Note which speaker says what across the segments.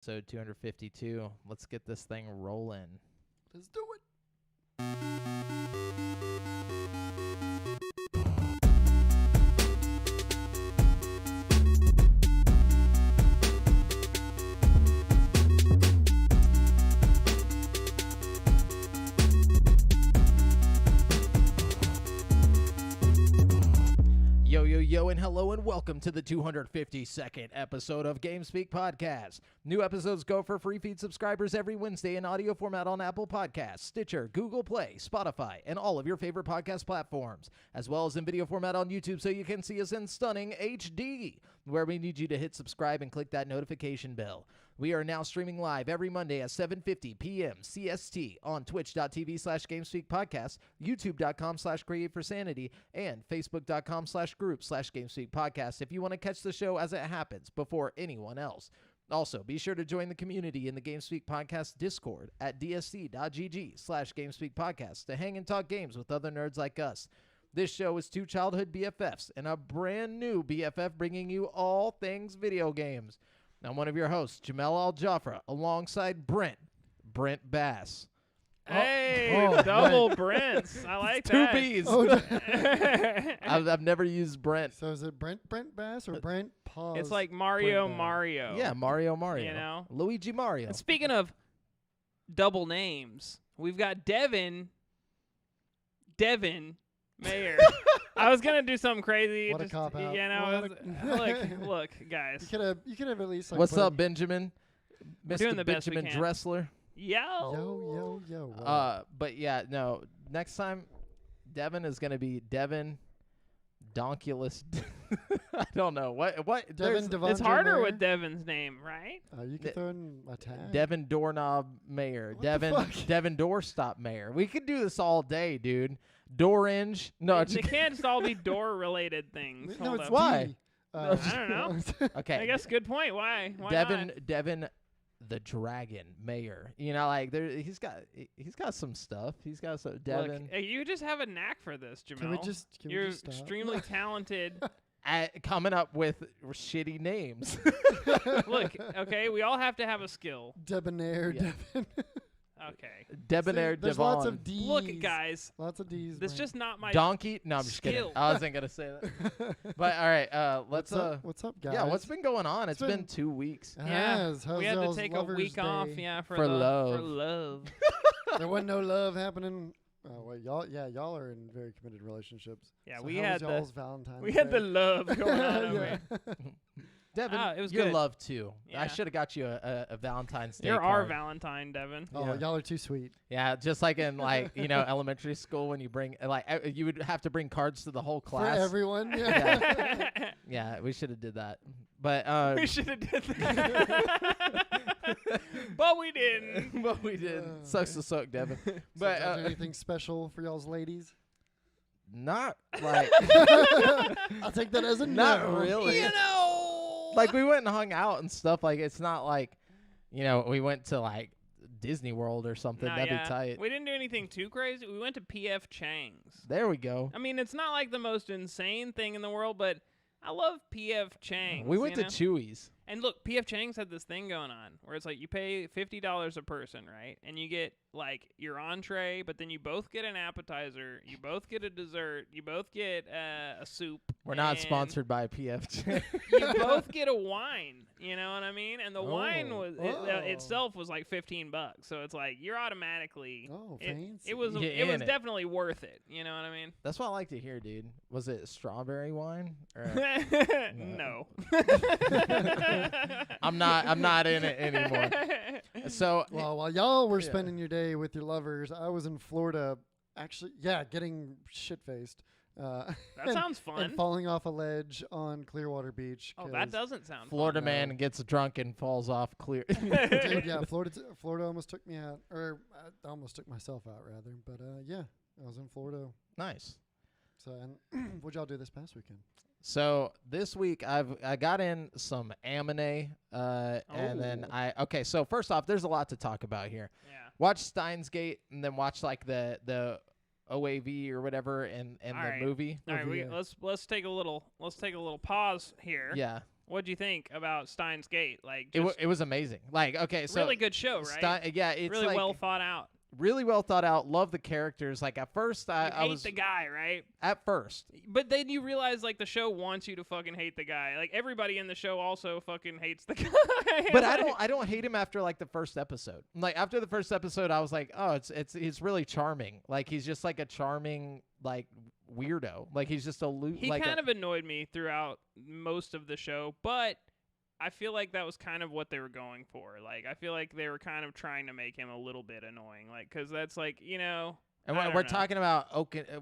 Speaker 1: Episode 252. Let's get this thing rolling.
Speaker 2: Let's do it.
Speaker 1: Yo, and hello, and welcome to the 252nd episode of GameSpeak Podcast. New episodes go for free feed subscribers every Wednesday in audio format on Apple Podcasts, Stitcher, Google Play, Spotify, and all of your favorite podcast platforms, as well as in video format on YouTube so you can see us in stunning HD, where we need you to hit subscribe and click that notification bell. We are now streaming live every Monday at 7:50 p.m. CST on twitch.tv/GameSpeakPodcast, youtube.com/CreateForSanity, and facebook.com/group/GameSpeakPodcast if you want to catch the show as it happens before anyone else. Also, be sure to join the community in the GameSpeak Podcast Discord at dsc.gg/GameSpeakPodcast to hang and talk games with other nerds like us. This show is two childhood BFFs and a brand new BFF bringing you all things video games. I'm one of your hosts, Jamel Al-Jafra, alongside Brent Bass.
Speaker 3: Hey, double Brents. I like that.
Speaker 1: Two B's. I've never used Brent.
Speaker 2: So is it Brent Bass or Brent Pause?
Speaker 3: It's like Mario.
Speaker 1: Yeah, Mario.
Speaker 3: You know?
Speaker 1: Luigi Mario.
Speaker 3: And speaking of double names, we've got Devin Mayer. I was gonna do something crazy.
Speaker 2: What a cop out.
Speaker 3: You know, look, guys.
Speaker 2: You could have at least. Like,
Speaker 1: what's up, Benjamin?
Speaker 3: We're
Speaker 1: Mr.
Speaker 3: doing the best we
Speaker 1: Benjamin
Speaker 3: can.
Speaker 1: Dressler.
Speaker 3: Yo.
Speaker 2: Wow.
Speaker 1: But yeah, no. Next time, Devin is gonna be Devin Donkulus. I don't know what.
Speaker 2: Devin Devondre
Speaker 3: It's harder
Speaker 2: Mayer?
Speaker 3: with Devin's name, right?
Speaker 2: You can throw in a tag.
Speaker 1: Devin Doorknob Mayer.
Speaker 2: What the fuck?
Speaker 1: Devin Doorstop Mayer. We could do this all day, dude. Doorange. No,
Speaker 3: They can't just all be door-related things.
Speaker 2: No,
Speaker 3: Hold
Speaker 2: it's
Speaker 3: up.
Speaker 1: Why?
Speaker 2: D.
Speaker 3: I don't know.
Speaker 1: okay.
Speaker 3: I guess good point. Why? Why
Speaker 1: Devin
Speaker 3: not?
Speaker 1: the Dragon Mayer. You know, like he's got some stuff. He's got some Devin.
Speaker 3: Look, you just have a knack for this, Jamel.
Speaker 2: Can we just
Speaker 3: You're
Speaker 2: just stop?
Speaker 3: extremely talented.
Speaker 1: At coming up with shitty names.
Speaker 3: Look, okay, we all have to have a skill.
Speaker 2: Debonair.
Speaker 1: Yeah.
Speaker 2: Devin.
Speaker 3: Okay.
Speaker 1: Debonair
Speaker 2: There's
Speaker 1: Devon.
Speaker 2: lots of D's.
Speaker 3: Look, guys,
Speaker 2: Lots of D's.
Speaker 3: that's
Speaker 2: Brent.
Speaker 3: just not my
Speaker 1: Donkey. No, I'm just kidding.
Speaker 3: skill.
Speaker 1: I wasn't gonna say that. But all right, let's
Speaker 2: What's up, guys?
Speaker 1: yeah, what's been going on?
Speaker 2: It's
Speaker 1: It's been
Speaker 2: been-
Speaker 1: 2 weeks.
Speaker 2: It
Speaker 3: Yeah,
Speaker 2: has. How's
Speaker 3: we had to
Speaker 2: y'all's
Speaker 3: take a
Speaker 2: Lovers
Speaker 3: week off,
Speaker 2: Day?
Speaker 3: yeah, for
Speaker 1: love.
Speaker 3: For love.
Speaker 2: There wasn't no love happening. Oh wait, y'all are in very committed relationships.
Speaker 3: Yeah,
Speaker 2: So
Speaker 3: we
Speaker 2: how
Speaker 3: had
Speaker 2: was y'all's Valentine's
Speaker 3: we had
Speaker 2: Day?
Speaker 3: the love going on.
Speaker 2: Yeah.
Speaker 1: Devin,
Speaker 3: Ah, it was
Speaker 1: you're
Speaker 3: good.
Speaker 1: love too.
Speaker 3: Yeah.
Speaker 1: I should have got you a Valentine's Day
Speaker 3: You're our
Speaker 1: card.
Speaker 3: Valentine, Devin.
Speaker 2: Oh,
Speaker 1: Yeah.
Speaker 2: y'all are too sweet.
Speaker 1: Yeah, just like in elementary school when you bring you would have to bring cards to the whole class.
Speaker 2: For everyone. Yeah.
Speaker 1: Yeah, we should have did that. But
Speaker 3: We should have did that. But we didn't.
Speaker 1: but we did. Sucks to suck, Devin. But
Speaker 2: So, do anything special for y'all's ladies?
Speaker 1: not like
Speaker 2: I'll take that as a
Speaker 1: not
Speaker 2: no.
Speaker 1: really.
Speaker 3: You know.
Speaker 1: Like we went and hung out and stuff. Like it's not like we went to like Disney World or something.
Speaker 3: Nah,
Speaker 1: That'd
Speaker 3: yeah.
Speaker 1: be tight.
Speaker 3: We didn't do anything too crazy. We went to P.F. Chang's.
Speaker 1: There we go.
Speaker 3: I mean, it's not like the most insane thing in the world, but I love P.F. Chang's.
Speaker 1: We went
Speaker 3: you
Speaker 1: to
Speaker 3: know?
Speaker 1: Chewy's.
Speaker 3: And look, P.F. Chang's had this thing going on where it's like you pay $50 a person, right? And you get like your entree, but then you both get an appetizer, you both get a dessert, you both get a soup.
Speaker 1: We're not
Speaker 3: and
Speaker 1: sponsored by PFJ.
Speaker 3: You both get a wine. You know what I mean? And the wine
Speaker 2: Oh.
Speaker 3: was itself was like $15, so it's like you're automatically.
Speaker 2: Oh,
Speaker 3: It
Speaker 2: fancy.
Speaker 3: was
Speaker 1: You're
Speaker 3: it was
Speaker 1: in it.
Speaker 3: definitely worth it. You know what I mean?
Speaker 1: That's what I like to hear, dude. Was it strawberry wine? Or
Speaker 3: No.
Speaker 1: I'm not in it anymore. So
Speaker 2: Well, while y'all were
Speaker 1: Yeah.
Speaker 2: spending your day with your lovers, I was in Florida, actually, getting shit-faced.
Speaker 3: That
Speaker 2: and-
Speaker 3: sounds fun.
Speaker 2: And falling off a ledge on Clearwater Beach.
Speaker 3: Oh, that
Speaker 2: 'cause-
Speaker 3: doesn't sound
Speaker 1: Florida
Speaker 3: fun.
Speaker 1: man gets drunk and falls off clear.
Speaker 2: Dude, yeah, Florida almost took me out, or I almost took myself out, rather. But yeah, I was in Florida.
Speaker 1: Nice.
Speaker 2: So, and what'd y'all do this past weekend?
Speaker 1: So this week I got in some anime, and then So first off, there's a lot to talk about here.
Speaker 3: Yeah.
Speaker 1: Watch Steins Gate, and then watch like the OAV or whatever and
Speaker 3: All
Speaker 1: the
Speaker 3: right.
Speaker 1: movie.
Speaker 3: All right,
Speaker 2: Yeah.
Speaker 3: let's take a little pause here.
Speaker 1: Yeah.
Speaker 3: What'd you think about Steins Gate? Like,
Speaker 1: It was amazing. Like, okay, so
Speaker 3: really good show, right?
Speaker 1: Yeah, it's
Speaker 3: really
Speaker 1: like,
Speaker 3: well thought out.
Speaker 1: really well thought out. Love the characters. Like at first,
Speaker 3: You
Speaker 1: I
Speaker 3: hate
Speaker 1: was
Speaker 3: the guy, right?
Speaker 1: at first.
Speaker 3: But then you realize like the show wants you to fucking hate the guy. Like everybody in the show also fucking hates the guy.
Speaker 1: But I don't hate him after like the first episode. Like after the first episode, I was like, oh, he's really charming. Like he's just like a charming like weirdo. Like he's just a
Speaker 3: He kind of annoyed me throughout most of the show, but I feel like that was kind of what they were going for. Like, I feel like they were kind of trying to make him a little bit annoying. Like, because that's like, you know.
Speaker 1: And we're talking about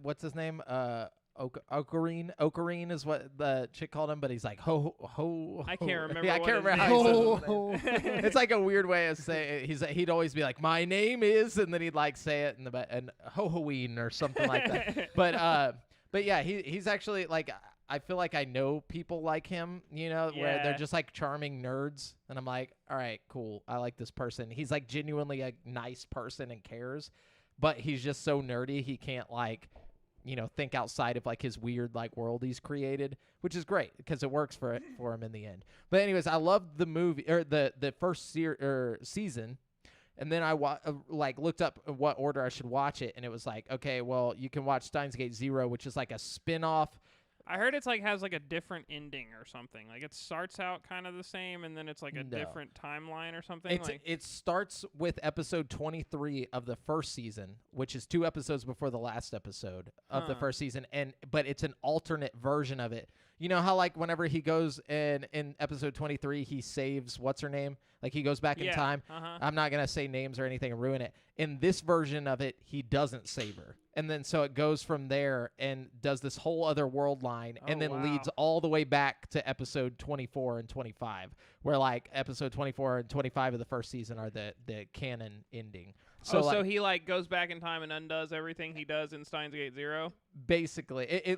Speaker 1: what's his name? Ocarine. Ocarine is what the chick called him, but he's like ho.
Speaker 3: I can't remember.
Speaker 1: Yeah, I can't remember how he says it. It's like a weird way of saying it. He'd always be like, my name is, and then he'd like say it in the and ho-ho-ween or something like that. But yeah, he's actually like. I feel like I know people like him, you know, where they're just like charming nerds. And I'm like, all right, cool. I like this person. He's like genuinely a nice person and cares, but he's just so nerdy. He can't like, you know, think outside of like his weird like world he's created, which is great because it works for him in the end. But anyways, I loved the movie or the first season. And then I like looked up what order I should watch it. And it was like, okay, well, you can watch Steins Gate Zero, which is like a spin-off.
Speaker 3: I heard it's like has like a different ending or something. Like it starts out kind of the same, and then it's like a different timeline or something.
Speaker 1: It starts with episode 23 of the first season, which is 2 episodes before the last episode of the first season, but it's an alternate version of it. You know how like whenever he goes in episode 23, he saves what's her name? Like he goes back in time. I'm not gonna say names or anything and ruin it. In this version of it, he doesn't save her. And then so it goes from there and does this whole other world line and then leads all the way back to episode 24 and 25, where like episode 24 and 25 of the first season are the canon ending. So
Speaker 3: so he like goes back in time and undoes everything he does in Steins Gate Zero?
Speaker 1: Basically.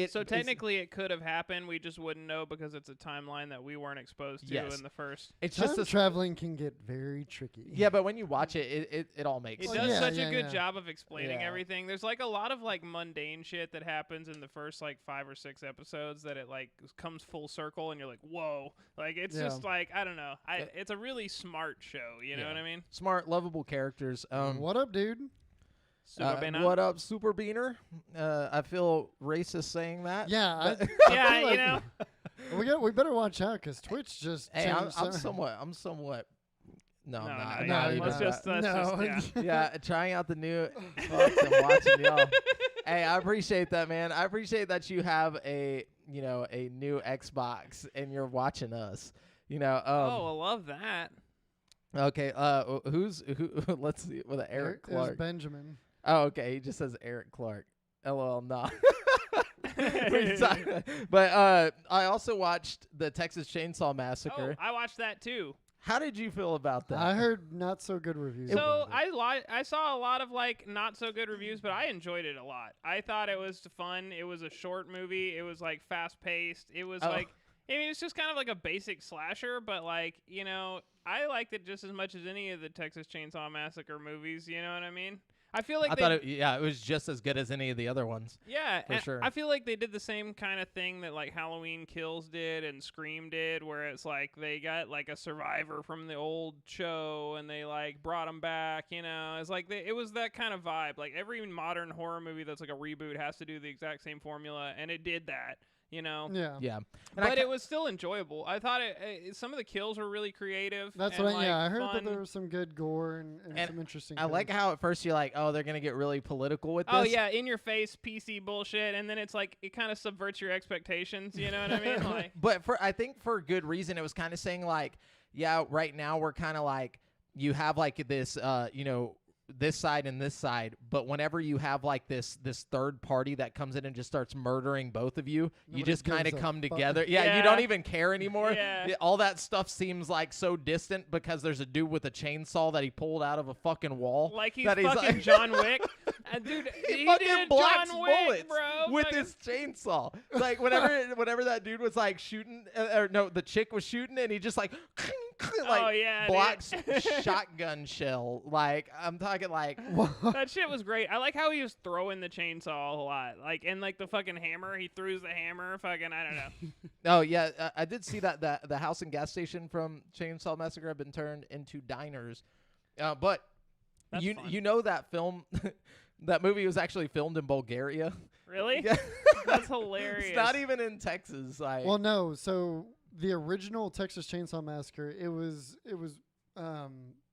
Speaker 1: So
Speaker 3: technically it could have happened. We just wouldn't know because it's a timeline that we weren't exposed to in the first.
Speaker 2: It's just traveling can get very tricky.
Speaker 1: Yeah, but when you watch it, it all makes sense.
Speaker 3: It does such a good job of explaining everything. There's like a lot of like mundane shit that happens in the first like 5 or 6 episodes that it like comes full circle and you're like, whoa. Like it's just like, I don't know. It's a really smart show. You know what I mean?
Speaker 1: Smart, lovable characters.
Speaker 2: What up, dude?
Speaker 1: What up, Super Beaner? I feel racist saying that.
Speaker 2: Yeah,
Speaker 3: yeah, you know.
Speaker 2: We better watch out because Twitch just.
Speaker 1: Hey, I'm somewhat. No,
Speaker 3: let's just
Speaker 1: trying out the new Xbox and watching y'all. Hey, I appreciate that, man. I appreciate that you have a new Xbox and you're watching us. You know.
Speaker 3: I love that.
Speaker 1: Okay, who? Let's see. With Eric Clark.
Speaker 2: There's Benjamin.
Speaker 1: Oh, okay. He just says Eric Clark. LOL, nah. But I also watched the Texas Chainsaw Massacre.
Speaker 3: Oh, I watched that too.
Speaker 1: How did you feel about that?
Speaker 2: I heard not so good reviews.
Speaker 3: So I saw a lot of like not so good reviews, but I enjoyed it a lot. I thought it was fun. It was a short movie. It was like fast paced. It was like. I mean, it's just kind of like a basic slasher, but like, you know, I liked it just as much as any of the Texas Chainsaw Massacre movies. You know what I mean? I feel like
Speaker 1: it was just as good as any of the other ones.
Speaker 3: Yeah,
Speaker 1: for sure.
Speaker 3: I feel like they did the same kind of thing that like Halloween Kills did and Scream did, where it's like they got like a survivor from the old show and they like brought him back. You know, it's like it was that kind of vibe. Like every modern horror movie that's like a reboot has to do the exact same formula, and it did that. You know?
Speaker 1: Yeah.
Speaker 3: But it was still enjoyable. I thought some of the kills were really creative.
Speaker 2: That's what I heard that there was some good gore and some interesting
Speaker 1: I like how at first you're like, oh, they're going to get really political with this.
Speaker 3: Oh, yeah, in your face, PC bullshit, and then it's like, it kind of subverts your expectations, you know what I mean? Like,
Speaker 1: but I think for good reason, it was kind of saying like, yeah, right now we're kind of like, you have like this, this side and this side, but whenever you have like this third party that comes in and just starts murdering both of you, you just kind of come together. Yeah, you don't even care anymore. All that stuff seems like so distant because there's a dude with a chainsaw that he pulled out of a fucking wall.
Speaker 3: Like he's fucking John Wick. And dude, he
Speaker 1: fucking
Speaker 3: did
Speaker 1: blocks
Speaker 3: John Wick,
Speaker 1: bullets
Speaker 3: bro,
Speaker 1: with his chainsaw. Like whenever that dude was like shooting, or no, the chick was shooting, and he just like blocks shotgun shell. Like I'm talking like
Speaker 3: that shit was great. I like how he was throwing the chainsaw a lot, like and like the fucking hammer. He threw the hammer. Fucking I don't know.
Speaker 1: Oh yeah, I did see that the house and gas station from Chainsaw Massacre have been turned into diners, but
Speaker 3: That's fun.
Speaker 1: you know that film, that movie was actually filmed in Bulgaria.
Speaker 3: Really?
Speaker 1: Yeah.
Speaker 3: That's hilarious.
Speaker 1: It's not even in Texas. Like,
Speaker 2: Well, no. So the original Texas Chainsaw Massacre, it was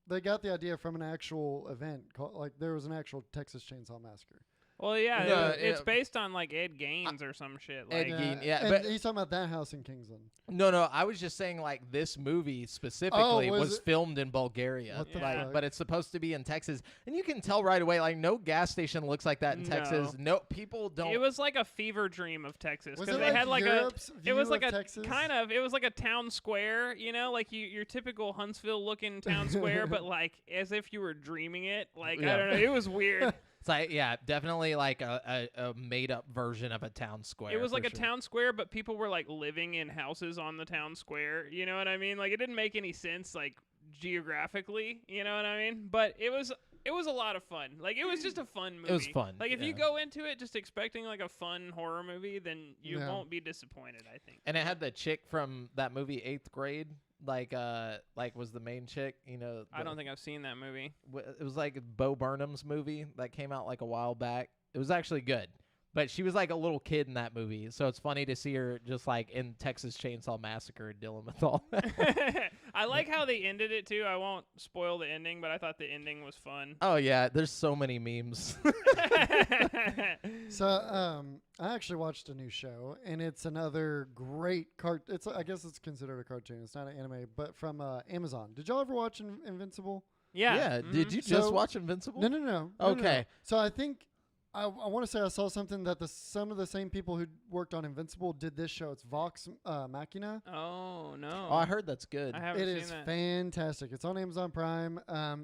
Speaker 2: they got the idea from an actual event called, like, there was an actual Texas Chainsaw Massacre.
Speaker 3: Well, yeah,
Speaker 1: No,
Speaker 3: it's based on like Ed Gaines or some shit.
Speaker 1: Ed
Speaker 3: Like,
Speaker 1: Gein, yeah,
Speaker 2: and
Speaker 1: but
Speaker 2: he's talking about that house in Kingsland.
Speaker 1: no, I was just saying like this movie specifically
Speaker 2: was
Speaker 1: was
Speaker 2: it?
Speaker 1: filmed in Bulgaria,
Speaker 2: What the
Speaker 3: Yeah.
Speaker 2: fuck?
Speaker 1: but it's supposed to be in Texas, and you can tell right away. Like, no gas station looks like that in
Speaker 3: No.
Speaker 1: Texas. No, people don't.
Speaker 3: it was like a fever dream of Texas
Speaker 2: Was
Speaker 3: because
Speaker 2: it
Speaker 3: they had like
Speaker 2: Europe's
Speaker 3: it
Speaker 2: view
Speaker 3: was like
Speaker 2: of
Speaker 3: a
Speaker 2: Texas?
Speaker 3: kind of it was like a town square, you know, like your typical Huntsville looking town square, but like as if you were dreaming it. Like
Speaker 1: Yeah.
Speaker 3: I don't know, it was weird.
Speaker 1: It's like, yeah, definitely like a made up version of a town square.
Speaker 3: It was like
Speaker 1: for
Speaker 3: a
Speaker 1: sure.
Speaker 3: town square, but people were like living in houses on the town square. You know what I mean? Like it didn't make any sense like geographically. You know what I mean? But it was a lot of fun. Like it was just a fun movie.
Speaker 1: It was fun,
Speaker 3: Like if you
Speaker 1: yeah.
Speaker 3: go into it just expecting like a fun horror movie, then you
Speaker 2: Yeah.
Speaker 3: won't be disappointed. I think.
Speaker 1: And it had the chick from that movie 8th Grade, like was the main chick. You know,
Speaker 3: I don't think I've seen that movie.
Speaker 1: it was like Bo Burnham's movie that came out like a while back. It was actually good, but she was like a little kid in that movie, so it's funny to see her just like in Texas Chainsaw Massacre dealing with all that.
Speaker 3: I like how they ended it too. I won't spoil the ending, but I thought the ending was fun.
Speaker 1: Oh yeah, there's so many memes.
Speaker 2: So I actually watched a new show, and it's another great It's I guess it's considered a cartoon. It's not an anime, but from Amazon. Did y'all ever watch Invincible?
Speaker 3: Yeah.
Speaker 1: Did you
Speaker 2: So-
Speaker 1: just watch Invincible?
Speaker 2: No.
Speaker 1: Okay.
Speaker 2: So I think I want to say I saw something that some of the same people who worked on Invincible did this show. It's Vox Machina.
Speaker 3: Oh no.
Speaker 1: Oh, I heard that's good.
Speaker 3: I haven't
Speaker 2: It
Speaker 3: seen
Speaker 2: is
Speaker 3: that.
Speaker 2: fantastic. It's on Amazon Prime. I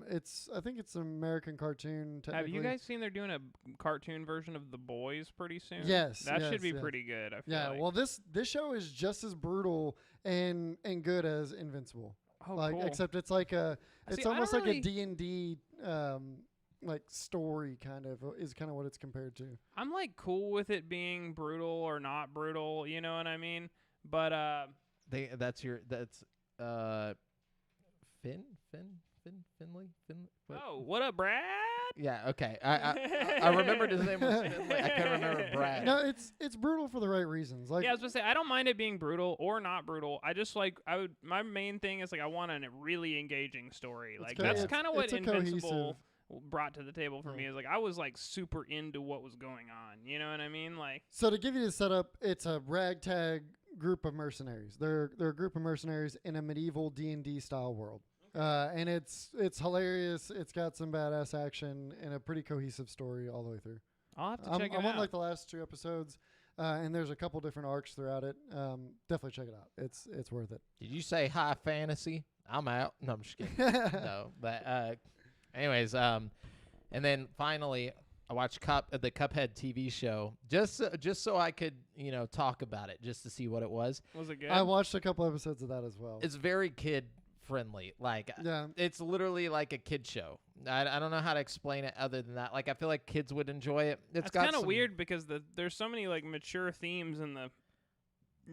Speaker 2: think it's an American cartoon.
Speaker 3: Have you
Speaker 2: technically.
Speaker 3: guys seen they're doing a cartoon version of The Boys pretty soon?
Speaker 2: Yes,
Speaker 3: That should
Speaker 2: yes,
Speaker 3: be
Speaker 2: yes.
Speaker 3: pretty good. I feel
Speaker 2: Yeah.
Speaker 3: like.
Speaker 2: Well, this show is just as brutal and good as Invincible.
Speaker 3: oh,
Speaker 2: Like,
Speaker 3: cool.
Speaker 2: except it's like it's
Speaker 3: I
Speaker 2: almost
Speaker 3: don't
Speaker 2: like
Speaker 3: really-
Speaker 2: a D&D like story kind of is kind of what it's compared to.
Speaker 3: I'm like cool with it being brutal or not brutal. You know what I mean? But
Speaker 1: That's Finley. What?
Speaker 3: oh, what up, Brad?
Speaker 1: Yeah. Okay. I remembered his name was Finley. I can't remember Brad.
Speaker 2: No, it's brutal for the right reasons. Like
Speaker 3: Yeah, I was gonna say I don't mind it being brutal or not brutal. I just like my main thing is like I want a really engaging story. Like that's
Speaker 2: it's-
Speaker 3: kind of what
Speaker 2: it's a
Speaker 3: Invincible
Speaker 2: cohesive-
Speaker 3: brought to the table for me. Is like I was like super into what was going on. You know what I mean? Like
Speaker 2: So to give you the setup, it's a ragtag group of mercenaries. They're a group of mercenaries in a medieval D&D style world. And it's hilarious. It's got some badass action and a pretty cohesive story all the way through.
Speaker 3: I'll have to
Speaker 2: I'm
Speaker 3: check it
Speaker 2: on
Speaker 3: out.
Speaker 2: like the last 2 episodes, and there's a couple different arcs throughout it. Definitely check it out. It's worth it.
Speaker 1: Did you say high fantasy? I'm out. No, I'm just kidding. No, but anyways, and then finally, I watched the Cuphead TV show just so I could talk about it, just to see what it was.
Speaker 3: Was it good?
Speaker 2: I watched a couple episodes of that as well.
Speaker 1: It's very kid friendly. Like
Speaker 2: Yeah.
Speaker 1: it's literally like a kid show. I don't know how to explain it other than that. Like I feel like kids would enjoy it. It's
Speaker 3: That's kind of
Speaker 1: some-
Speaker 3: weird because there's so many like mature themes in the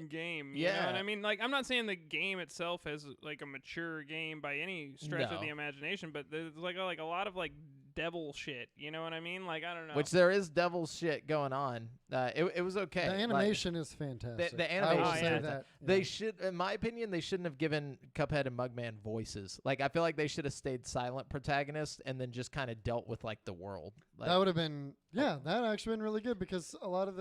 Speaker 3: game. You know what
Speaker 1: Yeah.
Speaker 3: I mean? Like I'm not saying the game itself is like a mature game by any stretch of
Speaker 1: No.
Speaker 3: the imagination, but there's like a lot of like devil shit. You know what I mean? Like I don't know.
Speaker 1: Which there is devil shit going on. It was okay.
Speaker 2: The
Speaker 1: Like,
Speaker 2: animation is fantastic.
Speaker 1: the
Speaker 2: I will
Speaker 1: animation
Speaker 3: is
Speaker 2: say
Speaker 3: fantastic.
Speaker 2: that.
Speaker 1: They
Speaker 2: yeah.
Speaker 1: should, in my opinion, they shouldn't have given Cuphead and Mugman voices. Like, I feel like they should have stayed silent protagonists and then just kind of dealt with like the world. Like,
Speaker 2: That would have been that actually been really good because a lot of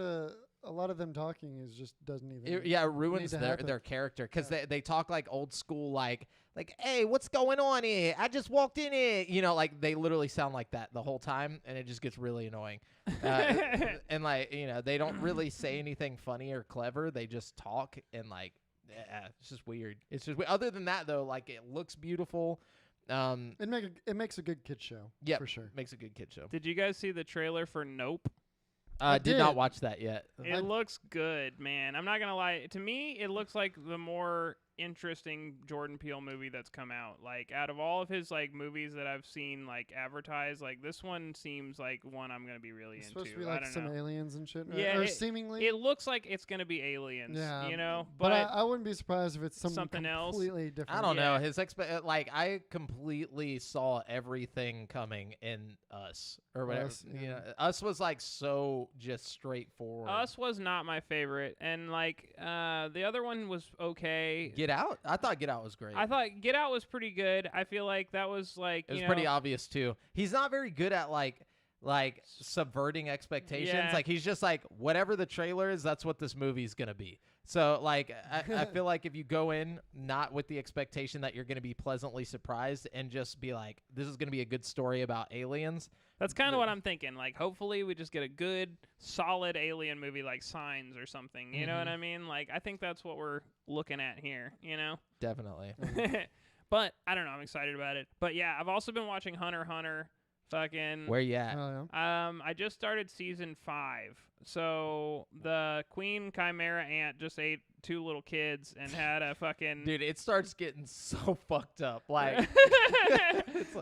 Speaker 2: them talking is just doesn't even.
Speaker 1: it ruins
Speaker 2: to
Speaker 1: their
Speaker 2: happen.
Speaker 1: character because
Speaker 2: Yeah.
Speaker 1: they talk like old school, like hey, what's going on here? I just walked in here. Like they literally sound like that the whole time, and it just gets really annoying. And like they don't really say anything funny or clever. They just talk and like it's just weird. It's just other than that though, like it looks beautiful.
Speaker 2: It makes a good kid show.
Speaker 1: Yeah,
Speaker 2: for sure.
Speaker 1: makes a good kid show.
Speaker 3: Did you guys see the trailer for Nope?
Speaker 2: I
Speaker 1: Did not
Speaker 2: did.
Speaker 1: watch that yet.
Speaker 3: It looks good, man. I'm not gonna lie. To me, it looks like the more interesting Jordan Peele movie that's come out. Like out of all of his like movies that I've seen like advertised, like this one seems like one I'm gonna be really
Speaker 2: It's
Speaker 3: into.
Speaker 2: supposed to be
Speaker 3: I
Speaker 2: like
Speaker 3: don't
Speaker 2: some
Speaker 3: know.
Speaker 2: aliens and shit.
Speaker 3: Yeah,
Speaker 2: or
Speaker 3: it-
Speaker 2: seemingly.
Speaker 3: It looks like it's gonna be aliens.
Speaker 2: Yeah,
Speaker 3: You know,
Speaker 2: but I wouldn't be surprised if it's
Speaker 3: something else.
Speaker 2: completely different.
Speaker 1: I don't
Speaker 3: Yeah.
Speaker 1: know. His like I completely saw everything coming in Us or whatever.
Speaker 2: Us,
Speaker 1: You
Speaker 2: yeah.
Speaker 1: know, Us was like so just straightforward.
Speaker 3: Us was not my favorite, and like the other one was okay.
Speaker 1: Get Out? I thought Get Out was great.
Speaker 3: I thought Get Out was pretty good. I feel like that was like
Speaker 1: it was
Speaker 3: you
Speaker 1: pretty
Speaker 3: know,
Speaker 1: obvious too. He's not very good at like subverting expectations.
Speaker 3: Yeah.
Speaker 1: Like he's just like whatever the trailer is, that's what this movie's gonna be. So like I feel like if you go in not with the expectation that you're gonna be pleasantly surprised and just be like, this is gonna be a good story about aliens.
Speaker 3: That's kind of what I'm thinking. Like, hopefully, we just get a good, solid alien movie like Signs or something. You know what I mean? Like, I think that's what we're looking at here. You know.
Speaker 1: Definitely.
Speaker 3: But I don't know. I'm excited about it. But yeah, I've also been watching Hunter x Hunter. Fucking.
Speaker 1: Where you at?
Speaker 2: Oh, yeah.
Speaker 3: I just started season 5. So the Queen Chimera ant just ate 2 little kids and had a fucking.
Speaker 1: Dude, it starts getting so fucked up. Like,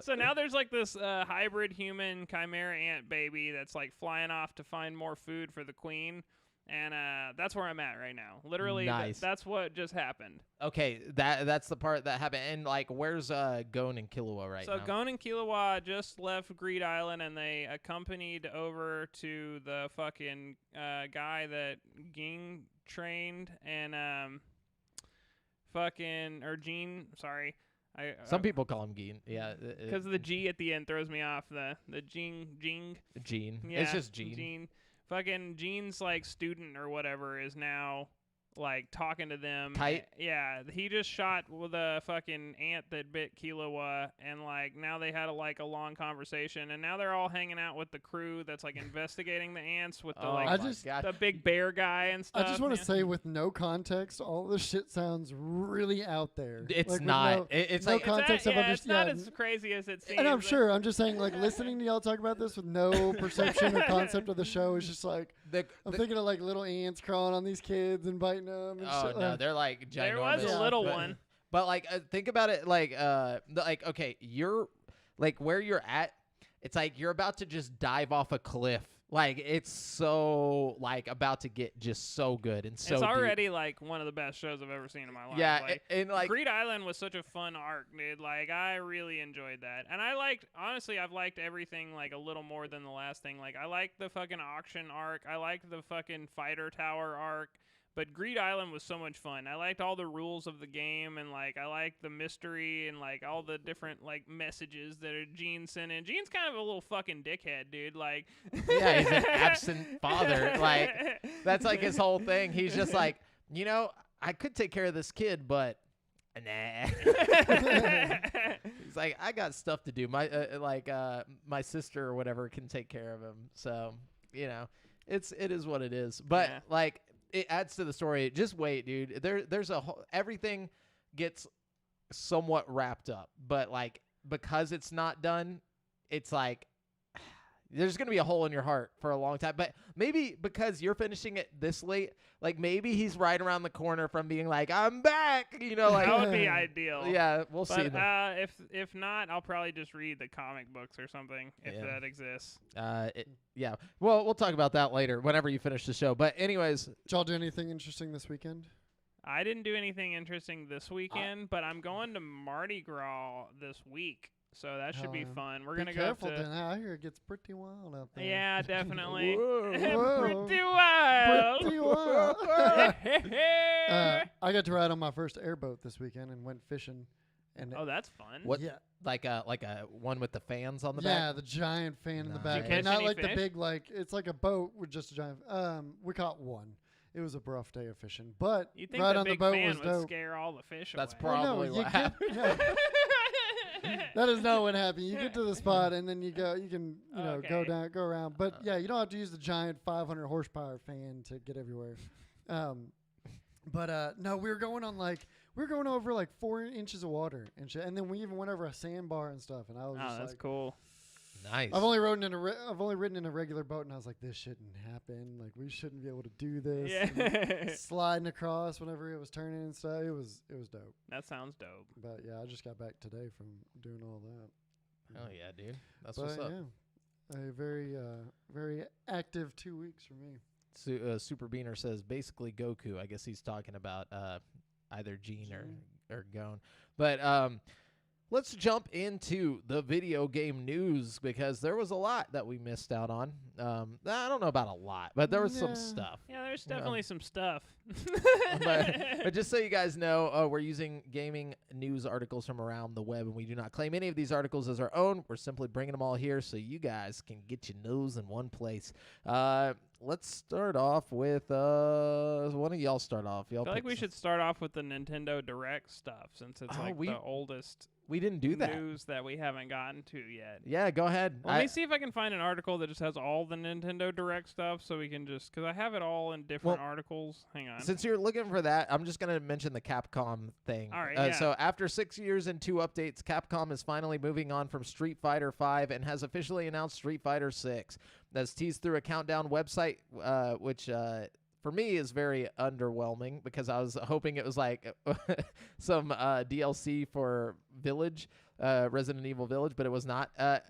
Speaker 3: So now there's like this hybrid human chimera ant baby that's like flying off to find more food for the queen, and that's where I'm at right now. Literally,
Speaker 1: Nice.
Speaker 3: that's what just happened.
Speaker 1: okay, that's the part that happened. And like, where's Gon and Killua right
Speaker 3: So
Speaker 1: now?
Speaker 3: Gon and Killua just left Greed Island, and they accompanied over to the fucking guy that Ging trained, and Gene. Sorry.
Speaker 1: Some people call him Gene. Yeah,
Speaker 3: because the G at the end throws me off. The Jing.
Speaker 1: Gene.
Speaker 3: Yeah,
Speaker 1: It's just Gene.
Speaker 3: Fucking Gene's like student or whatever is now like talking to them.
Speaker 1: Tight.
Speaker 3: Yeah, he just shot with a fucking ant that bit Killua, and like now they had a long conversation, and now they're all hanging out with the crew that's like investigating the ants with the
Speaker 1: Oh
Speaker 3: like
Speaker 2: I
Speaker 1: my
Speaker 2: just-
Speaker 1: God.
Speaker 3: the big bear guy and stuff.
Speaker 2: I just want to
Speaker 3: yeah.
Speaker 2: say, with no context, all this shit sounds really out there.
Speaker 1: It's
Speaker 2: Like, with
Speaker 1: not.
Speaker 2: no-
Speaker 1: It's
Speaker 2: no
Speaker 1: like
Speaker 2: context of
Speaker 3: it's not
Speaker 2: understand.
Speaker 3: as crazy as it seems.
Speaker 2: And I'm sure. I'm just saying, like, listening to y'all talk about this with no perception or concept of the show is just like, I'm thinking of like little ants crawling on these kids and biting them. And
Speaker 1: oh
Speaker 2: shit.
Speaker 1: no, they're like ginormous.
Speaker 3: There was
Speaker 2: Yeah,
Speaker 3: a little
Speaker 1: but-
Speaker 3: one.
Speaker 1: But like, think about it. Like, okay, you're like where you're at. It's like you're about to just dive off a cliff. Like it's so like about to get just so good and so
Speaker 3: It's
Speaker 1: deep.
Speaker 3: already like one of the best shows I've ever seen in my life.
Speaker 1: Yeah,
Speaker 3: like,
Speaker 1: and like
Speaker 3: Greed Island was such a fun arc, dude. Like I really enjoyed that, and honestly, I've liked everything like a little more than the last thing. Like I liked the fucking auction arc, I liked the fucking fighter tower arc, but Greed Island was so much fun. I liked all the rules of the game, and like I liked the mystery and like all the different like messages that Gene sent in. Gene's kind of a little fucking dickhead, dude. Like
Speaker 1: yeah, he's an absent father. Like that's like his whole thing. He's just like, you know, I could take care of this kid, but nah. He's like, I got stuff to do. My sister or whatever can take care of him. So you know, it is what it is. But
Speaker 3: Yeah.
Speaker 1: like, it adds to the story. Just wait, dude. There's a whole, everything gets somewhat wrapped up, but like because it's not done, it's like there's gonna be a hole in your heart for a long time. But maybe because you're finishing it this late, like maybe he's right around the corner from being like, I'm back. You know, like
Speaker 3: that would be ideal.
Speaker 1: yeah, we'll see.
Speaker 3: But
Speaker 1: Then.
Speaker 3: if not, I'll probably just read the comic books or something if
Speaker 1: Yeah.
Speaker 3: that exists.
Speaker 1: Yeah. Well, we'll talk about that later whenever you finish the show. But anyways,
Speaker 2: Did y'all do anything interesting this weekend?
Speaker 3: I didn't do anything interesting this weekend, but I'm going to Mardi Gras this week, so that should be
Speaker 2: Hell yeah.
Speaker 3: fun. We're
Speaker 2: Be
Speaker 3: gonna go
Speaker 2: careful,
Speaker 3: to.
Speaker 2: then. I hear it gets pretty wild out there.
Speaker 3: Yeah, definitely.
Speaker 2: Whoa.
Speaker 3: Pretty wild.
Speaker 2: Pretty wild. I got to ride on my first airboat this weekend and went fishing. And
Speaker 3: Oh, that's fun.
Speaker 1: What?
Speaker 2: Yeah,
Speaker 1: like a one with the fans on the
Speaker 2: yeah,
Speaker 1: back.
Speaker 2: the giant fan in the
Speaker 1: Nice.
Speaker 2: back.
Speaker 3: Did you catch
Speaker 2: Not
Speaker 3: any
Speaker 2: like the
Speaker 3: fish?
Speaker 2: big, like it's like a boat with just a giant. We caught one. It was a rough day of fishing, but
Speaker 3: You think
Speaker 2: right
Speaker 3: the
Speaker 2: on the
Speaker 3: big
Speaker 2: boat
Speaker 3: fan
Speaker 2: was
Speaker 3: would
Speaker 2: dope.
Speaker 3: scare all the fish
Speaker 1: That's
Speaker 3: away?
Speaker 2: Well, no,
Speaker 1: probably
Speaker 2: you
Speaker 1: what
Speaker 2: get-
Speaker 1: happened.
Speaker 2: no. That is not what happened. You get to the spot and then you go. You can go
Speaker 3: Okay.
Speaker 2: down, go around. But yeah, you don't have to use the giant 500 horsepower fan to get everywhere. No, we were going over like 4 inches of water and shit. And then we even went over a sandbar and stuff. And I was
Speaker 3: Oh,
Speaker 2: just
Speaker 3: that's
Speaker 2: like,
Speaker 3: cool.
Speaker 1: Nice.
Speaker 2: I've only ridden in a regular boat, and I was like, this shouldn't happen. Like, we shouldn't be able to do this.
Speaker 3: Yeah.
Speaker 2: Sliding across whenever it was turning and stuff. It was dope.
Speaker 3: That sounds dope.
Speaker 2: But yeah, I just got back today from doing all that.
Speaker 1: Oh yeah, dude. That's
Speaker 2: But
Speaker 1: what's up.
Speaker 2: yeah, a very active 2 weeks for me.
Speaker 1: Super Beaner says basically Goku. I guess he's talking about either Gene or Gon. But let's jump into the video game news because there was a lot that we missed out on. I don't know about a lot, but there was some stuff.
Speaker 3: Yeah, there's definitely some stuff.
Speaker 1: but just so you guys know, we're using gaming news articles from around the web, and we do not claim any of these articles as our own. We're simply bringing them all here so you guys can get your nose in one place. Let's start off with one of y'all start off. Y'all
Speaker 3: I feel like we should start off with the Nintendo Direct stuff since it's the oldest
Speaker 1: we didn't do that
Speaker 3: news that we haven't gotten to yet.
Speaker 1: Yeah, go ahead.
Speaker 3: Let me see if I can find an article that just has all the Nintendo Direct stuff so we can just, because I have it all in different articles. Hang on.
Speaker 1: Since you're looking for that, I'm just going to mention the Capcom thing.
Speaker 3: All right,
Speaker 1: So after 6 years and 2 updates, Capcom is finally moving on from Street Fighter V and has officially announced Street Fighter 6. That's teased through a countdown website, which for me is very underwhelming because I was hoping it was like some DLC for Village, Resident Evil Village, but it was not.
Speaker 3: I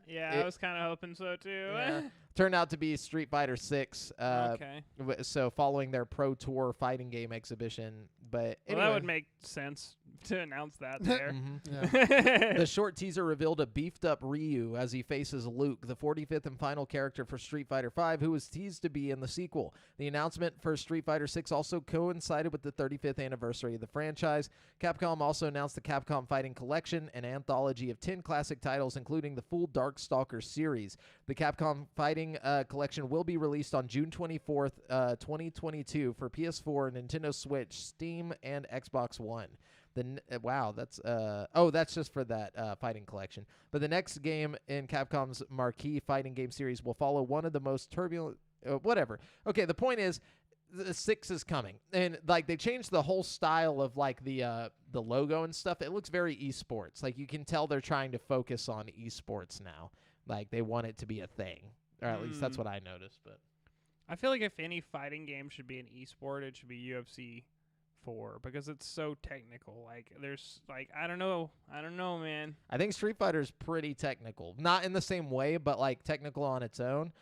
Speaker 3: was kind of hoping so too.
Speaker 1: Yeah. Turned out to be Street Fighter 6.
Speaker 3: Okay.
Speaker 1: So following their Pro Tour fighting game exhibition. But anyway.
Speaker 3: That would make sense to announce that there.
Speaker 1: The short teaser revealed a beefed up Ryu as he faces Luke, the 45th and final character for Street Fighter V, who was teased to be in the sequel. The announcement for Street Fighter 6 also coincided with the 35th anniversary of the franchise. Capcom also announced the Capcom Fighting Collection, an anthology of 10 classic titles, including the full Darkstalker series. The Capcom Fighting Collection will be released on June 24th, 2022 for PS4, Nintendo Switch, Steam, and Xbox One. That's just for that fighting collection. But the next game in Capcom's marquee fighting game series will follow one of the most turbulent... whatever. Okay, the point is, the 6 is coming. And, like, they changed the whole style of, like, the logo and stuff. It looks very esports. Like, you can tell they're trying to focus on esports now. Like, they want it to be a thing. Or at least that's what I noticed. But
Speaker 3: I feel like if any fighting game should be an esport, it should be UFC 4 because it's so technical. Like, there's, like, I don't know, man.
Speaker 1: I think Street Fighter is pretty technical. Not in the same way, but, like, technical on its own.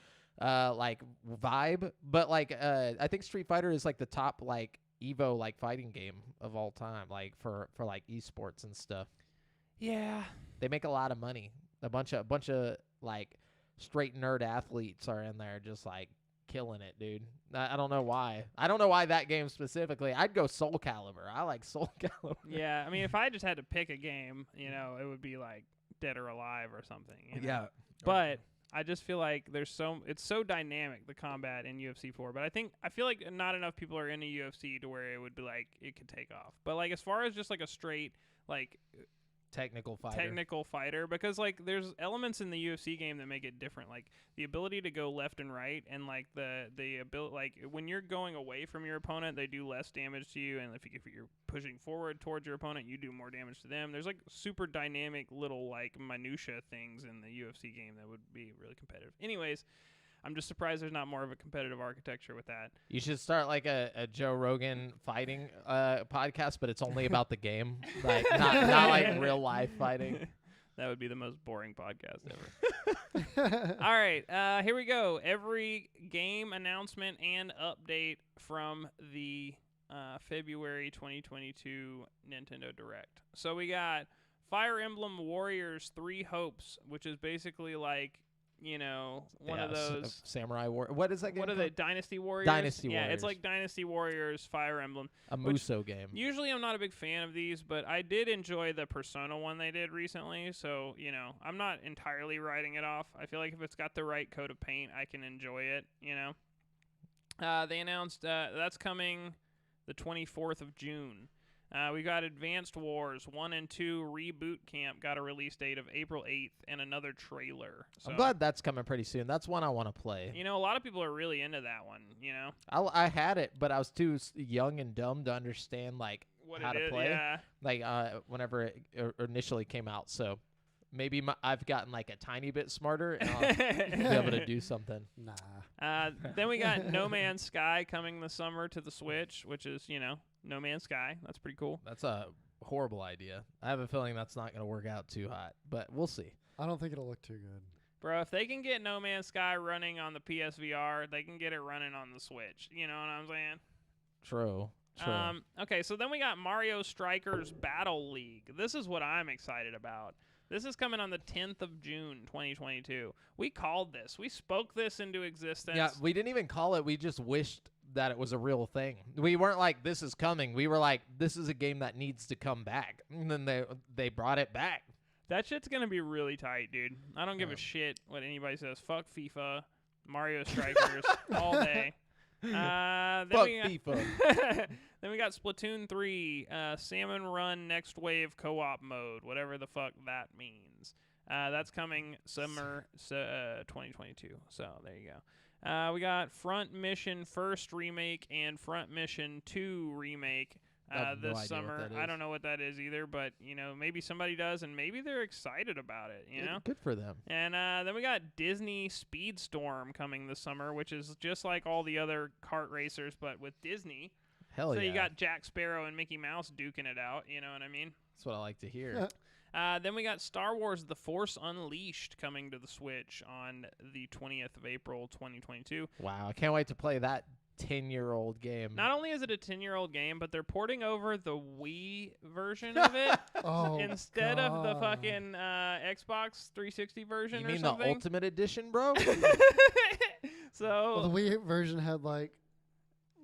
Speaker 1: Like, vibe. But, like, I think Street Fighter is, like, the top, like, Evo, like, fighting game of all time. Like, for like, esports and stuff.
Speaker 3: Yeah.
Speaker 1: They make a lot of money. A bunch of like straight nerd athletes are in there just like killing it, dude. I don't know why. I don't know why that game specifically. I'd go Soul Calibur. I like Soul Calibur.
Speaker 3: Yeah, I mean, if I just had to pick a game, it would be like Dead or Alive or something.
Speaker 1: Yeah.
Speaker 3: But I just feel like it's so dynamic, the combat in UFC 4. But I feel like not enough people are into UFC to where it would be like it could take off. But like as far as just like a straight like
Speaker 1: technical fighter,
Speaker 3: because like there's elements in the UFC game that make it different, like the ability to go left and right, and like the ability, like when you're going away from your opponent, they do less damage to you, and if you're pushing forward towards your opponent, you do more damage to them. There's like super dynamic little like minutia things in the UFC game that would be really competitive. Anyways, I'm just surprised there's not more of a competitive architecture with that.
Speaker 1: You should start like a Joe Rogan fighting podcast, but it's only about the game, like not like real life fighting.
Speaker 3: That would be the most boring podcast ever. All right, here we go. Every game announcement and update from the February 2022 Nintendo Direct. So we got Fire Emblem Warriors 3 Hopes, which is basically like, one of those
Speaker 1: Samurai War. What is that game?
Speaker 3: What are
Speaker 1: called?
Speaker 3: they? Dynasty Warriors.
Speaker 1: Dynasty
Speaker 3: Yeah,
Speaker 1: Warriors.
Speaker 3: it's like Dynasty Warriors Fire Emblem.
Speaker 1: A Muso game.
Speaker 3: Usually, I'm not a big fan of these, but I did enjoy the Persona one they did recently. So I'm not entirely writing it off. I feel like if it's got the right coat of paint, I can enjoy it. They announced that's coming the 24th of June. We got Advanced Wars 1 and 2 Reboot Camp got a release date of April 8th and another trailer. So,
Speaker 1: I'm glad that's coming pretty soon. That's one I want to play.
Speaker 3: A lot of people are really into that one,
Speaker 1: I had it, but I was too young and dumb to understand like
Speaker 3: what
Speaker 1: how
Speaker 3: it
Speaker 1: to
Speaker 3: is,
Speaker 1: play.
Speaker 3: yeah.
Speaker 1: Like whenever it initially came out. So maybe I've gotten like a tiny bit smarter and I'll be able to do something.
Speaker 2: Nah.
Speaker 3: Then we got No Man's Sky coming this summer to the Switch, which is, No Man's Sky. That's pretty cool.
Speaker 1: That's a horrible idea. I have a feeling that's not going to work out too hot, but we'll see.
Speaker 2: I don't think it'll look too good.
Speaker 3: Bro, if they can get No Man's Sky running on the PSVR, they can get it running on the Switch. You know what I'm saying?
Speaker 1: True.
Speaker 3: Okay, so then we got Mario Strikers Battle League. This is what I'm excited about. This is coming on the 10th of June, 2022. We called this. We spoke this into existence.
Speaker 1: Yeah, we didn't even call it. We just wished that it was a real thing. We weren't like, this is coming. We were like, this is a game that needs to come back. And then they brought it back.
Speaker 3: That shit's going to be really tight, dude. I don't give a shit what anybody says. Fuck FIFA, Mario Strikers, all day.
Speaker 1: Fuck FIFA.
Speaker 3: Then we got Splatoon 3, Salmon Run Next Wave Co-op Mode, whatever the fuck that means. That's coming summer 2022. So there you go. We got Front Mission First Remake and Front Mission 2 Remake this summer. I don't know what that is either, but maybe somebody does, and maybe they're excited about it.
Speaker 1: Good for them.
Speaker 3: And then we got Disney Speedstorm coming this summer, which is just like all the other kart racers, but with Disney.
Speaker 1: Hell
Speaker 3: so
Speaker 1: yeah.
Speaker 3: you got Jack Sparrow and Mickey Mouse duking it out. You know what I mean?
Speaker 1: That's what I like to hear.
Speaker 3: Then we got Star Wars The Force Unleashed coming to the Switch on the 20th of April, 2022.
Speaker 1: Wow, I can't wait to play that 10-year-old game.
Speaker 3: Not only is it a 10-year-old game, but they're porting over the Wii version of it instead of the fucking Xbox 360 version or something.
Speaker 1: You mean the Ultimate Edition, bro?
Speaker 3: So
Speaker 2: the Wii version had like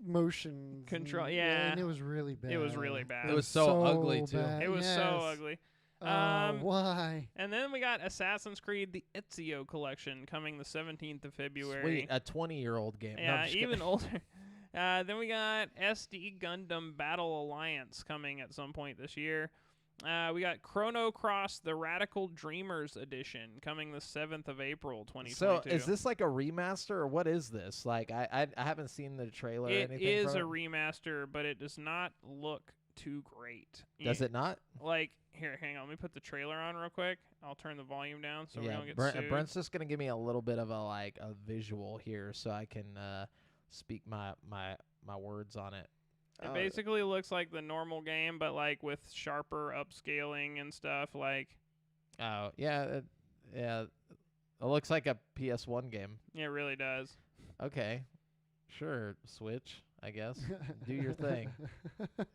Speaker 2: motion
Speaker 3: control, yeah,
Speaker 2: and it was really bad.
Speaker 3: It was really bad.
Speaker 1: It was so ugly too.
Speaker 2: Bad.
Speaker 3: It was so ugly.
Speaker 2: Why?
Speaker 3: And then we got Assassin's Creed: The Ezio Collection coming the 17th of February.
Speaker 1: Sweet, a 20-year-old game.
Speaker 3: Yeah,
Speaker 1: No,
Speaker 3: even older. Then we got SD Gundam Battle Alliance coming at some point this year. We got Chrono Cross: The Radical Dreamers Edition coming the 7th of April, 2022.
Speaker 1: So is this like a remaster, or what is this? Like, I haven't seen the trailer or anything.
Speaker 3: It is
Speaker 1: from
Speaker 3: a remaster, but it does not look too great.
Speaker 1: Does it not?
Speaker 3: Like, here, hang on. Let me put the trailer on real quick. I'll turn the volume down so we don't get sued.
Speaker 1: Brent's just gonna give me a little bit of a visual here, so I can speak my words on it.
Speaker 3: It basically looks like the normal game, but like with sharper upscaling and stuff. Like,
Speaker 1: oh yeah, it looks like a PS1 game.
Speaker 3: It really does.
Speaker 1: Okay, sure, Switch. I guess do your thing.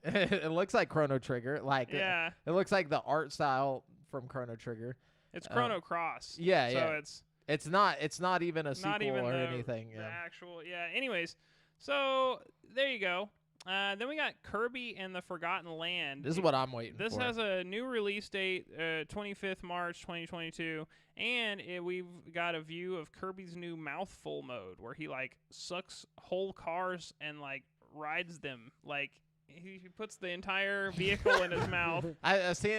Speaker 1: It looks like Chrono Trigger. Like,
Speaker 3: yeah,
Speaker 1: it looks like the art style from Chrono Trigger.
Speaker 3: It's Chrono Cross.
Speaker 1: Yeah,
Speaker 3: so
Speaker 1: yeah. It's not even a sequel or anything.
Speaker 3: The actual, yeah. Anyways, so there you go. Then we got Kirby and the Forgotten Land.
Speaker 1: This is what I'm waiting for.
Speaker 3: This has a new release date, 25th March 2022, and we've got a view of Kirby's new Mouthful mode, where he like sucks whole cars and like rides them. Like he puts the entire vehicle in his mouth.
Speaker 1: I see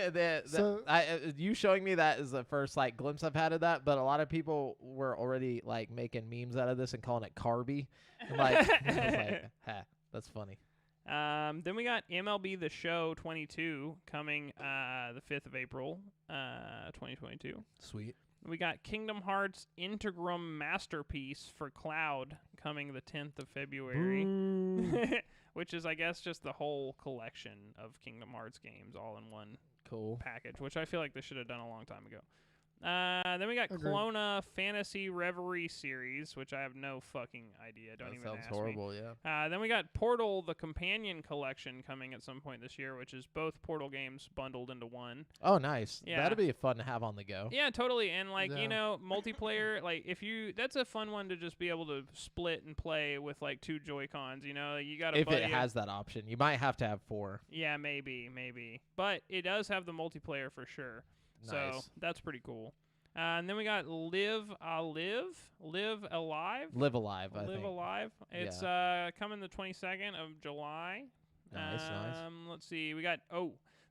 Speaker 1: you showing me that is the first like glimpse I've had of that, but a lot of people were already like making memes out of this and calling it Carby. And, like, I was like, ha, that's funny.
Speaker 3: Then we got MLB The Show 22 coming the 5th of April, 2022.
Speaker 1: Sweet.
Speaker 3: We got Kingdom Hearts Integrum Masterpiece for Cloud coming the 10th of February, which is, I guess, just the whole collection of Kingdom Hearts games all in one package, which I feel like they should have done a long time ago. Then we got Kelowna Fantasy Reverie Series, which I have no fucking idea. Don't even ask me.
Speaker 1: That sounds horrible, yeah.
Speaker 3: Then we got Portal, the Companion Collection, coming at some point this year, which is both Portal games bundled into one.
Speaker 1: Oh, nice.
Speaker 3: Yeah.
Speaker 1: That'd be fun to have on the go.
Speaker 3: Yeah, totally. And, like, multiplayer, like, that's a fun one to just be able to split and play with, like, 2 Joy-Cons, you know? You got
Speaker 1: if it has that option. You might have to have 4.
Speaker 3: Yeah, maybe. But it does have the multiplayer for sure.
Speaker 1: Nice.
Speaker 3: So that's pretty cool. And then we got Live Alive.
Speaker 1: Live Alive, I think.
Speaker 3: Alive. It's coming the 22nd of July.
Speaker 1: Nice.
Speaker 3: Let's see. We got,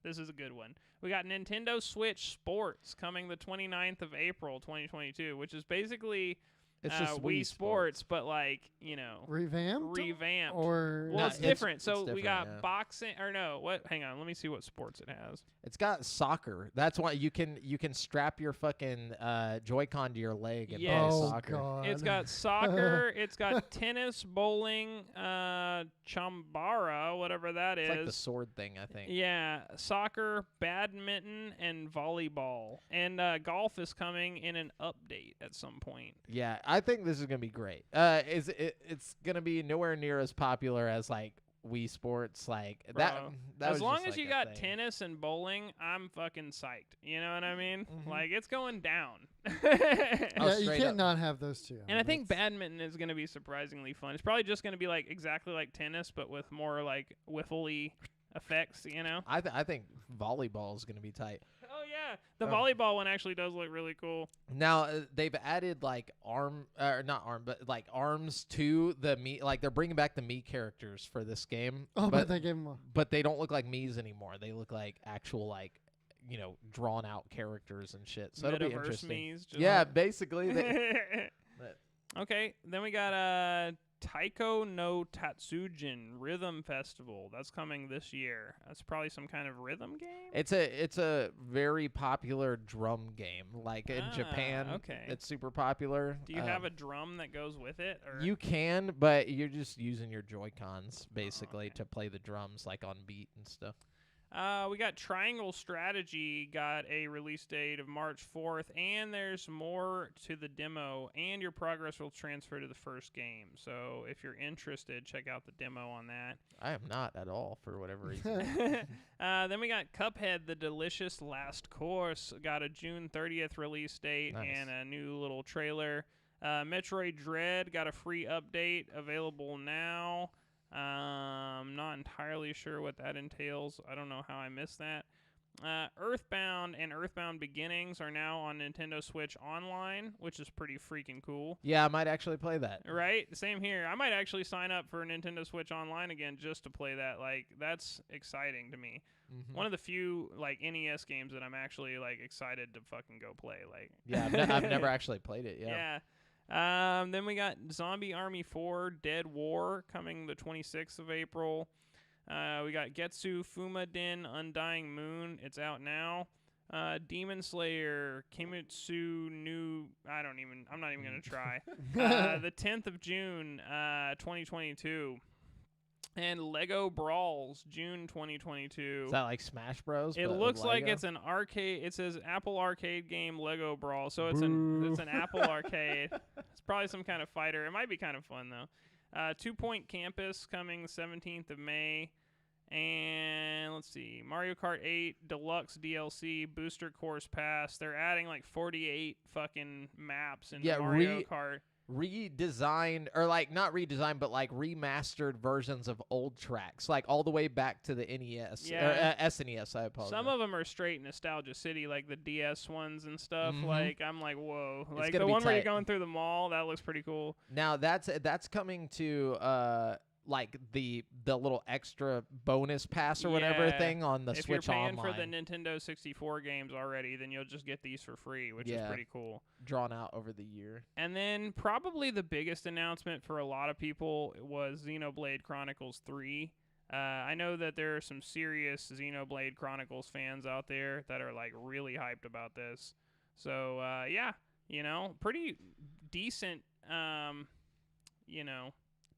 Speaker 3: this is a good one. We got Nintendo Switch Sports coming the 29th of April, 2022, which is basically
Speaker 1: It's just
Speaker 3: Wii Sports, but like, you know,
Speaker 2: Revamped? Or
Speaker 3: well,
Speaker 1: No,
Speaker 3: it's different. So
Speaker 1: it's
Speaker 3: we got
Speaker 1: different, yeah.
Speaker 3: boxing, or no, what? Hang on, let me see what sports it has.
Speaker 1: It's got soccer. That's why you can strap your fucking Joy-Con to your leg and
Speaker 3: Yes.
Speaker 1: play
Speaker 2: Oh,
Speaker 1: soccer.
Speaker 2: God.
Speaker 3: It's got soccer. It's got tennis, bowling, chambara, whatever that
Speaker 1: It's
Speaker 3: is.
Speaker 1: like the sword thing, I think.
Speaker 3: Yeah, soccer, badminton, and volleyball. And golf is coming in an update at some point.
Speaker 1: Yeah, I think this is gonna be great. It's gonna be nowhere near as popular as like Wii Sports, like that.
Speaker 3: Bro,
Speaker 1: That
Speaker 3: as
Speaker 1: was
Speaker 3: long
Speaker 1: just,
Speaker 3: as
Speaker 1: like,
Speaker 3: you
Speaker 1: a
Speaker 3: got
Speaker 1: thing.
Speaker 3: tennis and bowling, I'm fucking psyched. You know what I mean?
Speaker 1: Mhm.
Speaker 3: Like, it's going down.
Speaker 1: Oh,
Speaker 2: yeah, you
Speaker 1: straight
Speaker 2: can't
Speaker 1: up.
Speaker 2: not have those two.
Speaker 3: And I think
Speaker 2: That's-
Speaker 3: badminton is going to be surprisingly fun. It's probably just going to be like exactly like tennis, but with more like wiffly effects, you know?
Speaker 1: I think volleyball is gonna be tight.
Speaker 3: Oh, yeah. The
Speaker 1: Oh.
Speaker 3: volleyball one actually does look really cool.
Speaker 1: Now they've added like not arm, but like arms to the Mii. Like they're bringing back the Mii characters for this game.
Speaker 2: Oh, but they gave him a.
Speaker 1: but they don't look like Mii's anymore. They look like actual like drawn out characters and shit. So it'll be
Speaker 3: Metaverse
Speaker 1: interesting.
Speaker 3: Mii's, just
Speaker 1: Yeah,
Speaker 3: like-
Speaker 1: basically. But-
Speaker 3: Okay, then we got Taiko no Tatsujin Rhythm Festival. That's coming this year. That's probably some kind of rhythm game.
Speaker 1: It's a very popular drum game. Like in Japan,
Speaker 3: okay.
Speaker 1: it's super popular.
Speaker 3: Do you have a drum that goes with it? Or
Speaker 1: You can, but you're just using your Joy-Cons basically
Speaker 3: okay.
Speaker 1: to play the drums like on beat and stuff.
Speaker 3: We got Triangle Strategy got a release date of March 4th, and there's more to the demo, and your progress will transfer to the first game. So if you're interested, check out the demo on that.
Speaker 1: I am not at all for whatever reason.
Speaker 3: Then we got Cuphead, The Delicious Last Course, got a June 30th release date
Speaker 1: Nice.
Speaker 3: and a new little trailer. Metroid Dread got a free update available now. Not entirely sure what that entails. I don't know how I missed that. Earthbound and Earthbound Beginnings are now on Nintendo Switch Online, which is pretty freaking cool.
Speaker 1: Yeah, I might actually play that.
Speaker 3: Right? Same here. I might actually sign up for Nintendo Switch Online again just to play that. Like, that's exciting to me.
Speaker 1: Mhm.
Speaker 3: One of the few, like, NES games that I'm actually, like, excited to fucking go play. Like,
Speaker 1: Yeah, I've never actually played it. Yeah.
Speaker 3: Then we got Zombie Army 4 Dead War coming the 26th of April. We got Getsu Fumaden Undying Moon. It's out now. Demon Slayer Kimetsu New. I'm not even going to try. The 10th of June, 2022. And Lego Brawls, June 2022.
Speaker 1: Is that like Smash Bros?
Speaker 3: It
Speaker 1: but with
Speaker 3: looks like
Speaker 1: Lego?
Speaker 3: it's an arcade. It says Apple Arcade game Lego Brawl, so it's an Apple Arcade. It's probably some kind of fighter. It might be kind of fun though. 2 Point Campus coming 17th of May, and let's see, Mario Kart 8 Deluxe DLC Booster Course Pass. They're adding like 48 fucking maps in Mario Kart.
Speaker 1: redesigned, or like not redesigned, but like remastered versions of old tracks, like all the way back to the NES
Speaker 3: Yeah.
Speaker 1: or SNES. I apologize.
Speaker 3: Some of them are straight nostalgia city, like the DS ones and stuff.
Speaker 1: Mhm.
Speaker 3: Like I'm like, whoa! Like
Speaker 1: gonna
Speaker 3: the
Speaker 1: be
Speaker 3: one where you're
Speaker 1: tight.
Speaker 3: going through the mall, that looks pretty cool.
Speaker 1: Now that's coming to like the little extra bonus pass or whatever
Speaker 3: Yeah.
Speaker 1: thing on the
Speaker 3: If
Speaker 1: Switch
Speaker 3: you're paying
Speaker 1: Online,
Speaker 3: for the Nintendo 64 games already, then you'll just get these for free, which is
Speaker 1: Yeah.
Speaker 3: pretty cool.
Speaker 1: drawn out over the year.
Speaker 3: And then probably the biggest announcement for a lot of people was Xenoblade Chronicles 3. I know that there are some serious Xenoblade Chronicles fans out there that are like really hyped about this. So yeah, pretty decent,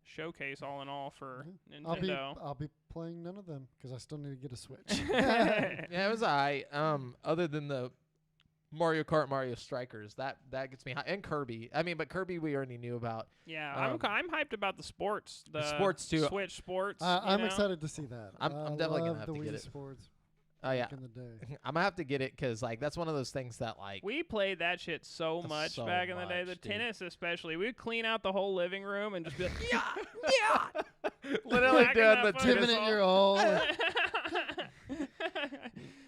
Speaker 3: showcase all in all for Nintendo.
Speaker 2: I'll be playing none of them because I still need to get a Switch.
Speaker 1: Yeah, it was alright. Other than the Mario Kart, Mario Strikers, that gets me high, and Kirby. I mean, but Kirby we already knew about.
Speaker 3: Yeah,
Speaker 1: Um,
Speaker 3: I'm hyped about the sports, the
Speaker 1: sports too.
Speaker 3: Switch sports.
Speaker 2: I'm excited to see that.
Speaker 1: I'm definitely gonna
Speaker 2: love
Speaker 1: have
Speaker 2: the
Speaker 1: to get
Speaker 2: Wii
Speaker 1: it.
Speaker 2: Sports
Speaker 1: Oh yeah,
Speaker 2: back in the day.
Speaker 1: I'm gonna have to get it because like that's one of those things that like
Speaker 3: We played that shit so much
Speaker 1: So
Speaker 3: back in the day. The
Speaker 1: much, dude.
Speaker 3: tennis, especially, we'd clean out the whole living room and just be like, yeah,
Speaker 1: literally
Speaker 3: Whacking
Speaker 1: doing
Speaker 3: that
Speaker 1: the
Speaker 3: fucking
Speaker 1: tennis.
Speaker 2: Giving it
Speaker 3: ball.
Speaker 2: your all.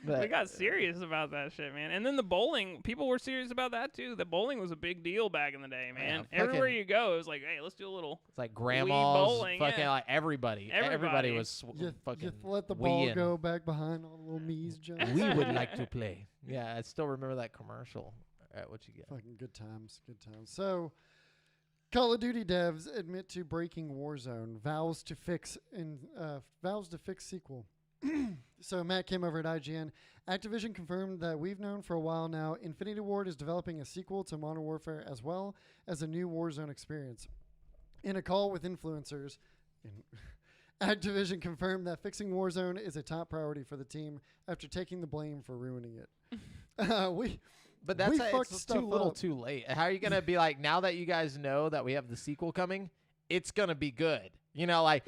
Speaker 3: We
Speaker 1: But-
Speaker 3: got serious about that shit, man. And then the bowling, people were serious about that too. The bowling was a big deal back in the day, man.
Speaker 1: Yeah,
Speaker 3: Everywhere
Speaker 1: fucking-
Speaker 3: you go, it was like, hey, let's do a little.
Speaker 1: It's like grandmas,
Speaker 3: bowling,
Speaker 1: fucking
Speaker 3: yeah.
Speaker 1: like everybody.
Speaker 3: Everybody.
Speaker 1: Everybody was
Speaker 2: You
Speaker 1: fucking.
Speaker 2: let the ball
Speaker 1: weeing.
Speaker 2: go back behind all the little knees jump.
Speaker 1: We would like to play. Yeah, I still remember that commercial. What you get?
Speaker 2: Fucking good times, good times. So, Call of Duty devs admit to breaking Warzone. Vows to fix sequel. So Matt Kim over at IGN. Activision confirmed that we've known for a while now Infinity Ward is developing a sequel to Modern Warfare as well as a new Warzone experience. In a call with influencers, Activision confirmed that fixing Warzone is a top priority for the team after taking the blame for ruining it.
Speaker 1: But that's
Speaker 2: fucked
Speaker 1: it's
Speaker 2: stuff
Speaker 1: too little
Speaker 2: up.
Speaker 1: too late. How are you going to be like, now that you guys know that we have the sequel coming, it's going to be good? You know, like,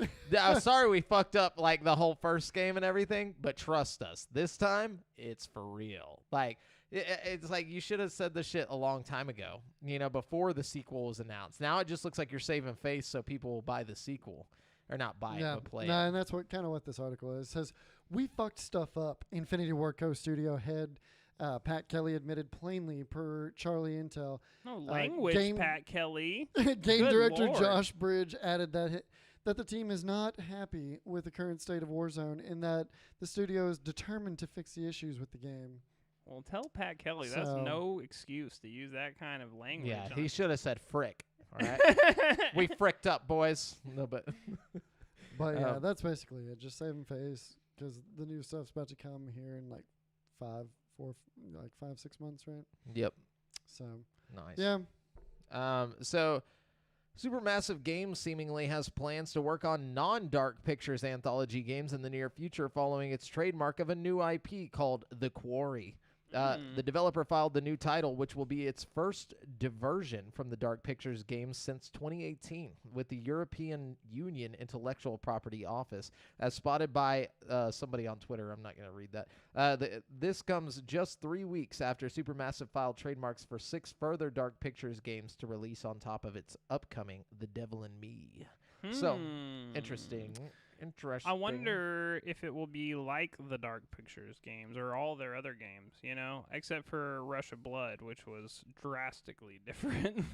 Speaker 1: sorry we fucked up, like, the whole first game and everything, but trust us, this time, it's for real. Like, it's like you should have said the shit a long time ago, you know, before the sequel was announced. Now it just looks like you're saving face so people will buy the sequel. Or not buy it, but play it.
Speaker 2: And that's what this article is. It says, we fucked stuff up. Infinity Ward co-studio head Pat Kelly admitted plainly per Charlie Intel.
Speaker 3: No language, Pat Kelly.
Speaker 2: Game
Speaker 3: Good
Speaker 2: director
Speaker 3: Lord.
Speaker 2: Josh Bridge added that the team is not happy with the current state of Warzone and that the studio is determined to fix the issues with the game.
Speaker 3: Well, tell Pat Kelly that's no excuse to use that kind of language.
Speaker 1: Yeah,
Speaker 3: on
Speaker 1: he should have said frick. All right, we fricked up, boys. No, but
Speaker 2: yeah, that's basically it. Just saving face because the new stuff's about to come here in like 5-6 months, right?
Speaker 1: Yep.
Speaker 2: So
Speaker 1: Nice.
Speaker 2: yeah.
Speaker 1: So Supermassive Games seemingly has plans to work on non-Dark Pictures anthology games in the near future following its trademark of a new IP called The Quarry. The developer filed the new title, which will be its first diversion from the Dark Pictures games since 2018, with the European Union Intellectual Property Office, as spotted by somebody on Twitter. I'm not going to read that. This comes just 3 weeks after Supermassive filed trademarks for 6 further Dark Pictures games to release on top of its upcoming The Devil in Me. So, interesting.
Speaker 3: I wonder if it will be like the Dark Pictures games or all their other games, you know, except for Rush of Blood, which was drastically different.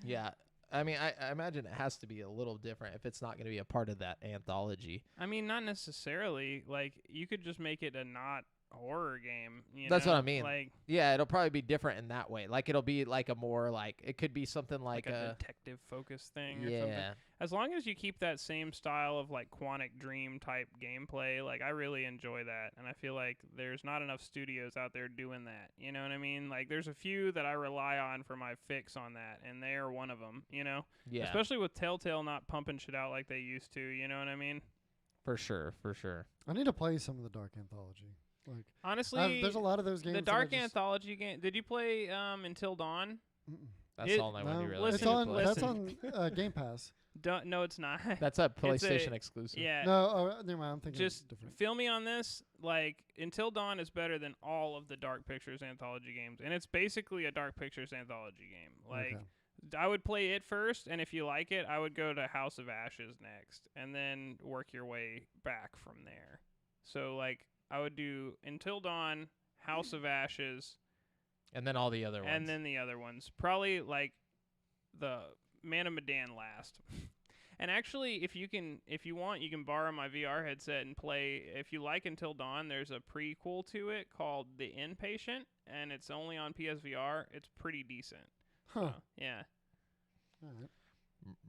Speaker 1: Yeah. I mean, I imagine it has to be a little different if it's not going to be a part of that anthology.
Speaker 3: I mean, not necessarily. Like, you could just make it a not horror game.
Speaker 1: That's
Speaker 3: know?
Speaker 1: what I mean.
Speaker 3: Like,
Speaker 1: yeah, it'll probably be different in that way. Like, it'll be like a more like, it could be something like
Speaker 3: a detective focus thing or
Speaker 1: yeah.
Speaker 3: something. As long as you keep that same style of like Quantic Dream type gameplay, like I really enjoy that. And I feel like there's not enough studios out there doing that. You know what I mean? Like there's a few that I rely on for my fix on that, and they are one of them, you know?
Speaker 1: Yeah.
Speaker 3: Especially with Telltale not pumping shit out like they used to, you know what I mean?
Speaker 1: For sure, for sure.
Speaker 2: I need to play some of the Dark Anthology. Like
Speaker 3: honestly,
Speaker 2: there's a lot of those games.
Speaker 3: The Dark Anthology game. Did you play Until Dawn?
Speaker 1: That's all I would really
Speaker 2: That's on Game Pass.
Speaker 3: No, it's not.
Speaker 1: That's a PlayStation exclusive.
Speaker 3: Yeah.
Speaker 2: No, never mind. I'm thinking
Speaker 3: just
Speaker 2: different.
Speaker 3: feel me on this. Like Until Dawn is better than all of the Dark Pictures anthology games, and it's basically a Dark Pictures anthology game. Like I would play it first, and if you like it, I would go to House of Ashes next, and then work your way back from there. So like I would do Until Dawn, House of Ashes,
Speaker 1: and then all the other ones.
Speaker 3: and then the other ones. Probably like the Man of Medan last. And actually, if you want, you can borrow my VR headset and play. If you like Until Dawn, there's a prequel to it called The Inpatient, and it's only on PSVR. It's pretty decent.
Speaker 2: Huh.
Speaker 3: Yeah.
Speaker 2: All right.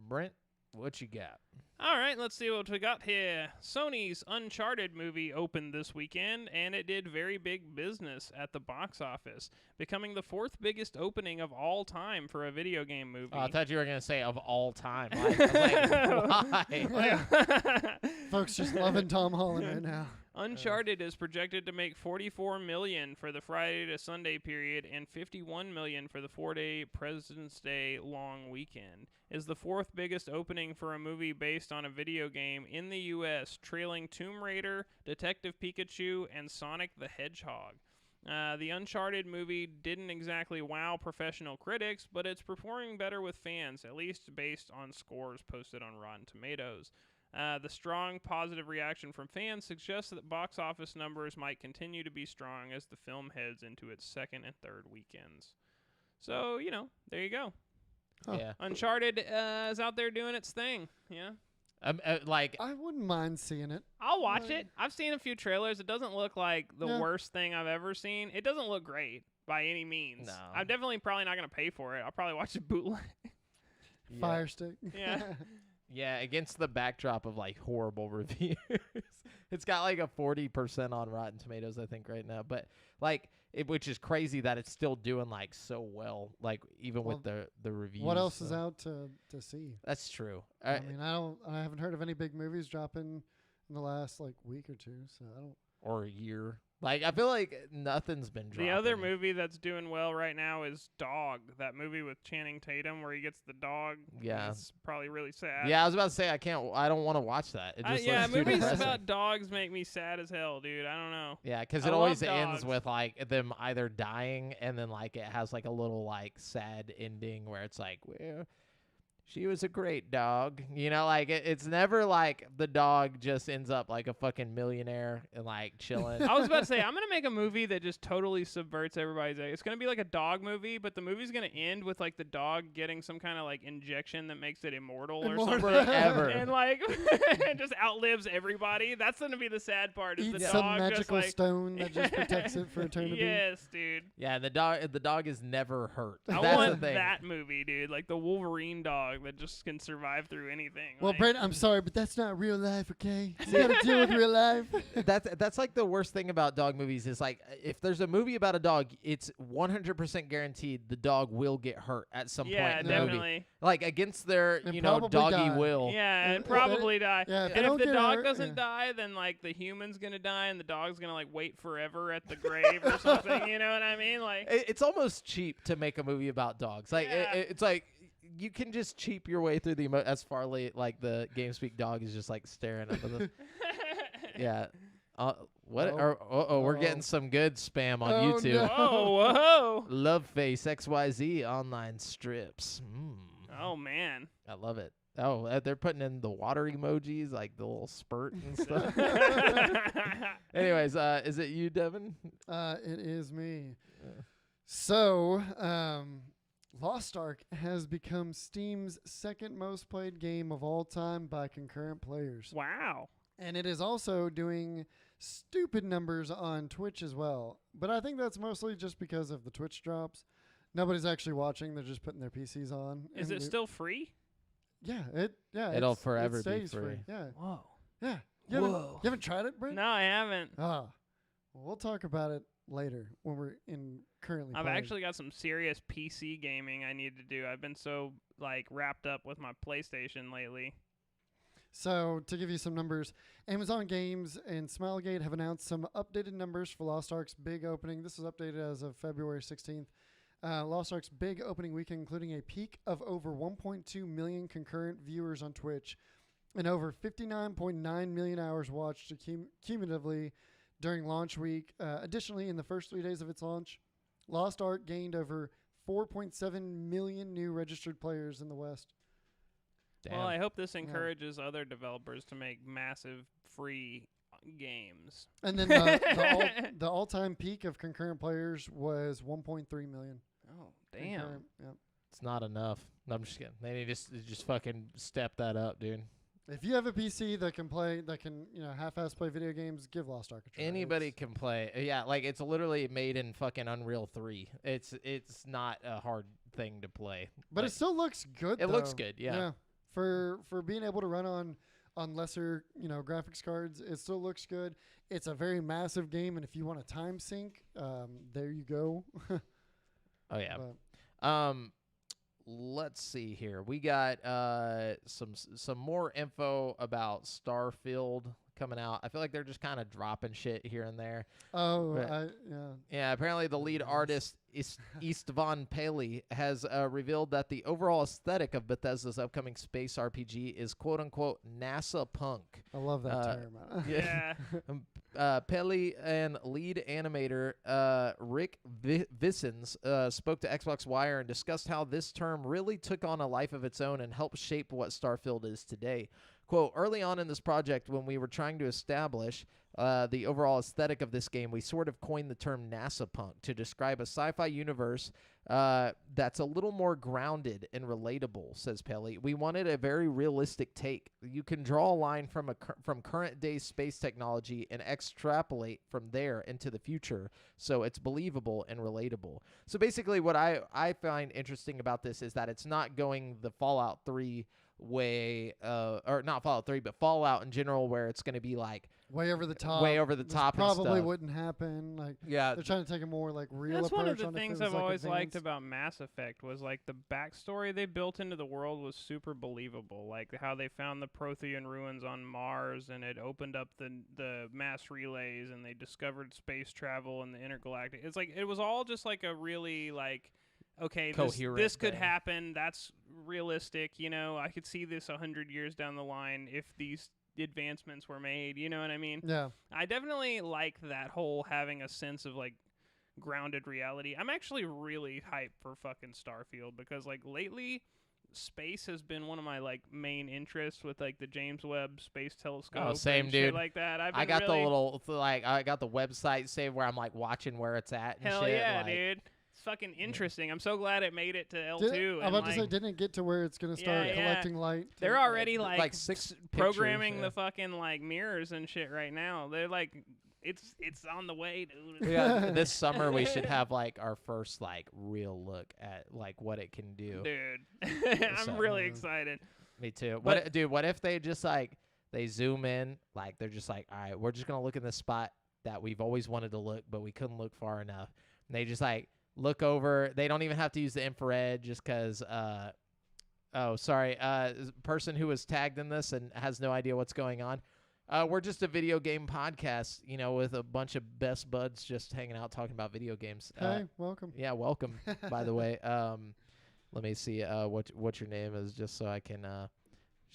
Speaker 1: Brent, what you got?
Speaker 3: All right, let's see what we got here. Sony's Uncharted movie opened this weekend, and it did very big business at the box office, becoming the 4th biggest opening of all time for a video game movie.
Speaker 1: Oh, I thought you were going to say of all time. Like, why?
Speaker 2: Folks just loving Tom Holland right now.
Speaker 3: Uncharted is projected to make $44 million for the Friday to Sunday period and $51 million for the 4-day President's Day long weekend. Is the 4th biggest opening for a movie based on a video game in the U.S., trailing Tomb Raider, Detective Pikachu, and Sonic the Hedgehog. The Uncharted movie didn't exactly wow professional critics, but it's performing better with fans, at least based on scores posted on Rotten Tomatoes. The strong positive reaction from fans suggests that box office numbers might continue to be strong as the film heads into its 2nd and 3rd weekends. So, there you go.
Speaker 2: Huh.
Speaker 1: Yeah.
Speaker 3: Uncharted is out there doing its thing. Yeah.
Speaker 2: I wouldn't mind seeing it.
Speaker 3: I'll watch it. I've seen a few trailers. It doesn't look like the worst thing I've ever seen. It doesn't look great by any means.
Speaker 1: No.
Speaker 3: I'm definitely probably not going to pay for it. I'll probably watch a bootleg.
Speaker 2: Fire Stick.
Speaker 3: Yeah.
Speaker 1: Yeah, against the backdrop of like horrible reviews. It's got like a 40% on Rotten Tomatoes, I think, right now. But like, which is crazy that it's still doing like so well, like even with the reviews.
Speaker 2: What else is out to see?
Speaker 1: That's true.
Speaker 2: I mean, I haven't heard of any big movies dropping in the last like week or two, so I don't.
Speaker 1: Or a year. Like, I feel like nothing's been dropping.
Speaker 3: The other movie that's doing well right now is Dog, that movie with Channing Tatum where he gets the dog.
Speaker 1: Yeah.
Speaker 3: It's probably really sad.
Speaker 1: Yeah, I was about to say I don't want to watch that. It just
Speaker 3: yeah,
Speaker 1: looks too
Speaker 3: movies
Speaker 1: depressing.
Speaker 3: about dogs make me sad as hell, dude. I don't know.
Speaker 1: Yeah, because
Speaker 3: I
Speaker 1: it
Speaker 3: love
Speaker 1: always ends
Speaker 3: dogs.
Speaker 1: with like them either dying and then like it has like a little like sad ending where it's like, well, she was a great dog. You know, like it's never like the dog just ends up like a fucking millionaire and like chilling.
Speaker 3: I was about to say, I'm going to make a movie that just totally subverts everybody's. It's going to be like a dog movie, but the movie's going to end with like the dog getting some kind of like injection that makes it immortal or something.
Speaker 1: Forever.
Speaker 3: And like, it just outlives everybody. That's going to be the sad part. Is
Speaker 2: Eat
Speaker 3: the
Speaker 2: some
Speaker 3: dog just
Speaker 2: magical
Speaker 3: like,
Speaker 2: stone that just protects it for eternity.
Speaker 3: Yes, dude.
Speaker 1: Yeah, the dog is never hurt.
Speaker 3: I
Speaker 1: That's
Speaker 3: want
Speaker 1: the thing.
Speaker 3: that movie, dude. Like the Wolverine dog that just can survive through anything.
Speaker 2: Well,
Speaker 3: like,
Speaker 2: Brent, I'm sorry, but that's not real life, okay? You gotta deal with real life.
Speaker 1: That's like the worst thing about dog movies is like if there's a movie about a dog, it's 100% guaranteed the dog will get hurt at some point in the movie.
Speaker 3: definitely.
Speaker 1: Like against their
Speaker 2: And
Speaker 1: doggy
Speaker 2: probably die.
Speaker 1: will.
Speaker 3: Yeah, and
Speaker 2: If-
Speaker 3: probably die.
Speaker 2: yeah, if they
Speaker 3: and if
Speaker 2: don't
Speaker 3: the
Speaker 2: get
Speaker 3: dog
Speaker 2: hurt,
Speaker 3: doesn't
Speaker 2: yeah.
Speaker 3: die, then like the human's gonna die, and the dog's gonna like wait forever at the grave or something. You know what I mean? Like,
Speaker 1: It's almost cheap to make a movie about dogs. Like
Speaker 3: Yeah.
Speaker 1: it's like you can just cheap your way through the as Farley like the GameSpeak dog is just like staring up at the yeah. What?
Speaker 2: Oh.
Speaker 1: We're getting some good spam on
Speaker 2: Oh,
Speaker 1: YouTube.
Speaker 2: no.
Speaker 3: Oh, whoa!
Speaker 1: Love Face XYZ online strips.
Speaker 3: Oh man.
Speaker 1: I love it. Oh, they're putting in the water emojis, like the little spurt and stuff. Anyways, is it you, Devin?
Speaker 2: It is me.
Speaker 1: Yeah.
Speaker 2: So, Lost Ark has become Steam's second most played game of all time by concurrent players.
Speaker 3: Wow.
Speaker 2: And it is also doing stupid numbers on Twitch as well. But I think that's mostly just because of the Twitch drops. Nobody's actually watching. They're just putting their PCs on.
Speaker 3: Is
Speaker 2: and
Speaker 3: it still free?
Speaker 2: Yeah,
Speaker 1: It'll
Speaker 2: it's-
Speaker 1: forever
Speaker 2: it
Speaker 1: be
Speaker 2: stays
Speaker 1: free.
Speaker 2: Yeah,
Speaker 3: Whoa.
Speaker 2: yeah. You haven't tried it, Brent?
Speaker 3: No, I haven't.
Speaker 2: Ah, well, we'll talk about it later when we're currently.
Speaker 3: I've
Speaker 2: playing.
Speaker 3: actually got some serious PC gaming I need to do. I've been so like wrapped up with my PlayStation lately.
Speaker 2: So, to give you some numbers, Amazon Games and Smilegate have announced some updated numbers for Lost Ark's big opening. This was updated as of February 16th. Lost Ark's big opening weekend, including a peak of over 1.2 million concurrent viewers on Twitch and over 59.9 million hours watched cumulatively during launch week. Additionally, in the first 3 days of its launch, Lost Ark gained over 4.7 million new registered players in the West.
Speaker 1: Damn.
Speaker 3: Well, I hope this encourages other developers to make massive free games.
Speaker 2: And then the all-time peak of concurrent players was 1.3 million.
Speaker 3: Oh, damn.
Speaker 2: Concurrent, yep.
Speaker 1: It's not enough. No, I'm just kidding. They need to just fucking step that up, dude.
Speaker 2: If you have a PC that can half-ass play video games, give Lost Ark a try.
Speaker 1: Anybody can play. Yeah, like it's literally made in fucking Unreal 3. It's not a hard thing to play.
Speaker 2: But
Speaker 1: Like,
Speaker 2: it still looks good.
Speaker 1: it looks
Speaker 2: though.
Speaker 1: good, yeah.
Speaker 2: For being able to run on lesser graphics cards, it still looks good. It's a very massive game, and if you want a time sync, there you go.
Speaker 1: Oh yeah.
Speaker 2: But
Speaker 1: Let's see here. We got some more info about Starfield coming out. I feel like they're just kind of dropping shit here and there. Right. Yeah, apparently the lead artist Istvan Peli has revealed that the overall aesthetic of Bethesda's upcoming space RPG is quote-unquote NASA punk.
Speaker 2: I love that term.
Speaker 3: Yeah.
Speaker 1: Peli and lead animator Rick Vissens spoke to Xbox Wire and discussed how this term really took on a life of its own and helped shape what Starfield is today. Quote, early on in this project, when we were trying to establish the overall aesthetic of this game, we sort of coined the term NASA punk to describe a sci-fi universe that's a little more grounded and relatable, says Pelly. We wanted a very realistic take. You can draw a line from current day space technology and extrapolate from there into the future, so it's believable and relatable. So basically what I find interesting about this is that it's not going the Fallout 3 way, or not Fallout 3, but Fallout in general, where it's going to be like
Speaker 2: way over the top.
Speaker 1: This
Speaker 2: probably
Speaker 1: and stuff.
Speaker 2: wouldn't happen. Like,
Speaker 1: yeah,
Speaker 2: they're trying to take a more like real
Speaker 3: That's
Speaker 2: approach.
Speaker 3: one of the
Speaker 2: on it.
Speaker 3: things
Speaker 2: It was
Speaker 3: I've
Speaker 2: like
Speaker 3: always liked
Speaker 2: advanced.
Speaker 3: about Mass Effect was like the backstory they built into the world was super believable. Like how they found the Prothean ruins on Mars and it opened up the mass relays and they discovered space travel and the intergalactic. It's like it was all just like a really like, okay, this could happen. That's realistic. You know, I could see this 100 years down the line if these advancements were made. You know what I mean?
Speaker 2: Yeah.
Speaker 3: I definitely like that whole having a sense of like grounded reality. I'm actually really hyped for fucking Starfield because like lately space has been one of my like main interests with like the James Webb Space Telescope.
Speaker 1: Oh, same
Speaker 3: and
Speaker 1: dude.
Speaker 3: Shit like that.
Speaker 1: I got the little I got the website saved where I'm like watching where it's at and
Speaker 3: hell
Speaker 1: shit.
Speaker 3: yeah,
Speaker 1: like,
Speaker 3: dude. It's fucking interesting. I'm so glad it made it to L2.
Speaker 2: I'm about to say, didn't it get to where it's going to start collecting light?
Speaker 3: They're already
Speaker 1: like 6
Speaker 3: programming
Speaker 1: pictures,
Speaker 3: the fucking like mirrors and shit right now. They're like, it's on the way, dude.
Speaker 1: Yeah, this summer we should have like our first like real look at like what it can do.
Speaker 3: Dude, I'm really excited.
Speaker 1: Me too.
Speaker 3: But,
Speaker 1: what if they just like they zoom in, like they're just like, all right, we're just gonna look in this spot that we've always wanted to look, but we couldn't look far enough. And they just like look over. They don't even have to use the infrared just because. Person who was tagged in this and has no idea what's going on. We're just a video game podcast, you know, with a bunch of best buds just hanging out talking about video games.
Speaker 2: Hey, welcome.
Speaker 1: Yeah, welcome. By the way, let me see what your name is, just so I can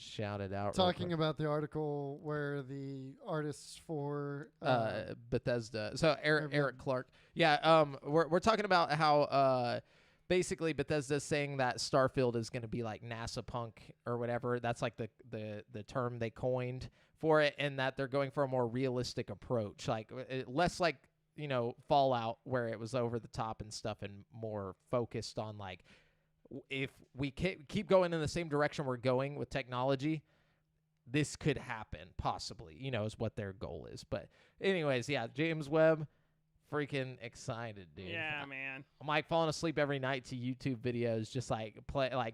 Speaker 1: shout it out.
Speaker 2: Talking about the article where the artists for
Speaker 1: Bethesda. So Eric Clark. Yeah. We're talking about how basically Bethesda's saying that Starfield is going to be like NASA punk or whatever. That's like the term they coined for it, and that they're going for a more realistic approach, like less like, you know, Fallout where it was over the top and stuff, and more focused on like, if we keep going in the same direction we're going with technology, this could happen possibly, you know, is what their goal is. But anyways, yeah, James Webb, freaking excited, dude.
Speaker 3: Yeah, man.
Speaker 1: I'm like falling asleep every night to YouTube videos, just like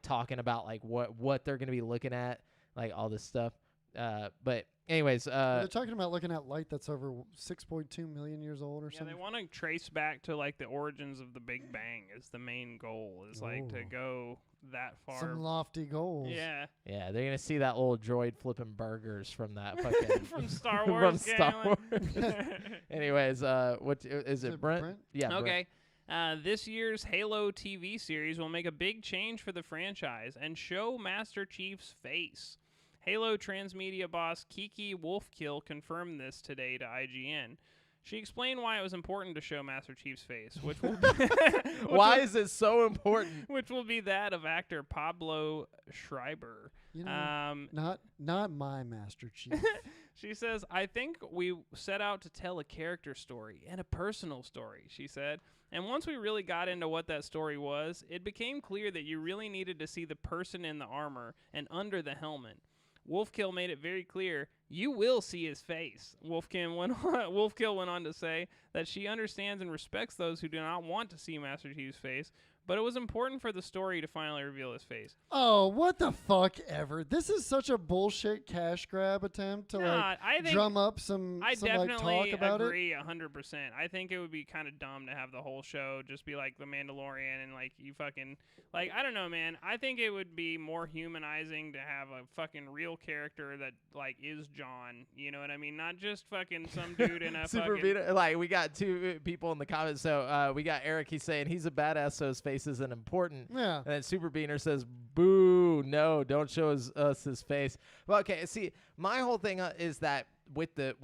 Speaker 1: talking about like what they're gonna be looking at, like all this stuff. But anyways,
Speaker 2: they're talking about looking at light that's over 6.2 million years old or something.
Speaker 3: Yeah, they want to trace back to like the origins of the Big Bang is the main goal. Is like to go that far.
Speaker 2: Some lofty goals.
Speaker 3: Yeah.
Speaker 1: Yeah, they're gonna see that little droid flipping burgers from that fucking
Speaker 3: from Star Wars.
Speaker 1: from Star Wars. Anyways, what is it, Brent? Yeah.
Speaker 3: Okay. This year's Halo TV series will make a big change for the franchise and show Master Chief's face. Halo transmedia boss Kiki Wolfkill confirmed this today to IGN. She explained why it was important to show Master Chief's face, which will
Speaker 1: why is it so important?
Speaker 3: Which will be that of actor Pablo Schreiber.
Speaker 2: You know, not my Master Chief.
Speaker 3: She says, I think we set out to tell a character story and a personal story, she said. And once we really got into what that story was, it became clear that you really needed to see the person in the armor and under the helmet. Wolfkill made it very clear, you will see his face. Wolfkill went on to say that she understands and respects those who do not want to see Master Chief's face, but it was important for the story to finally reveal his face.
Speaker 2: Oh, what the fuck ever. This is such a bullshit cash grab attempt to drum up some like, talk about it.
Speaker 3: I agree 100%. I think it would be kind of dumb to have the whole show just be like The Mandalorian and like you fucking, like, I don't know, man. I think it would be more humanizing to have a fucking real character that like is John. You know what I mean? Not just fucking some dude in a
Speaker 1: Super
Speaker 3: fucking...
Speaker 1: Like, we got two people in the comments. So we got Eric. He's saying he's a badass, so his face isn't important.
Speaker 2: Yeah.
Speaker 1: And then Super Beaner says, boo, no, don't show us his face. Well, okay, see, my whole thing is that with the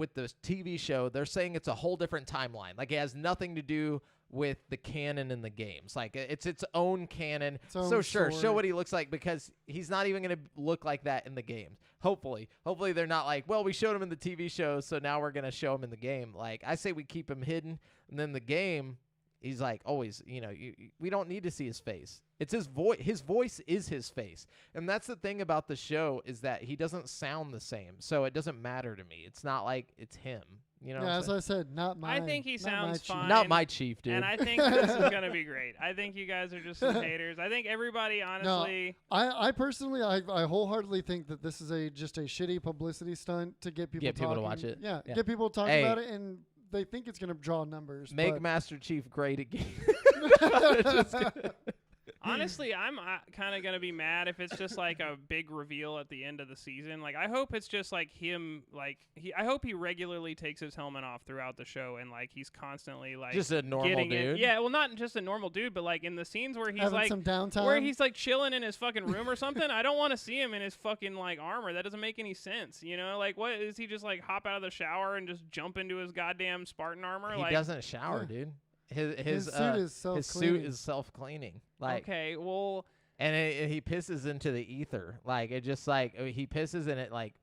Speaker 1: TV show, they're saying it's a whole different timeline. Like, it has nothing to do with the canon in the games. Like it's its own canon.
Speaker 2: own
Speaker 1: So sure,
Speaker 2: sword.
Speaker 1: show what he looks like, because he's not even going to look like that in the games. Hopefully they're not like, well, we showed him in the TV show, so now we're going to show him in the game. Like I say we keep him hidden, and then the game, he's like always, we don't need to see his face. It's his voice. His voice is his face. And that's the thing about the show, is that he doesn't sound the same. So it doesn't matter to me. It's not like it's him. You know what I'm
Speaker 2: as
Speaker 1: saying?
Speaker 2: I said, not my.
Speaker 3: I think he
Speaker 2: not my
Speaker 3: sounds
Speaker 2: chief.
Speaker 3: fine.
Speaker 1: Not my chief, dude.
Speaker 3: And I think this is going to be great. I think you guys are just some haters. I think everybody, honestly.
Speaker 2: I personally, I wholeheartedly think that this is just a shitty publicity stunt to get people
Speaker 1: Get people to
Speaker 2: talking.
Speaker 1: watch it.
Speaker 2: Yeah,
Speaker 1: Yeah.
Speaker 2: get people talking
Speaker 1: Hey.
Speaker 2: about it, and they think it's going to draw numbers.
Speaker 1: Make
Speaker 2: but
Speaker 1: Master Chief great again.
Speaker 3: Honestly, I'm kind of going to be mad if it's just like a big reveal at the end of the season. Like, I hope it's just like him, like, I hope he regularly takes his helmet off throughout the show, and like he's constantly like
Speaker 1: Just a normal
Speaker 3: getting it.
Speaker 1: dude.
Speaker 3: Yeah, well, not just a normal dude, but like in the scenes where he's
Speaker 2: having
Speaker 3: like,
Speaker 2: some downtime.
Speaker 3: where he's like chilling in his fucking room or something. I don't want to see him in his fucking like armor. That doesn't make any sense. You know, like what is he just like hop out of the shower and just jump into his goddamn Spartan armor?
Speaker 1: He
Speaker 3: like,
Speaker 1: doesn't shower, dude. His
Speaker 2: suit is
Speaker 1: his suit
Speaker 2: self-cleaning.
Speaker 1: is self-cleaning. Like,
Speaker 3: okay, well,
Speaker 1: and he pisses into the ether. Like it just like he pisses and it like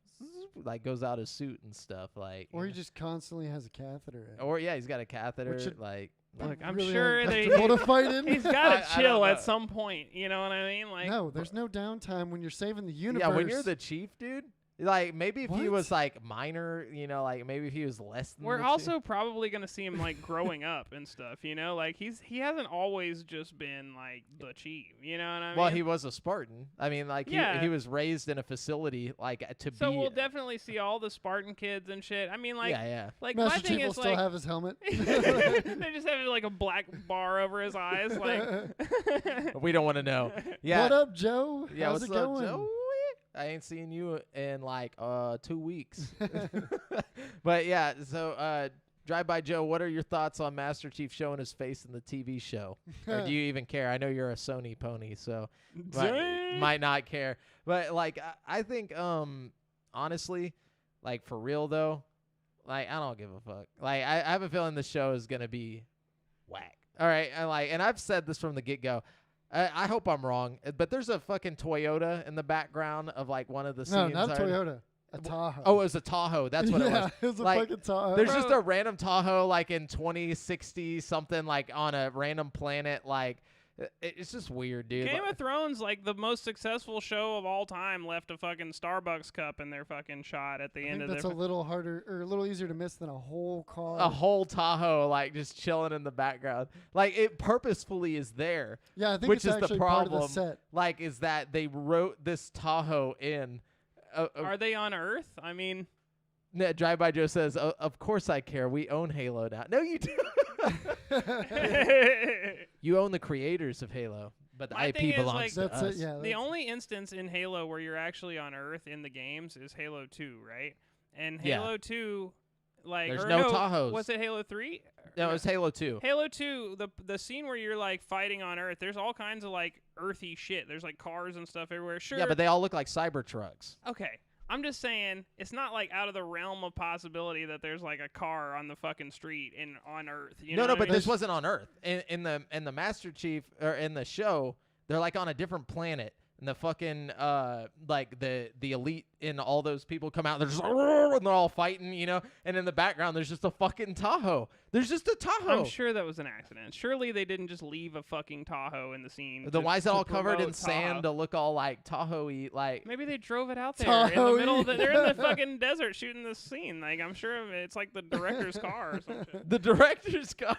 Speaker 1: goes out his suit and stuff. Like,
Speaker 2: Or he just constantly has a catheter in.
Speaker 1: or yeah, he's got a catheter.
Speaker 2: Which should-
Speaker 1: Like,
Speaker 3: look, I'm
Speaker 2: Really
Speaker 3: sure
Speaker 2: uncomfortable to fight in.
Speaker 3: he's got
Speaker 1: I
Speaker 3: to
Speaker 1: don't
Speaker 3: chill
Speaker 1: know.
Speaker 3: at some point. You know what I mean? Like,
Speaker 2: No, there's no downtime when you're saving the universe.
Speaker 1: yeah, when you're the chief, dude. Like maybe if he
Speaker 2: What?
Speaker 1: was like minor, like maybe if he was less than
Speaker 3: we're
Speaker 1: the
Speaker 3: also
Speaker 1: chief.
Speaker 3: probably gonna see him like growing up and stuff. You know, like he hasn't always just been like the chief. You know what I mean?
Speaker 1: Well, he was a Spartan. I mean, like
Speaker 3: Yeah.
Speaker 1: he was raised in a facility like to
Speaker 3: so
Speaker 1: be.
Speaker 3: we'll definitely see all the Spartan kids and shit. I mean, like,
Speaker 1: yeah.
Speaker 3: like
Speaker 2: Master
Speaker 3: my thing
Speaker 2: Chief will
Speaker 3: is
Speaker 2: still
Speaker 3: like.
Speaker 2: have his helmet.
Speaker 3: They just have like a black bar over his eyes, like.
Speaker 1: We don't want to know. Yeah.
Speaker 2: What up, Joe?
Speaker 1: Yeah,
Speaker 2: How's
Speaker 1: what's
Speaker 2: it
Speaker 1: up,
Speaker 2: going?
Speaker 1: Joe? I ain't seen you in like 2 weeks. But yeah, so Drive By Joe, what are your thoughts on Master Chief showing his face in the TV show? Or do you even care? I know you're a Sony pony, so might not care. But like I think honestly, like for real though, like I don't give a fuck. Like I have a feeling the show is gonna be whack. All right, and I've said this from the get-go. I hope I'm wrong, but there's a fucking Toyota in the background of like one of the
Speaker 2: No,
Speaker 1: scenes.
Speaker 2: not a
Speaker 1: already.
Speaker 2: Toyota. A Tahoe.
Speaker 1: Oh, it was a Tahoe. That's what it was.
Speaker 2: It was a
Speaker 1: Like,
Speaker 2: fucking Tahoe.
Speaker 1: There's
Speaker 3: Bro.
Speaker 1: just a random Tahoe like in 2060 something like on a random planet. Like it's just weird, dude.
Speaker 3: Game
Speaker 1: Like-
Speaker 3: of Thrones, like the most successful show of all time, left a fucking Starbucks cup in their fucking shot at the
Speaker 2: I
Speaker 3: end
Speaker 2: think
Speaker 3: of
Speaker 2: that's
Speaker 3: their.
Speaker 2: a little harder or a little easier to miss than a whole car.
Speaker 1: a whole Tahoe like just chilling in the background. Like it purposefully is there.
Speaker 2: Yeah, I think
Speaker 1: Which
Speaker 2: it's
Speaker 1: is the
Speaker 2: actually part of the
Speaker 1: problem.
Speaker 2: set.
Speaker 1: Like is that they wrote this Tahoe in.
Speaker 3: Are they on Earth? I mean,
Speaker 1: Drive By Joe says, "Of course I care. We own Halo now." No, you do. You own the creators of Halo, but the
Speaker 3: My thing
Speaker 1: IP
Speaker 3: is,
Speaker 1: belongs
Speaker 3: like-
Speaker 1: to
Speaker 2: That's
Speaker 1: us.
Speaker 2: it. Yeah.
Speaker 3: the
Speaker 2: that's-
Speaker 3: only instance in Halo where you're actually on Earth in the games is Halo 2, right? And
Speaker 1: Yeah.
Speaker 3: Halo 2, like,
Speaker 1: There's
Speaker 3: or
Speaker 1: no
Speaker 3: no
Speaker 1: Tahoes.
Speaker 3: Was it Halo 3?
Speaker 1: No, it was Halo 2.
Speaker 3: Halo 2, the scene where you're like fighting on Earth, there's all kinds of like earthy shit. There's like cars and stuff everywhere. Sure.
Speaker 1: Yeah, but they all look like Cybertrucks.
Speaker 3: Okay. I'm just saying it's not like out of the realm of possibility that there's like a car on the fucking street on Earth. You know
Speaker 1: No,
Speaker 3: what I
Speaker 1: but
Speaker 3: mean?
Speaker 1: this wasn't on Earth. In the Master Chief or in the show, they're like on a different planet. And the fucking like the elite and all those people come out. They're just and they're all fighting, you know. And in the background, there's just a fucking Tahoe. There's just a Tahoe.
Speaker 3: I'm sure that was an accident. Surely they didn't just leave a fucking Tahoe in the scene.
Speaker 1: Then why is it
Speaker 3: to
Speaker 1: all covered in
Speaker 3: promote
Speaker 1: sand to
Speaker 3: Tahoe.
Speaker 1: look all like Tahoe-y? Like
Speaker 3: Maybe they drove it out there in the
Speaker 2: Tahoe-y.
Speaker 3: middle of they're in the fucking desert shooting this scene. Like I'm sure it's like the director's car or something.
Speaker 1: the director's car.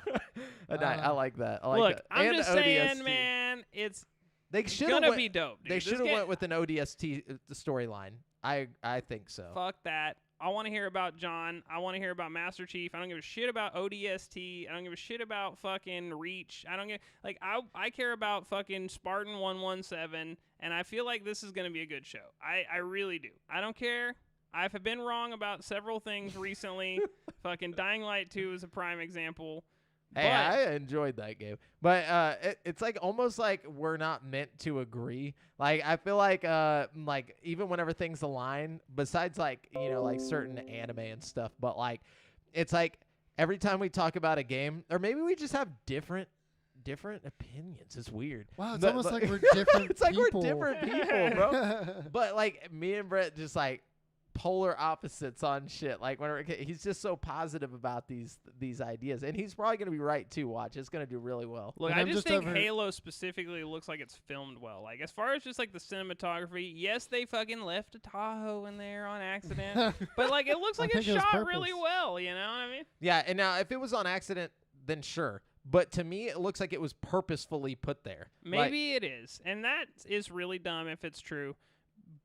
Speaker 1: I like that. I like
Speaker 3: Look,
Speaker 1: that.
Speaker 3: I'm
Speaker 1: And
Speaker 3: just
Speaker 1: ODST.
Speaker 3: saying, man, it's
Speaker 1: They should
Speaker 3: gonna
Speaker 1: have
Speaker 3: be dope. Dude.
Speaker 1: They
Speaker 3: This
Speaker 1: should have
Speaker 3: ga-
Speaker 1: went with an ODST the storyline. I think so.
Speaker 3: Fuck that. I want to hear about John. I want to hear about Master Chief. I don't give a shit about ODST. I don't give a shit about fucking Reach. I don't give like I care about fucking Spartan 117, and I feel like this is gonna be a good show. I really do. I don't care. I've been wrong about several things recently. Fucking Dying Light 2 is a prime example.
Speaker 1: Hey,
Speaker 3: But-
Speaker 1: I enjoyed that game, but it's like almost like we're not meant to agree. Like I feel like even whenever things align, besides like like certain anime and stuff, but like it's like every time we talk about a game, or maybe we just have different opinions. It's weird.
Speaker 2: Wow, it's
Speaker 1: But-
Speaker 2: almost
Speaker 1: but-
Speaker 2: like we're different
Speaker 1: It's like
Speaker 2: people.
Speaker 1: we're different people, bro. But like me and Brett just like polar opposites on shit. Like whenever he's just so positive about these ideas, and he's probably gonna be right too. Watch, it's gonna do really well.
Speaker 3: Look,
Speaker 2: And
Speaker 3: I
Speaker 2: I'm
Speaker 3: just
Speaker 2: just
Speaker 3: think
Speaker 2: over-
Speaker 3: Halo specifically looks like it's filmed well. Like, as far as just, like, the cinematography, yes, they fucking left a Tahoe in there on accident. But, like, it looks
Speaker 2: I
Speaker 3: like it's
Speaker 2: think it was
Speaker 3: shot really
Speaker 2: purpose.
Speaker 3: well, you know what I mean?
Speaker 1: Yeah, and now if it was on accident, then sure. But to me, it looks like it was purposefully put there.
Speaker 3: Maybe it is. And that is really dumb if it's true,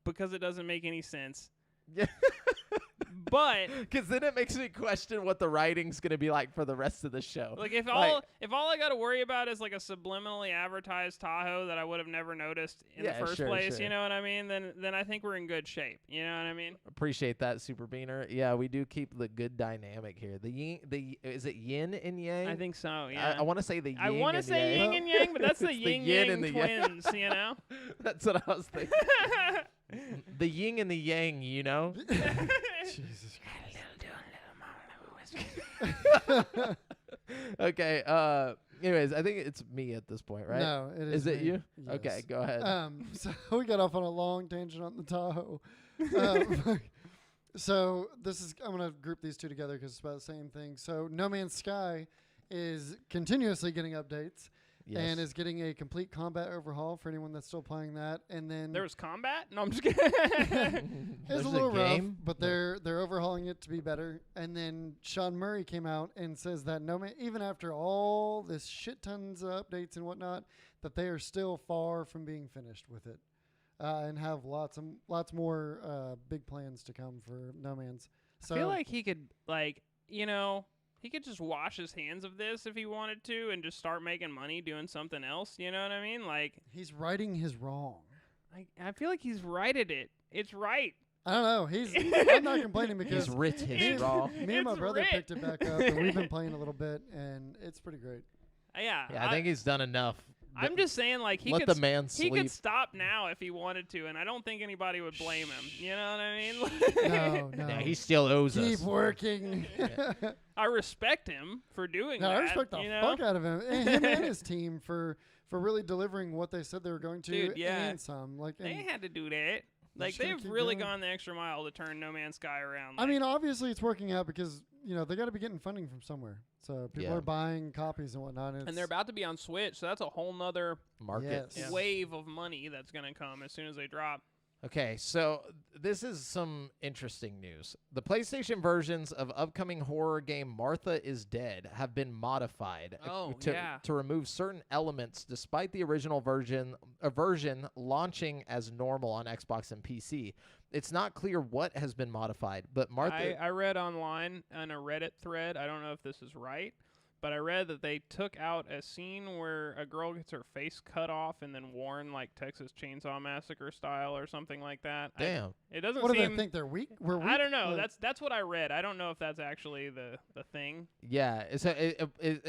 Speaker 3: because it doesn't make any sense.
Speaker 1: Yeah.
Speaker 3: But
Speaker 1: Because then it makes me question what the writing's gonna be like for the rest of the show.
Speaker 3: like if all I got to worry about is like a subliminally advertised Tahoe that I would have never noticed in the
Speaker 1: Yeah,
Speaker 3: first
Speaker 1: sure,
Speaker 3: place,
Speaker 1: sure.
Speaker 3: you know what I mean? Then I think we're in good shape. You know what I mean?
Speaker 1: Appreciate that, Super Beaner. Yeah, we do keep the good dynamic here. Is it yin and yang?
Speaker 3: I think so. Yeah.
Speaker 1: I want to say the yin.
Speaker 3: I want to
Speaker 1: and
Speaker 3: say
Speaker 1: yang.
Speaker 3: yin and yang, but that's the
Speaker 1: It's the
Speaker 3: yin
Speaker 1: yin
Speaker 3: yang
Speaker 1: and the yang.
Speaker 3: twins, you know?
Speaker 1: That's what I was thinking. The yin and the yang, you know.
Speaker 2: Jesus
Speaker 1: Okay. Anyways, I think it's me at this point, right?
Speaker 2: No, it is.
Speaker 1: Is it
Speaker 2: me.
Speaker 1: you?
Speaker 2: Yes.
Speaker 1: Okay, go ahead.
Speaker 2: So we got off on a long tangent on the Tahoe. So I'm gonna group these two together because it's about the same thing. So No Man's Sky is continuously getting updates
Speaker 1: Yes.
Speaker 2: and is getting a complete combat overhaul for anyone that's still playing that. And then
Speaker 3: There was combat? No, I'm just kidding.
Speaker 2: it's
Speaker 1: There's
Speaker 2: a little rough,
Speaker 1: game?
Speaker 2: but they're overhauling it to be better. And then Sean Murray came out and says that even after all this shit tons of updates and whatnot, that they are still far from being finished with it, and have lots more big plans to come for No Man's. So
Speaker 3: I feel like he could, like, you know, he could just wash his hands of this if he wanted to and just start making money doing something else. You know what I mean? Like,
Speaker 2: he's righting his wrong.
Speaker 3: I feel like he's righted it. It's right.
Speaker 2: I don't know. I'm not complaining because
Speaker 1: He's writ his
Speaker 3: It's-
Speaker 1: raw.
Speaker 2: me and my
Speaker 3: It's
Speaker 2: brother
Speaker 3: writ.
Speaker 2: picked it back up, and we've been playing a little bit, and it's pretty great.
Speaker 3: Yeah.
Speaker 1: Yeah, I think he's done enough.
Speaker 3: I'm just saying, like, he
Speaker 1: Let
Speaker 3: could
Speaker 1: the man
Speaker 3: he
Speaker 1: sleep.
Speaker 3: could stop now if he wanted to, and I don't think anybody would blame him. You know what I mean?
Speaker 2: No,
Speaker 1: Yeah, he still owes
Speaker 2: keep
Speaker 1: us.
Speaker 2: working.
Speaker 3: I respect him for doing
Speaker 2: No,
Speaker 3: that.
Speaker 2: I respect the
Speaker 3: you know?
Speaker 2: fuck out of him and him and his team for really delivering what they said they were going to,
Speaker 3: Dude, yeah.
Speaker 2: and some. Like,
Speaker 3: They
Speaker 2: and,
Speaker 3: had to do that. Like,
Speaker 2: just gotta
Speaker 3: they've
Speaker 2: keep
Speaker 3: really
Speaker 2: going.
Speaker 3: gone the extra mile to turn No Man's Sky around.
Speaker 2: I
Speaker 3: Like,
Speaker 2: mean, obviously it's working out because they got to be getting funding from somewhere. So people
Speaker 1: Yeah.
Speaker 2: are buying copies and whatnot.
Speaker 3: and they're about to be on Switch, so that's a whole nother
Speaker 1: Market.
Speaker 2: Yes.
Speaker 3: wave of money that's going to come as soon as they drop.
Speaker 1: Okay, so this is some interesting news. The PlayStation versions of upcoming horror game Martha is Dead have been modified to remove certain elements despite the original version launching as normal on Xbox and PC. It's not clear what has been modified, but Martha
Speaker 3: I read online on a Reddit thread, I don't know if this is right, but I read that they took out a scene where a girl gets her face cut off and then worn like Texas Chainsaw Massacre style or something like that.
Speaker 1: Damn.
Speaker 3: It doesn't
Speaker 2: What do
Speaker 3: seem...
Speaker 2: they think they're weak? We're weak?
Speaker 3: I don't know.
Speaker 2: Like,
Speaker 3: That's what I read. I don't know if that's actually the thing.
Speaker 1: Yeah, so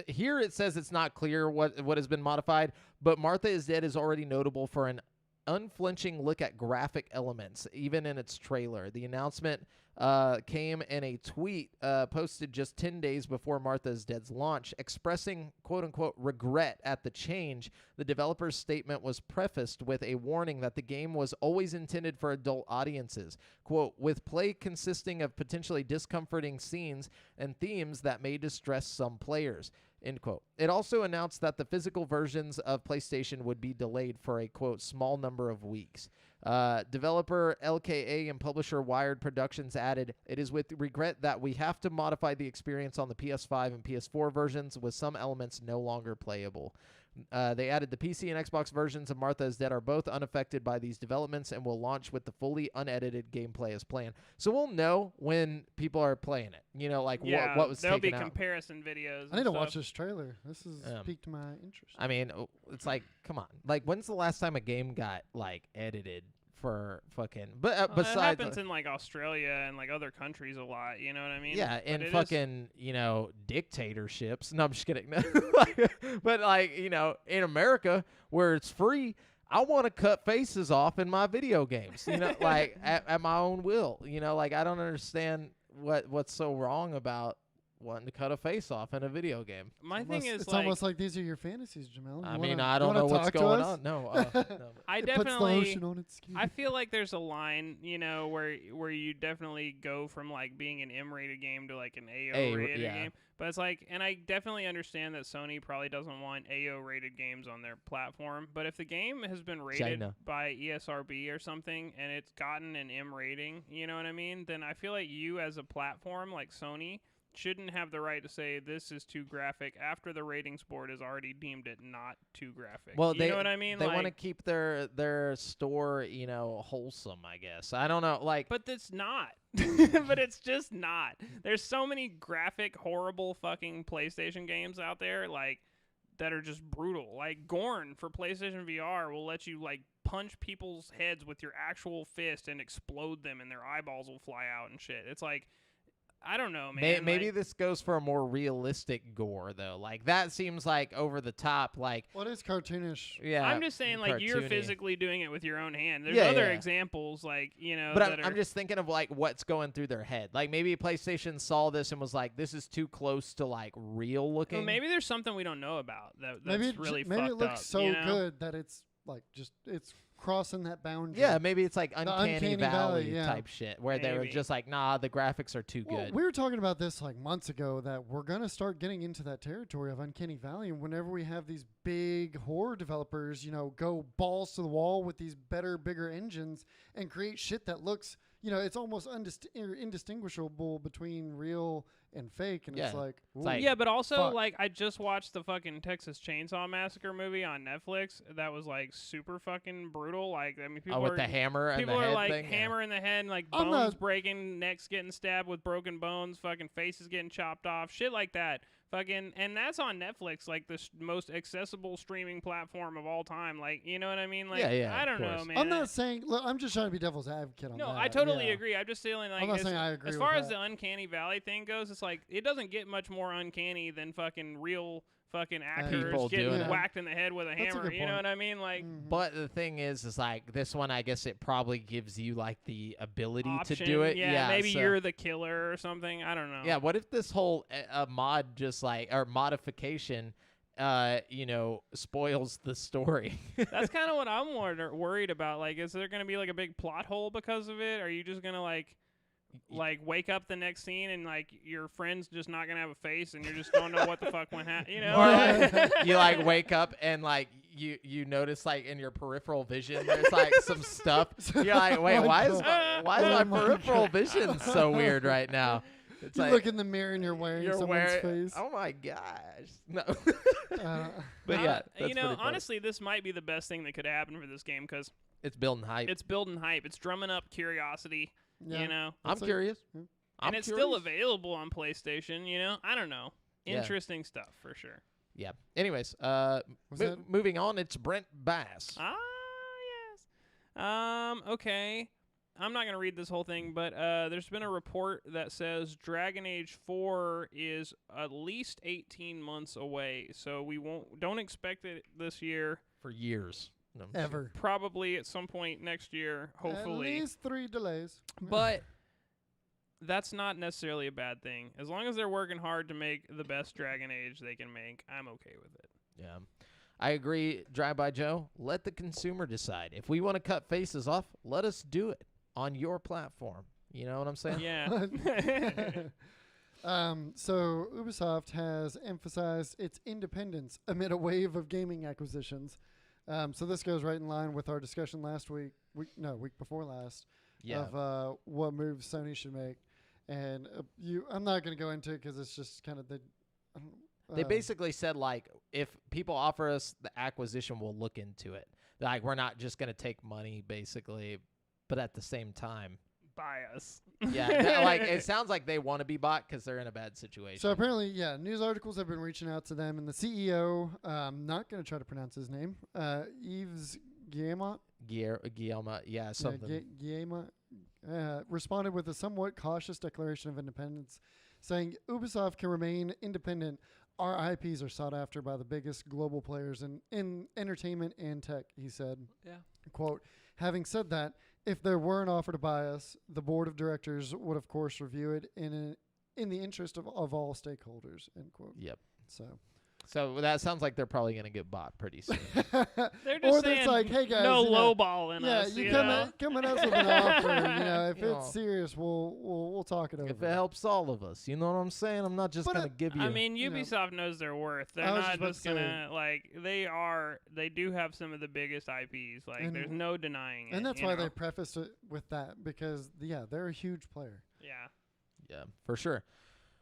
Speaker 1: here it says it's not clear what has been modified, but Martha is Dead is already notable for an unflinching look at graphic elements, even in its trailer. The announcement came in a tweet posted just 10 days before Martha is Dead's launch, expressing quote-unquote regret at the change. The developer's statement was prefaced with a warning that the game was always intended for adult audiences. Quote, with play consisting of potentially discomforting scenes and themes that may distress some players. End quote. It also announced that the physical versions of PlayStation would be delayed for a, quote, small number of weeks. Developer LKA and publisher Wired Productions added, it is with regret that we have to modify the experience on the PS5 and PS4 versions with some elements no longer playable. They added the PC and Xbox versions of Martha is Dead are both unaffected by these developments and will launch with the fully unedited gameplay as planned. So we'll know when people are playing it. Like what was
Speaker 3: there'll
Speaker 1: taken
Speaker 3: be
Speaker 1: out.
Speaker 3: comparison videos.
Speaker 2: I need to watch this trailer. This has piqued my interest.
Speaker 1: I mean, it's like, come on. Like, when's the last time a game got, like, edited for fucking... But
Speaker 3: It
Speaker 1: besides...
Speaker 3: happens in, like, Australia and, like, other countries a lot. You know what I mean?
Speaker 1: Yeah,
Speaker 3: But
Speaker 1: and
Speaker 3: it
Speaker 1: fucking, dictatorships. No, I'm just kidding. But, like, in America, where it's free, I want to cut faces off in my video games, like, at my own will. Like, I don't understand what's so wrong about wanting to cut a face off in a video game.
Speaker 3: My thing is
Speaker 2: it's
Speaker 3: like,
Speaker 2: almost like these are your fantasies, Jamel.
Speaker 1: I mean, I don't know what's going on. No, no.
Speaker 3: I
Speaker 2: It puts the
Speaker 3: definitely.
Speaker 2: lotion on its skin.
Speaker 3: I feel like there's a line, where you definitely go from like being an M-rated game to like an AO-rated game. But it's like, and I definitely understand that Sony probably doesn't want AO-rated games on their platform. But if the game has been rated by ESRB or something and it's gotten an M rating, you know what I mean? Then I feel like you as a platform like Sony shouldn't have the right to say this is too graphic after the ratings board has already deemed it not too graphic.
Speaker 1: Well,
Speaker 3: you know what I mean?
Speaker 1: They want to keep their store, wholesome, I guess. I don't know, like.
Speaker 3: But it's not. But it's just not. There's so many graphic, horrible fucking PlayStation games out there, like, that are just brutal. Like Gorn for PlayStation VR will let you like punch people's heads with your actual fist and explode them, and their eyeballs will fly out and shit. It's like, I don't know, man.
Speaker 1: Maybe this goes for a more realistic gore, though. Like, that seems like over the top. Like,
Speaker 2: what is cartoonish?
Speaker 1: Yeah,
Speaker 3: I'm just saying, like, you're
Speaker 1: cartoony.
Speaker 3: physically doing it with your own hand. There's other examples, like,
Speaker 1: But I'm just thinking of, like, what's going through their head. Like, maybe PlayStation saw this and was like, this is too close to, like, real looking.
Speaker 3: Well, maybe there's something we don't know about that's really fucked up.
Speaker 2: Maybe it looks so good that it's, like, it's crossing that boundary.
Speaker 1: Yeah, maybe it's like Uncanny Valley
Speaker 2: yeah.
Speaker 1: type shit, where they were
Speaker 3: Maybe.
Speaker 1: just like, nah, the graphics are too good.
Speaker 2: We were talking about this like months ago that we're going to start getting into that territory of Uncanny Valley. And whenever we have these big horror developers, go balls to the wall with these better, bigger engines and create shit that looks, it's almost indistinguishable between real and fake. And
Speaker 1: Yeah.
Speaker 2: it's like,
Speaker 3: yeah, but also,
Speaker 2: fuck.
Speaker 3: like, I just watched the fucking Texas Chainsaw Massacre movie on Netflix. That was, like, super fucking brutal. Like, I mean, people
Speaker 1: with
Speaker 3: are...
Speaker 1: the hammer and the
Speaker 3: People
Speaker 1: head
Speaker 3: are, like,
Speaker 1: thing?
Speaker 3: hammering the head, and, like,
Speaker 2: I'm
Speaker 3: bones
Speaker 2: not-
Speaker 3: breaking, necks getting stabbed with broken bones, fucking faces getting chopped off, shit like that. Fucking, and that's on Netflix, like the most accessible streaming platform of all time. Like, you know what I mean? Like,
Speaker 1: Yeah,
Speaker 3: I don't
Speaker 1: of
Speaker 3: know,
Speaker 1: course.
Speaker 3: man.
Speaker 2: I'm not saying, look, I'm just trying to be devil's advocate on that.
Speaker 3: No, I totally
Speaker 2: yeah.
Speaker 3: agree. I'm just feeling like
Speaker 2: I'm not saying I agree
Speaker 3: as
Speaker 2: with
Speaker 3: far as
Speaker 2: that.
Speaker 3: the Uncanny Valley thing goes, it's like it doesn't get much more uncanny than fucking real fucking actors
Speaker 1: People
Speaker 3: getting
Speaker 1: doing it.
Speaker 3: whacked in the head with a
Speaker 2: That's a
Speaker 3: hammer.
Speaker 2: good
Speaker 3: You know
Speaker 2: point.
Speaker 3: what I mean? Like,
Speaker 1: But the thing is like this one, I guess it probably gives you like the ability
Speaker 3: option.
Speaker 1: to do it.
Speaker 3: Yeah, maybe
Speaker 1: so-
Speaker 3: you're the killer or something. I don't know.
Speaker 1: Yeah, what if this whole mod just like or modification, spoils the story?
Speaker 3: That's kind of what I'm worried about. Like, is there going to be like a big plot hole because of it? Are you just going to like wake up the next scene and like your friend's just not gonna have a face and you're just don't know what the fuck went you know?
Speaker 1: Or like, you like wake up and like you notice like in your peripheral vision there's like some stuff. You're like, wait, why is my peripheral vision so weird right now? It's
Speaker 2: You
Speaker 1: like,
Speaker 2: look in the mirror and you're wearing someone's face.
Speaker 1: Oh my gosh, no.
Speaker 2: Uh,
Speaker 1: But yeah, that's
Speaker 3: you know,
Speaker 1: pretty funny.
Speaker 3: honestly, this might be the best thing that could happen for this game because
Speaker 1: It's building hype.
Speaker 3: it's building hype. It's drumming up curiosity.
Speaker 2: yeah.
Speaker 3: You know,
Speaker 1: I'm
Speaker 2: It's like-
Speaker 1: curious.
Speaker 2: yeah.
Speaker 3: and it's still available on PlayStation. You know, I don't know.
Speaker 1: Yeah.
Speaker 3: Interesting stuff for sure.
Speaker 1: Yeah. Anyways,
Speaker 2: Was that-
Speaker 1: moving on, it's Brent Bass.
Speaker 3: Ah, yes. Okay. I'm not gonna read this whole thing, but there's been a report that says Dragon Age 4 is at least 18 months away. So don't expect it this year.
Speaker 1: For years. No.
Speaker 2: Ever.
Speaker 3: Probably at some point next year, hopefully.
Speaker 2: At least 3 delays.
Speaker 3: But that's not necessarily a bad thing. As long as they're working hard to make the best Dragon Age they can make, I'm okay with it.
Speaker 1: Yeah. I agree, Drive By Joe. Let the consumer decide. If we want to cut faces off, let us do it on your platform. You know what I'm saying?
Speaker 3: Yeah.
Speaker 2: So Ubisoft has emphasized its independence amid a wave of gaming acquisitions. So this goes right in line with our discussion week before last,
Speaker 1: Yeah.
Speaker 2: of what moves Sony should make. And I'm not going to go into it because it's just kind of
Speaker 1: They basically said, like, if people offer us the acquisition, we'll look into it. Like, we're not just going to take money, basically, but at the same time.
Speaker 3: Buy us.
Speaker 1: Yeah, like, it sounds like they want to be bought because they're in a bad situation.
Speaker 2: So apparently, news articles have been reaching out to them, and the CEO, not going to try to pronounce his name, Yves Guillemot.
Speaker 1: Guillermo, yeah, something.
Speaker 2: Guillemot responded with a somewhat cautious declaration of independence, saying Ubisoft can remain independent. Our IPs are sought after by the biggest global players in entertainment and tech, he said.
Speaker 3: Yeah.
Speaker 2: Quote, having said that, if there were an offer to buy us, the board of directors would, of course, review it in in the interest of all stakeholders, end quote.
Speaker 1: Yep.
Speaker 2: So
Speaker 1: that sounds like they're probably going to get bought pretty soon.
Speaker 3: They're just
Speaker 2: or
Speaker 3: saying
Speaker 2: it's like, hey guys,
Speaker 3: no
Speaker 2: you know,
Speaker 3: lowballing
Speaker 2: yeah,
Speaker 3: us.
Speaker 2: you
Speaker 3: You
Speaker 2: come
Speaker 3: know?
Speaker 2: come at us with an offer. If
Speaker 1: You
Speaker 2: it's
Speaker 1: know.
Speaker 2: serious, we'll talk it over.
Speaker 1: If it helps all of us, you know what I'm saying? I'm not just
Speaker 2: But
Speaker 1: going to give you.
Speaker 3: I mean,
Speaker 2: you know.
Speaker 3: Ubisoft knows their worth. They're
Speaker 2: I was
Speaker 3: not
Speaker 2: just
Speaker 3: just
Speaker 2: about to
Speaker 3: gonna like they do have some of the biggest IPs. Like
Speaker 2: And-
Speaker 3: there's no denying it.
Speaker 2: And that's
Speaker 3: you
Speaker 2: why
Speaker 3: know?
Speaker 2: they prefaced it with that, because they're a huge player.
Speaker 3: Yeah.
Speaker 1: Yeah, for sure.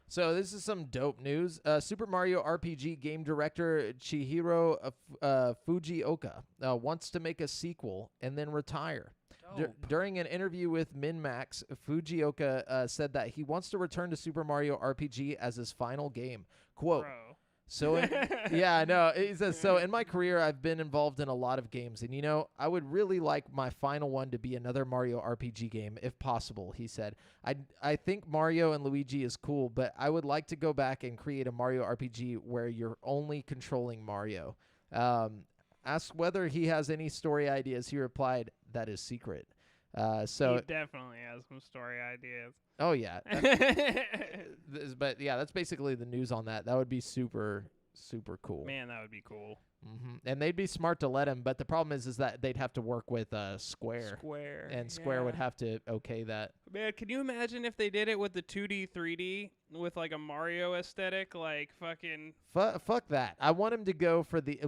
Speaker 1: So this is some dope news. Super Mario RPG game director Chihiro Fujioka wants to make a sequel and then retire. During an interview with MinMax, Fujioka said that he wants to return to Super Mario RPG as his final game. Quote,
Speaker 3: Bro.
Speaker 1: so yeah, I know. He says, so in my career, I've been involved in a lot of games, and I would really like my final one to be another Mario RPG game, if possible, he said. I think Mario and Luigi is cool, but I would like to go back and create a Mario RPG where you're only controlling Mario. Asked whether he has any story ideas, he replied, that is secret. So
Speaker 3: he definitely has some story ideas.
Speaker 1: oh yeah. But yeah, that's basically the news on that. That would be super, super cool.
Speaker 3: Man, that would be cool.
Speaker 1: And they'd be smart to let him, but the problem is that they'd have to work with Square.
Speaker 3: Square.
Speaker 1: Square would
Speaker 3: yeah.
Speaker 1: have to okay that.
Speaker 3: Man, can you imagine if they did it with the 2D, 3D with like a Mario aesthetic, like fucking?
Speaker 1: Fuck that. I want him to go for the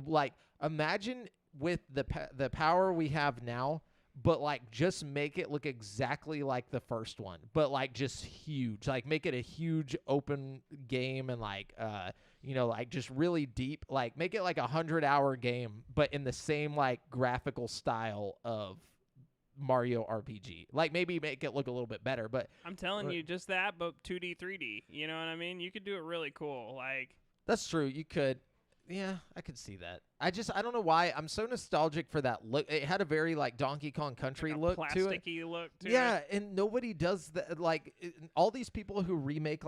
Speaker 1: imagine with the power we have now, but just make it look exactly like the first one, but just huge. Like make it a huge open game and just really deep. Like make it like 100-hour game, but in the same graphical style of Mario RPG. Like maybe make it look a little bit better, but
Speaker 3: I'm telling you, just that, but 2D, 3D. You know what I mean? You could do it really cool. Like
Speaker 1: that's true. You could. Yeah, I could see that. I don't know why I'm so nostalgic for that look. It had a very Donkey Kong Country
Speaker 3: a
Speaker 1: look to it.
Speaker 3: plasticky look to
Speaker 1: Yeah,
Speaker 3: it.
Speaker 1: and nobody does that. All these people who remake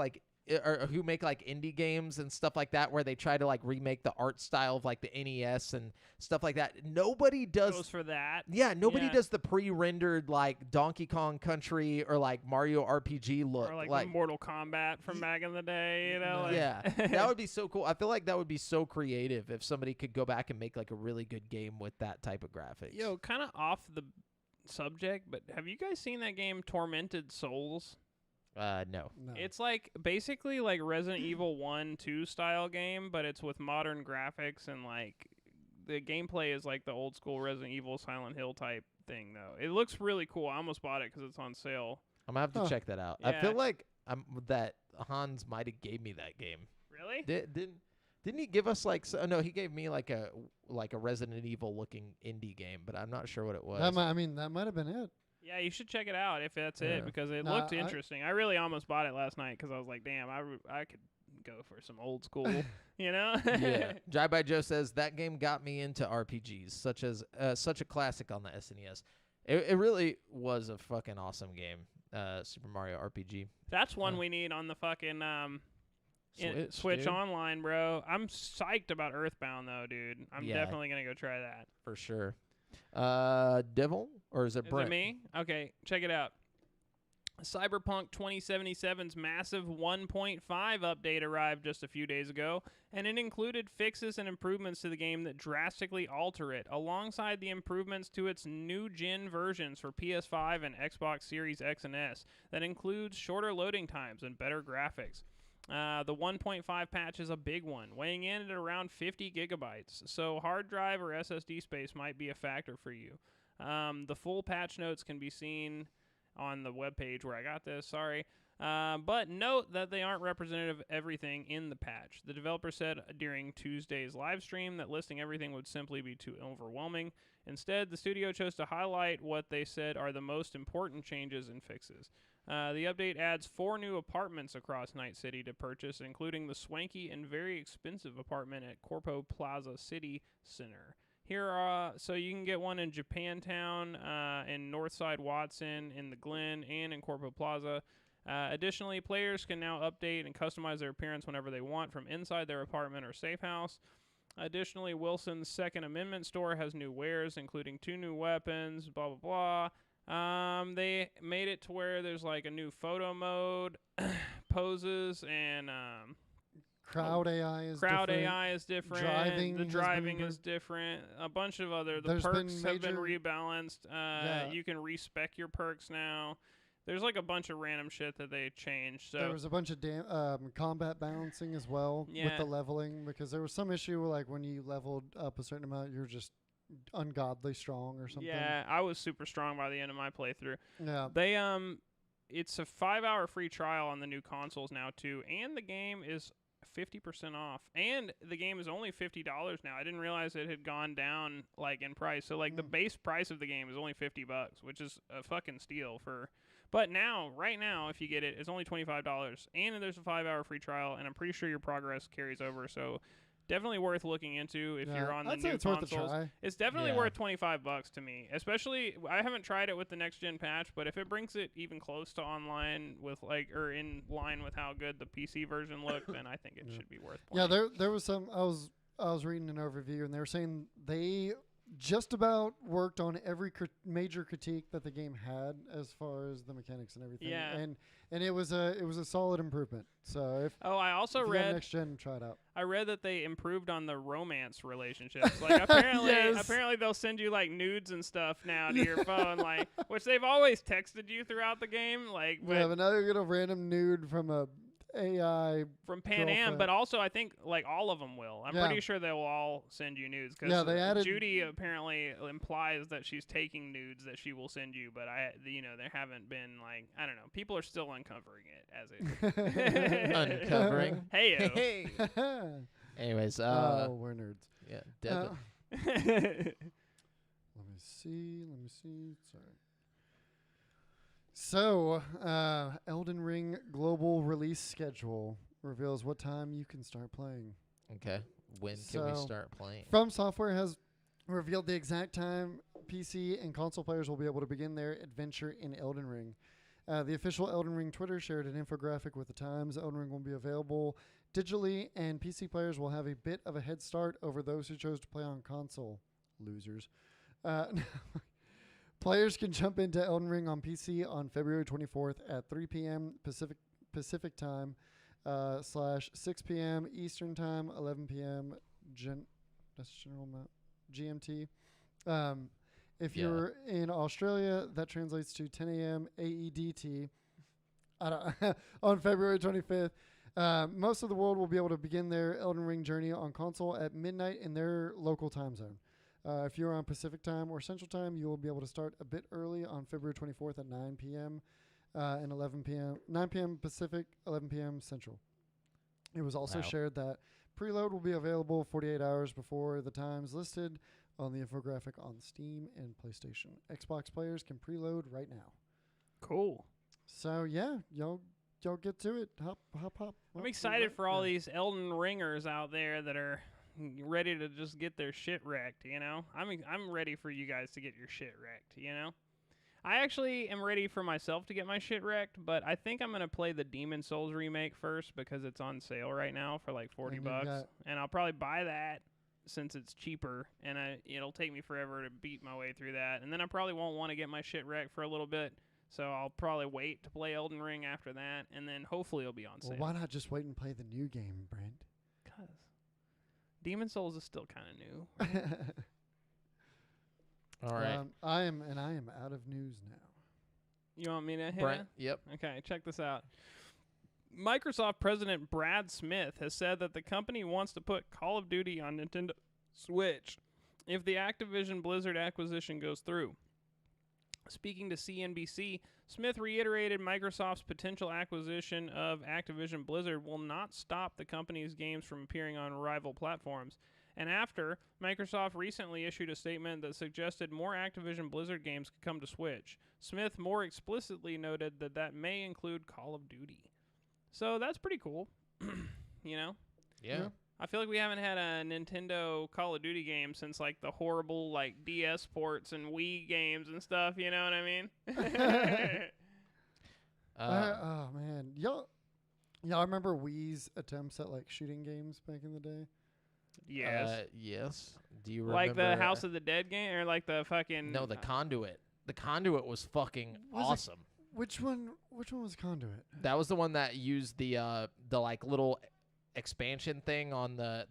Speaker 1: or who make indie games and stuff like that, where they try to remake the art style of the NES and stuff like that. Nobody does.
Speaker 3: Goes for that.
Speaker 1: Yeah, nobody
Speaker 3: Yeah.
Speaker 1: does the pre-rendered Donkey Kong Country or Mario RPG look.
Speaker 3: Or the Mortal Kombat from back in the day, you know?
Speaker 1: Yeah, that would be so cool. I feel like that would be so creative if somebody could go back and make a really good game with that type of graphics.
Speaker 3: Yo, kind of off the subject, but have you guys seen that game Tormented Souls?
Speaker 1: No.
Speaker 3: It's basically Resident Evil 1, 2 style game, but it's with modern graphics and the gameplay is the old school Resident Evil Silent Hill type thing though. It looks really cool. I almost bought it because it's on sale.
Speaker 1: I'm gonna have to check that out.
Speaker 3: Yeah.
Speaker 1: I feel like that Hans might have gave me that game.
Speaker 3: Really?
Speaker 1: Didn't he give us no, he gave me a Resident Evil looking indie game, but I'm not sure what it was.
Speaker 2: That might have been it.
Speaker 3: Yeah, you should check it out if that's
Speaker 1: Yeah.
Speaker 3: it because it looked interesting. I really almost bought it last night because I was like, damn, I could go for some old school, you know?
Speaker 1: Yeah. Drive by Joe says that game got me into RPGs, such a classic on the SNES. It really was a fucking awesome game, Super Mario RPG.
Speaker 3: That's one we need on the fucking Switch
Speaker 1: dude.
Speaker 3: Online, bro. I'm psyched about Earthbound though, dude. I'm
Speaker 1: Yeah.
Speaker 3: definitely gonna go try that.
Speaker 1: For sure. Devil, or is it
Speaker 3: Is
Speaker 1: Brent?
Speaker 3: it me? Okay, check it out. Cyberpunk 2077's massive 1.5 update arrived just a few days ago, and it included fixes and improvements to the game that drastically alter it, alongside the improvements to its new-gen versions for PS5 and Xbox Series X and S that includes shorter loading times and better graphics. The 1.5 patch is a big one, weighing in at around 50 gigabytes, so hard drive or SSD space might be a factor for you. The full patch notes can be seen on the webpage where I got this, sorry. But note that they aren't representative of everything in the patch. The developer said during Tuesday's live stream that listing everything would simply be too overwhelming. Instead, the studio chose to highlight what they said are the most important changes and fixes. The update adds 4 new apartments across Night City to purchase, including the swanky and very expensive apartment at Corpo Plaza City Center. Here, so you can get one in Japantown, in Northside Watson, in the Glen, and in Corpo Plaza. Additionally, players can now update and customize their appearance whenever they want from inside their apartment or safe house. Additionally, Wilson's Second Amendment store has new wares, including 2 new weapons, blah, blah, blah. They made it to where there's like a new photo mode, poses, and
Speaker 2: Crowd AI is
Speaker 3: crowd
Speaker 2: different.
Speaker 3: AI is different.
Speaker 2: Driving
Speaker 3: the
Speaker 2: has
Speaker 3: driving
Speaker 2: been
Speaker 3: is different. A bunch of other. The
Speaker 2: There's been
Speaker 3: perks have been
Speaker 2: major-
Speaker 3: rebalanced.
Speaker 2: Yeah.
Speaker 3: You can respec your perks now. There's like a bunch of random shit that they changed. So
Speaker 2: There was a bunch of combat balancing as well with
Speaker 3: Yeah.
Speaker 2: the leveling, because there was some issue like when you leveled up a certain amount, you were just ungodly strong or something.
Speaker 3: yeah, I was super strong by the end of my playthrough.
Speaker 2: Yeah.
Speaker 3: They it's a 5-hour free trial on the new consoles now too, and the game is 50% off, and the game is only $50 now. I didn't realize it had gone down like in price. So like the base price of the game is only $50, which is a fucking steal for. But now, right now, if you get it, it's only $25, and there's a 5-hour free trial, and I'm pretty sure your progress carries over. So definitely worth looking into if you're on the
Speaker 2: I'd say
Speaker 3: new
Speaker 2: it's worth a
Speaker 3: consoles.
Speaker 2: try.
Speaker 3: It's definitely
Speaker 1: Yeah.
Speaker 3: worth $25 to me. Especially, I haven't tried it with the next gen patch, but if it brings it even close to online with like, or in line with how good the PC version looked, then I think it should be worth.
Speaker 2: Yeah,
Speaker 3: playing.
Speaker 2: there was some. I was reading an overview, and they were saying they just about worked on every major critique that the game had as far as the mechanics and everything.
Speaker 3: Yeah.
Speaker 2: And it was a solid improvement. So if
Speaker 3: Oh, I also
Speaker 2: if you got
Speaker 3: read
Speaker 2: next gen, try it out.
Speaker 3: I read that they improved on the romance relationships. Like apparently,
Speaker 2: Yes.
Speaker 3: apparently they'll send you like nudes and stuff now to your phone, like which they've always texted you throughout the game, like
Speaker 2: Yeah, but now you get a random nude from a AI.
Speaker 3: from Pan Am.
Speaker 2: girlfriend.
Speaker 3: But also, I think like all of them will. I'm
Speaker 2: Yeah.
Speaker 3: pretty sure they will all send you nudes. Cause
Speaker 2: Yeah, they added-
Speaker 3: Judy apparently implies that she's taking nudes that she will send you, but there haven't been like I don't know. People are still uncovering it as it.
Speaker 1: Uncovering.
Speaker 3: Hey.
Speaker 1: Hey. Anyways,
Speaker 2: oh, we're nerds.
Speaker 1: yeah,
Speaker 2: Uh,
Speaker 1: Devin.
Speaker 2: Let me see. Sorry. So, Elden Ring global release schedule reveals what time you can start playing.
Speaker 1: Okay. When can we
Speaker 2: So,
Speaker 1: start playing?
Speaker 2: From Software has revealed the exact time PC and console players will be able to begin their adventure in Elden Ring. The official Elden Ring Twitter shared an infographic with the times. Elden Ring will be available digitally, and PC players will have a bit of a head start over those who chose to play on console. Losers. Players can jump into Elden Ring on PC on February 24th at 3 p.m. Pacific time /6 p.m. Eastern time, 11 p.m. That's general GMT. If
Speaker 1: Yeah.
Speaker 2: you're in Australia, that translates to 10 a.m. AEDT on February 25th. Most of the world will be able to begin their Elden Ring journey on console at midnight in their local time zone. If you're on Pacific time or Central time, you will be able to start a bit early on February 24th at 9 p.m. And 11 p.m. 9 p.m. Pacific, 11 p.m. Central. It was also
Speaker 1: Wow.
Speaker 2: shared that preload will be available 48 hours before the times listed on the infographic on Steam and PlayStation. Xbox players can preload right now.
Speaker 3: Cool.
Speaker 2: So yeah, y'all get to it. Hop.
Speaker 3: I'm excited for all these Elden Ringers out there that are ready to just get their shit wrecked, you know? I'm ready for you guys to get your shit wrecked, you know? I actually am ready for myself to get my shit wrecked, but I think I'm going to play the Demon Souls remake first because it's on sale right now for like $40, and I'll probably buy that since it's cheaper, and it'll take me forever to beat my way through that, and then I probably won't want to get my shit wrecked for a little bit, so I'll probably wait to play Elden Ring after that, and then hopefully it'll be on sale.
Speaker 2: Well, why not just wait and play the new game, Brent?
Speaker 3: Because Demon Souls is still kind of new.
Speaker 1: All right.
Speaker 2: I am out of news now.
Speaker 3: You want me to hit
Speaker 1: Brent,
Speaker 3: it?
Speaker 1: yep.
Speaker 3: Okay, check this out. Microsoft President Brad Smith has said that the company wants to put Call of Duty on Nintendo Switch if the Activision Blizzard acquisition goes through. Speaking to CNBC, Smith reiterated Microsoft's potential acquisition of Activision Blizzard will not stop the company's games from appearing on rival platforms. And after, Microsoft recently issued a statement that suggested more Activision Blizzard games could come to Switch. Smith more explicitly noted that may include Call of Duty. So that's pretty cool, you know?
Speaker 1: Yeah.
Speaker 3: I feel like we haven't had a Nintendo Call of Duty game since like the horrible like DS ports and Wii games and stuff, you know what I mean?
Speaker 2: Oh man, y'all remember Wii's attempts at like shooting games back in the day?
Speaker 3: Yes.
Speaker 1: Yes. Do you remember?
Speaker 3: Like the House of the Dead game or like the fucking
Speaker 1: No, the Conduit. The Conduit was fucking
Speaker 2: Was it-
Speaker 1: awesome.
Speaker 2: Which one was Conduit?
Speaker 1: That was the one that used the like little expansion thing on the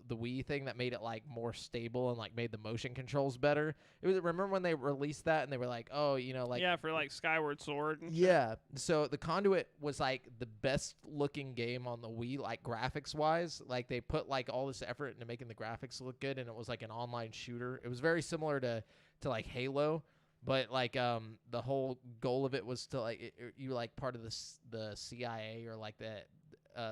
Speaker 1: Wii thing that made it like more stable and like made the motion controls better. It was, remember when they released that and they were like, oh, you know, like
Speaker 3: yeah, for like Skyward Sword. And
Speaker 1: yeah. So the Conduit was like the best looking game on the Wii, like graphics wise. Like they put like all this effort into making the graphics look good, and it was like an online shooter. It was very similar to like Halo. But like the whole goal of it was to like you were like part of the CIA or like that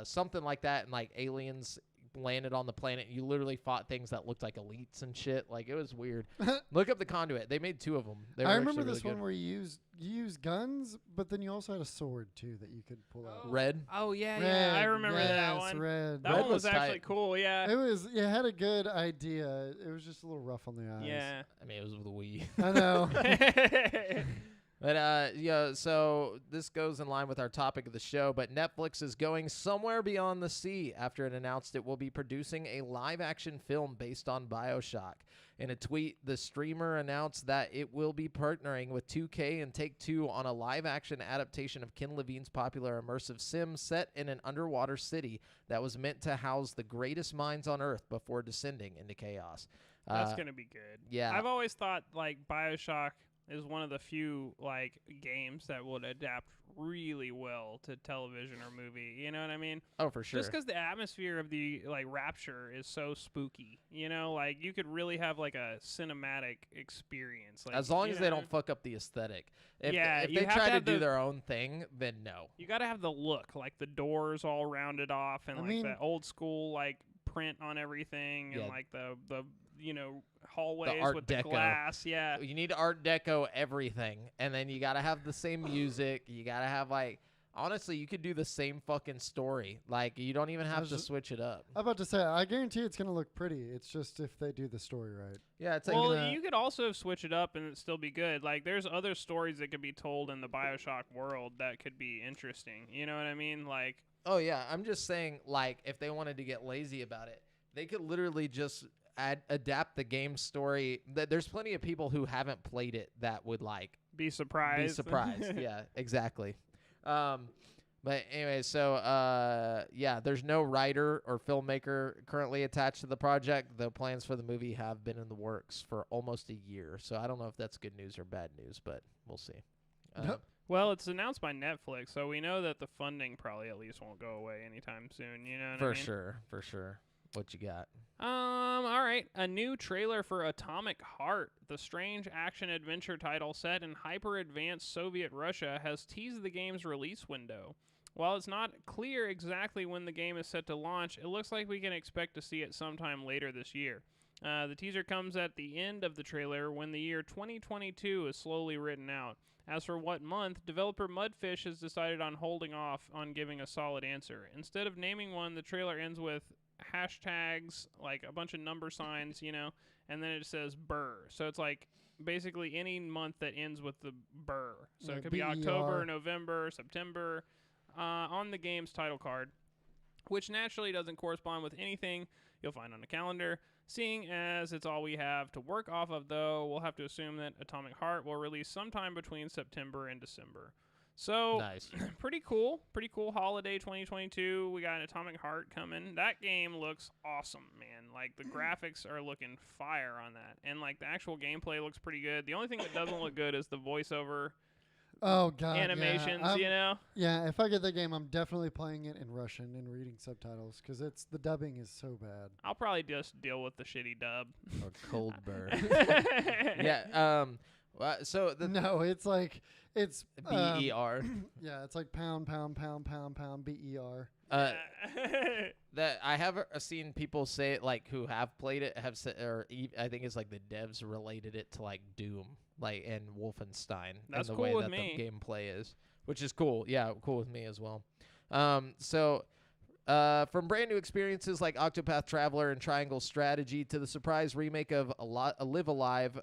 Speaker 1: something like that, and like aliens landed on the planet. You literally fought things that looked like elites and shit. Like it was weird. Look up the Conduit. They made 2 of them. They were
Speaker 2: I remember
Speaker 1: actually
Speaker 2: this
Speaker 1: really
Speaker 2: one
Speaker 1: good.
Speaker 2: where you used guns, but then you also had a sword too that you could pull out.
Speaker 1: Red.
Speaker 3: Oh yeah, I remember that
Speaker 2: yes,
Speaker 3: one.
Speaker 2: Red.
Speaker 3: That
Speaker 1: Red
Speaker 3: one was
Speaker 1: was
Speaker 3: actually
Speaker 1: tight.
Speaker 3: cool. Yeah.
Speaker 2: It had a good idea. It was just a little rough on the eyes.
Speaker 3: Yeah.
Speaker 1: I mean, it was with the Wii.
Speaker 2: I know.
Speaker 1: But yeah, so this goes in line with our topic of the show, but Netflix is going somewhere beyond the sea after it announced it will be producing a live-action film based on Bioshock. In a tweet, the streamer announced that it will be partnering with 2K and Take-Two on a live-action adaptation of Ken Levine's popular immersive sim set in an underwater city that was meant to house the greatest minds on Earth before descending into chaos.
Speaker 3: That's gonna be good.
Speaker 1: yeah.
Speaker 3: I've always thought like Bioshock is one of the few like games that would adapt really well to television or movie. You know what I mean?
Speaker 1: Oh, for sure.
Speaker 3: Just because the atmosphere of the like Rapture is so spooky. You know, like you could really have like a cinematic experience. Like,
Speaker 1: as long
Speaker 3: you
Speaker 1: as
Speaker 3: know
Speaker 1: they
Speaker 3: what I
Speaker 1: don't fuck up the aesthetic. If,
Speaker 3: Yeah,
Speaker 1: if
Speaker 3: you
Speaker 1: they
Speaker 3: have to
Speaker 1: try to
Speaker 3: have
Speaker 1: do
Speaker 3: the-
Speaker 1: their own thing, then no.
Speaker 3: You got to have the look, like the doors all rounded off, and
Speaker 2: I
Speaker 3: like
Speaker 2: mean-
Speaker 3: the old school like print on everything, and
Speaker 1: Yeah.
Speaker 3: like the you know hallways
Speaker 1: Art
Speaker 3: with
Speaker 1: Deco.
Speaker 3: the glass. Yeah,
Speaker 1: You need Art Deco everything, and then you gotta have the same music. You gotta have like, honestly, you could do the same fucking story. Like you don't even have
Speaker 2: was
Speaker 1: to
Speaker 2: just-
Speaker 1: switch it up.
Speaker 2: I'm about to say, I guarantee it's gonna look pretty. It's just if they do the story right.
Speaker 1: Yeah, it's like
Speaker 3: well,
Speaker 2: gonna-
Speaker 3: you could also switch it up and it still be good. Like there's other stories that could be told in the Bioshock world that could be interesting. You know what I mean? Like
Speaker 1: oh yeah, I'm just saying like if they wanted to get lazy about it, they could literally just adapt the game story. There's plenty of people who haven't played it that would like
Speaker 3: be surprised.
Speaker 1: be surprised. Yeah, exactly. But anyway, so yeah, there's no writer or filmmaker currently attached to the project, though plans for the movie have been in the works for almost a year. So I don't know if that's good news or bad news, but we'll see.
Speaker 2: Yep.
Speaker 3: Well, it's announced by Netflix, so we know that the funding probably at least won't go away anytime soon. You know what I
Speaker 1: For
Speaker 3: mean?
Speaker 1: sure, for sure. What you got?
Speaker 3: All right. A new trailer for Atomic Heart, the strange action-adventure title set in hyper-advanced Soviet Russia, has teased the game's release window. While it's not clear exactly when the game is set to launch, it looks like we can expect to see it sometime later this year. The teaser comes at the end of the trailer when the year 2022 is slowly written out. As for what month, developer Mudfish has decided on holding off on giving a solid answer. Instead of naming one, the trailer ends with hashtags, like a bunch of number signs, you know, and then it says burr. So it's like basically any month that ends with the burr. So
Speaker 2: Yeah,
Speaker 3: it could be
Speaker 2: BER.
Speaker 3: October, November, September, on the game's title card, which naturally doesn't correspond with anything you'll find on the calendar. Seeing as it's all we have to work off of, though, we'll have to assume that Atomic Heart will release sometime between September and December. So,
Speaker 1: Nice.
Speaker 3: pretty cool holiday 2022. We got Atomic Heart coming. That game looks awesome, man. Like, the graphics are looking fire on that. And, like, the actual gameplay looks pretty good. The only thing that doesn't look good is the voiceover
Speaker 2: Oh god,
Speaker 3: animations,
Speaker 2: yeah.
Speaker 3: you know?
Speaker 2: Yeah, if I get the game, I'm definitely playing it in Russian and reading subtitles because the dubbing is so bad.
Speaker 3: I'll probably just deal with the shitty dub.
Speaker 1: Or cold burr. Yeah. So the
Speaker 2: No, it's like it's
Speaker 1: BER.
Speaker 2: yeah, it's like pound BER.
Speaker 1: That I have seen people say it, like who have played it have said, or I think it's like the devs related it to like Doom, like and Wolfenstein,
Speaker 3: That's
Speaker 1: and the
Speaker 3: cool
Speaker 1: way
Speaker 3: with
Speaker 1: that
Speaker 3: me.
Speaker 1: the gameplay is, which is cool. Yeah, cool with me as well. So from brand new experiences like Octopath Traveler and Triangle Strategy to the surprise remake of Live Alive,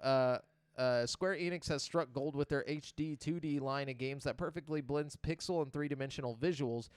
Speaker 1: Square Enix has struck gold with their HD 2D line of games that perfectly blends pixel and three-dimensional visuals.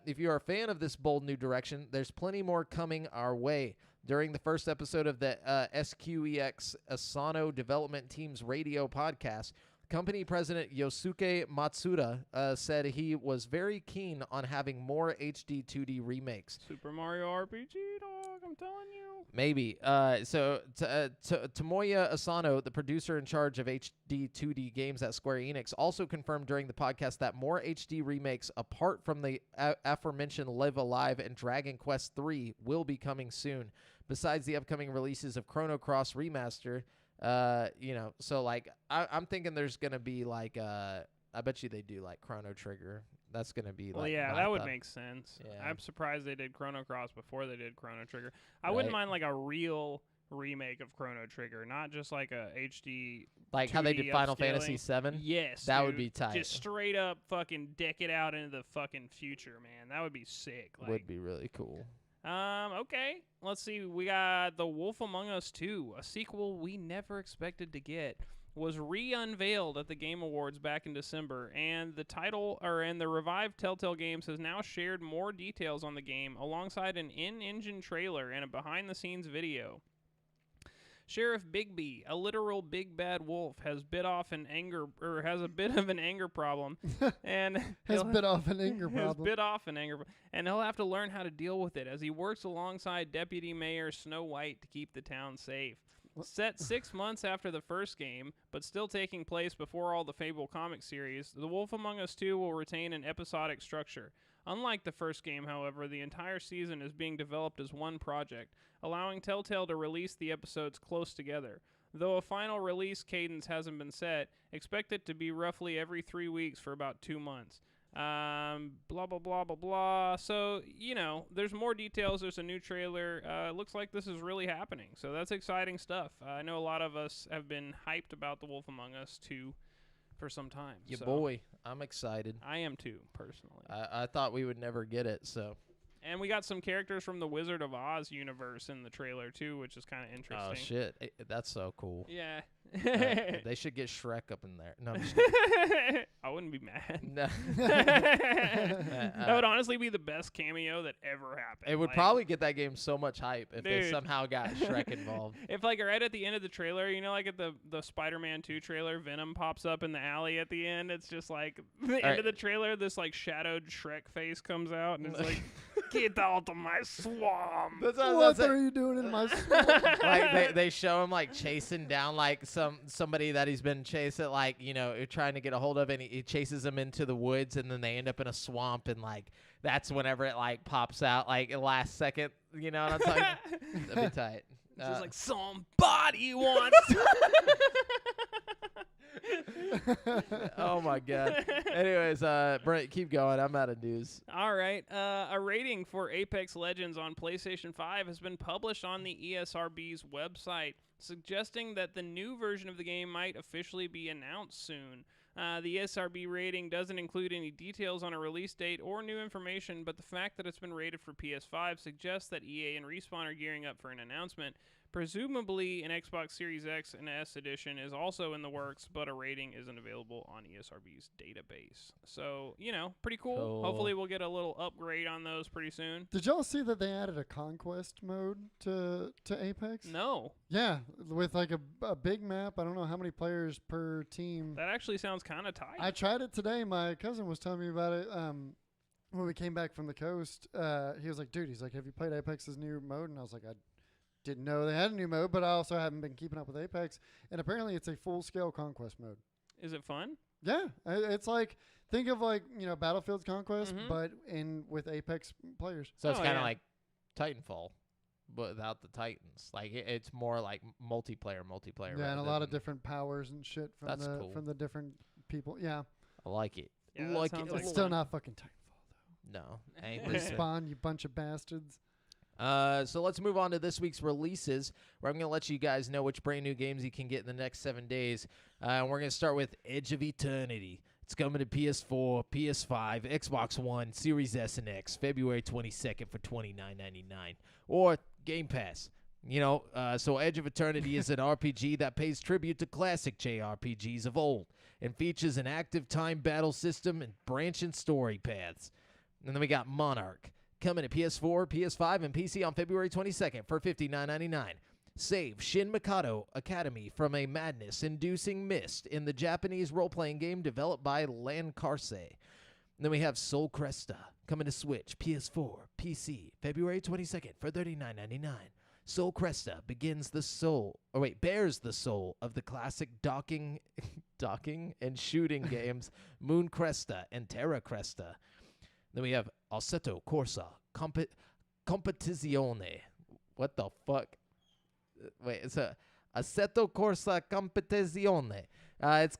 Speaker 1: If you are a fan of this bold new direction, there's plenty more coming our way. During the first episode of the SQEX Asano Development Team's radio podcast, company president Yosuke Matsuda said he was very keen on having more HD 2D remakes.
Speaker 3: Super Mario RPG, dog, I'm telling you.
Speaker 1: Maybe. So Tomoya Asano, the producer in charge of HD 2D games at Square Enix, also confirmed during the podcast that more HD remakes apart from the aforementioned Live Alive and Dragon Quest III will be coming soon, besides the upcoming releases of Chrono Cross Remaster. So like I'm thinking there's gonna be like I bet you they do like Chrono Trigger. That's gonna be
Speaker 3: Well,
Speaker 1: like
Speaker 3: yeah, that would make sense.
Speaker 1: Yeah.
Speaker 3: I'm surprised they did Chrono Cross before they did Chrono Trigger. I wouldn't mind like a real remake of Chrono Trigger, not just like a HD.
Speaker 1: like how they did
Speaker 3: 2D
Speaker 1: Final
Speaker 3: upscaling.
Speaker 1: Fantasy VII.
Speaker 3: Yes,
Speaker 1: That would
Speaker 3: dude.
Speaker 1: be tight.
Speaker 3: Just straight up fucking deck it out into the fucking future, man. That would be sick. Like,
Speaker 1: Would be really cool.
Speaker 3: Okay. Let's see. We got The Wolf Among Us 2, a sequel we never expected to get, was re-unveiled at the Game Awards back in December, and the revived Telltale Games has now shared more details on the game alongside an in-engine trailer and a behind-the-scenes video. Sheriff Bigby, a literal big bad wolf, has a bit of an anger problem, and
Speaker 2: Has bit off an anger problem.
Speaker 3: and he'll have to learn how to deal with it as he works alongside Deputy Mayor Snow White to keep the town safe. Set 6 months after the first game, but still taking place before all the Fable comic series, The Wolf Among Us 2 will retain an episodic structure. Unlike the first game, however, the entire season is being developed as one project, allowing Telltale to release the episodes close together. Though a final release cadence hasn't been set, expect it to be roughly every 3 weeks for about 2 months. Blah, blah, blah, blah, blah. So, there's more details. There's a new trailer. Looks like this is really happening. So that's exciting stuff. I know a lot of us have been hyped about The Wolf Among Us 2 for some time.
Speaker 1: Yeah,
Speaker 3: so
Speaker 1: boy, I'm excited.
Speaker 3: I am too, personally.
Speaker 1: I thought we would never get it, so.
Speaker 3: And we got some characters from the Wizard of Oz universe in the trailer, too, which is kind of interesting.
Speaker 1: Oh, shit. That's so cool.
Speaker 3: Yeah.
Speaker 1: They should get Shrek up in there. No, I'm just kidding.
Speaker 3: I wouldn't be mad.
Speaker 1: No.
Speaker 3: That would honestly be the best cameo that ever happened.
Speaker 1: It would probably get that game so much hype if they
Speaker 3: Dude.
Speaker 1: somehow got Shrek involved.
Speaker 3: If, like, right at the end of the trailer, like at the Spider-Man 2 trailer, Venom pops up in the alley at the end. It's just like, the end of the trailer, this, like, shadowed Shrek face comes out, and it's like, get out of my swamp.
Speaker 2: What are you doing in my swamp?
Speaker 1: Like, they show him, like, chasing down, like, somebody that he's been chasing, like, trying to get a hold of, and he chases him into the woods, and then they end up in a swamp, and, like, that's whenever it, like, pops out, like, last second, you know what I'm talking about? That'd be tight.
Speaker 3: It's just like, somebody wants
Speaker 1: Oh, my God. Anyways, Brent, keep going. I'm out of news.
Speaker 3: All right. A rating for Apex Legends on PlayStation 5 has been published on the ESRB's website, suggesting that the new version of the game might officially be announced soon. The ESRB rating doesn't include any details on a release date or new information, but the fact that it's been rated for PS5 suggests that EA and Respawn are gearing up for an announcement. Presumably, an Xbox Series X and S edition is also in the works, but a rating isn't available on ESRB's database. So, pretty cool. Hopefully, we'll get a little upgrade on those pretty soon.
Speaker 2: Did y'all see that they added a conquest mode to Apex?
Speaker 3: No.
Speaker 2: Yeah, with like a big map. I don't know how many players per team.
Speaker 3: That actually sounds kind of tight.
Speaker 2: I tried it today. My cousin was telling me about it. When we came back from the coast, he was like, "Dude," he's like, "Have you played Apex's new mode?" And I was like, "I didn't know they had a new mode, but I also haven't been keeping up with Apex." And apparently, it's a full-scale conquest mode.
Speaker 3: Is it fun?
Speaker 2: Yeah, it's like, think of like Battlefield's Conquest, but with Apex players.
Speaker 1: So it's kind of like Titanfall, but without the Titans. Like it's more like multiplayer.
Speaker 2: Yeah, and a lot of different powers and shit from the different people. Yeah,
Speaker 1: I like it.
Speaker 3: Yeah,
Speaker 1: like
Speaker 3: it.
Speaker 2: It's still not fucking Titanfall
Speaker 1: No, ain't
Speaker 2: though. Respawn, you bunch of bastards.
Speaker 1: So let's move on to this week's releases, where I'm going to let you guys know which brand new games you can get in the next 7 days. And we're going to start with Edge of Eternity. It's coming to PS4, PS5, Xbox One, Series S and X, February 22nd for $29.99. Or Game Pass. So Edge of Eternity is an RPG that pays tribute to classic JRPGs of old and features an active time battle system and branching story paths. And then we got Monarch. coming to PS4, PS5, and PC on February 22nd for $59.99. Save Shin Mikado Academy from a madness-inducing mist in the Japanese role-playing game developed by Lancarse. Then we have Soul Cresta coming to Switch, PS4, PC, February 22nd for $39.99. Soul Cresta bears the soul of the classic docking and shooting games Moon Cresta and Terra Cresta. Then we have Assetto Corsa Competizione. What the fuck? Wait, it's a Assetto Corsa Competizione. It's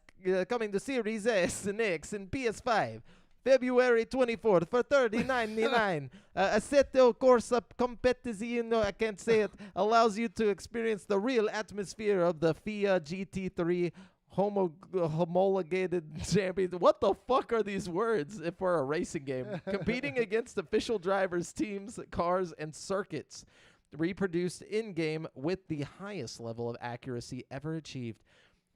Speaker 1: coming to Series S and X and PS5. February 24th for $39.99. Assetto Corsa Competizione, I can't say it, allows you to experience the real atmosphere of the FIA GT3 homologated champion. What the fuck are these words if we're a racing game? Competing against official drivers, teams, cars, and circuits. Reproduced in-game with the highest level of accuracy ever achieved.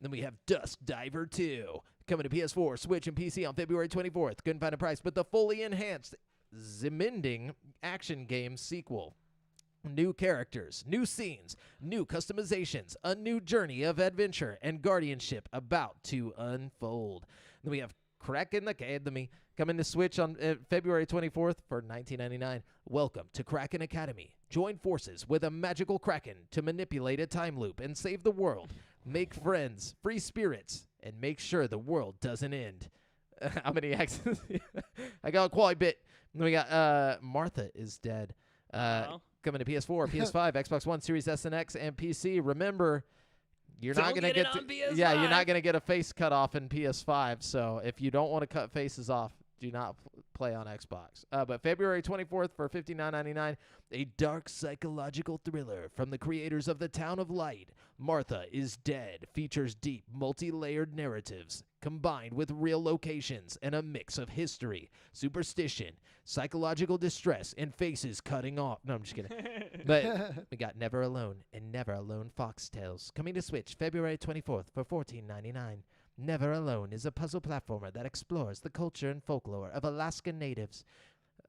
Speaker 1: Then we have Dusk Diver 2. Coming to PS4, Switch, and PC on February 24th. Couldn't find a price, but the fully enhanced Zimending action game sequel. New characters, new scenes, new customizations, a new journey of adventure and guardianship about to unfold. Then we have Kraken Academy coming to Switch on February 24th for $19.99. Welcome to Kraken Academy. Join forces with a magical kraken to manipulate a time loop and save the world. Make friends, free spirits, and make sure the world doesn't end. How many accents? I got quite a bit. Then we got Martha is Dead. Coming to PS4, PS5, Xbox One, Series S and X, and PC. Remember, you're not going to get you're not going to get a face cut off in PS5. So if you don't want to cut faces off, do not play on Xbox. But February 24th for $59.99, a dark psychological thriller from the creators of The Town of Light. Martha is Dead features deep, multi-layered narratives combined with real locations and a mix of history, superstition, psychological distress, and faces cutting off. No, I'm just kidding. But we got Never Alone and Never Alone Foxtails coming to Switch February 24th for $14.99. Never Alone is a puzzle platformer that explores the culture and folklore of Alaskan natives.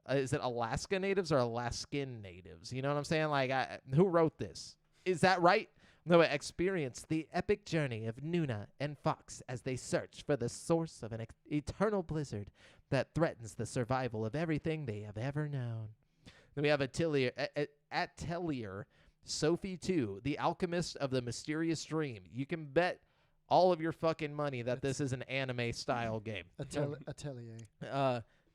Speaker 1: Is it Alaska natives or Alaskan natives? You know what I'm saying? Like, who wrote this? Is that right? No, experience the epic journey of Nuna and Fox as they search for the source of an eternal blizzard that threatens the survival of everything they have ever known. Then we have Atelier Sophie 2, the Alchemist of the Mysterious Dream. You can bet all of your fucking money that this is an anime-style game.
Speaker 2: Atelier.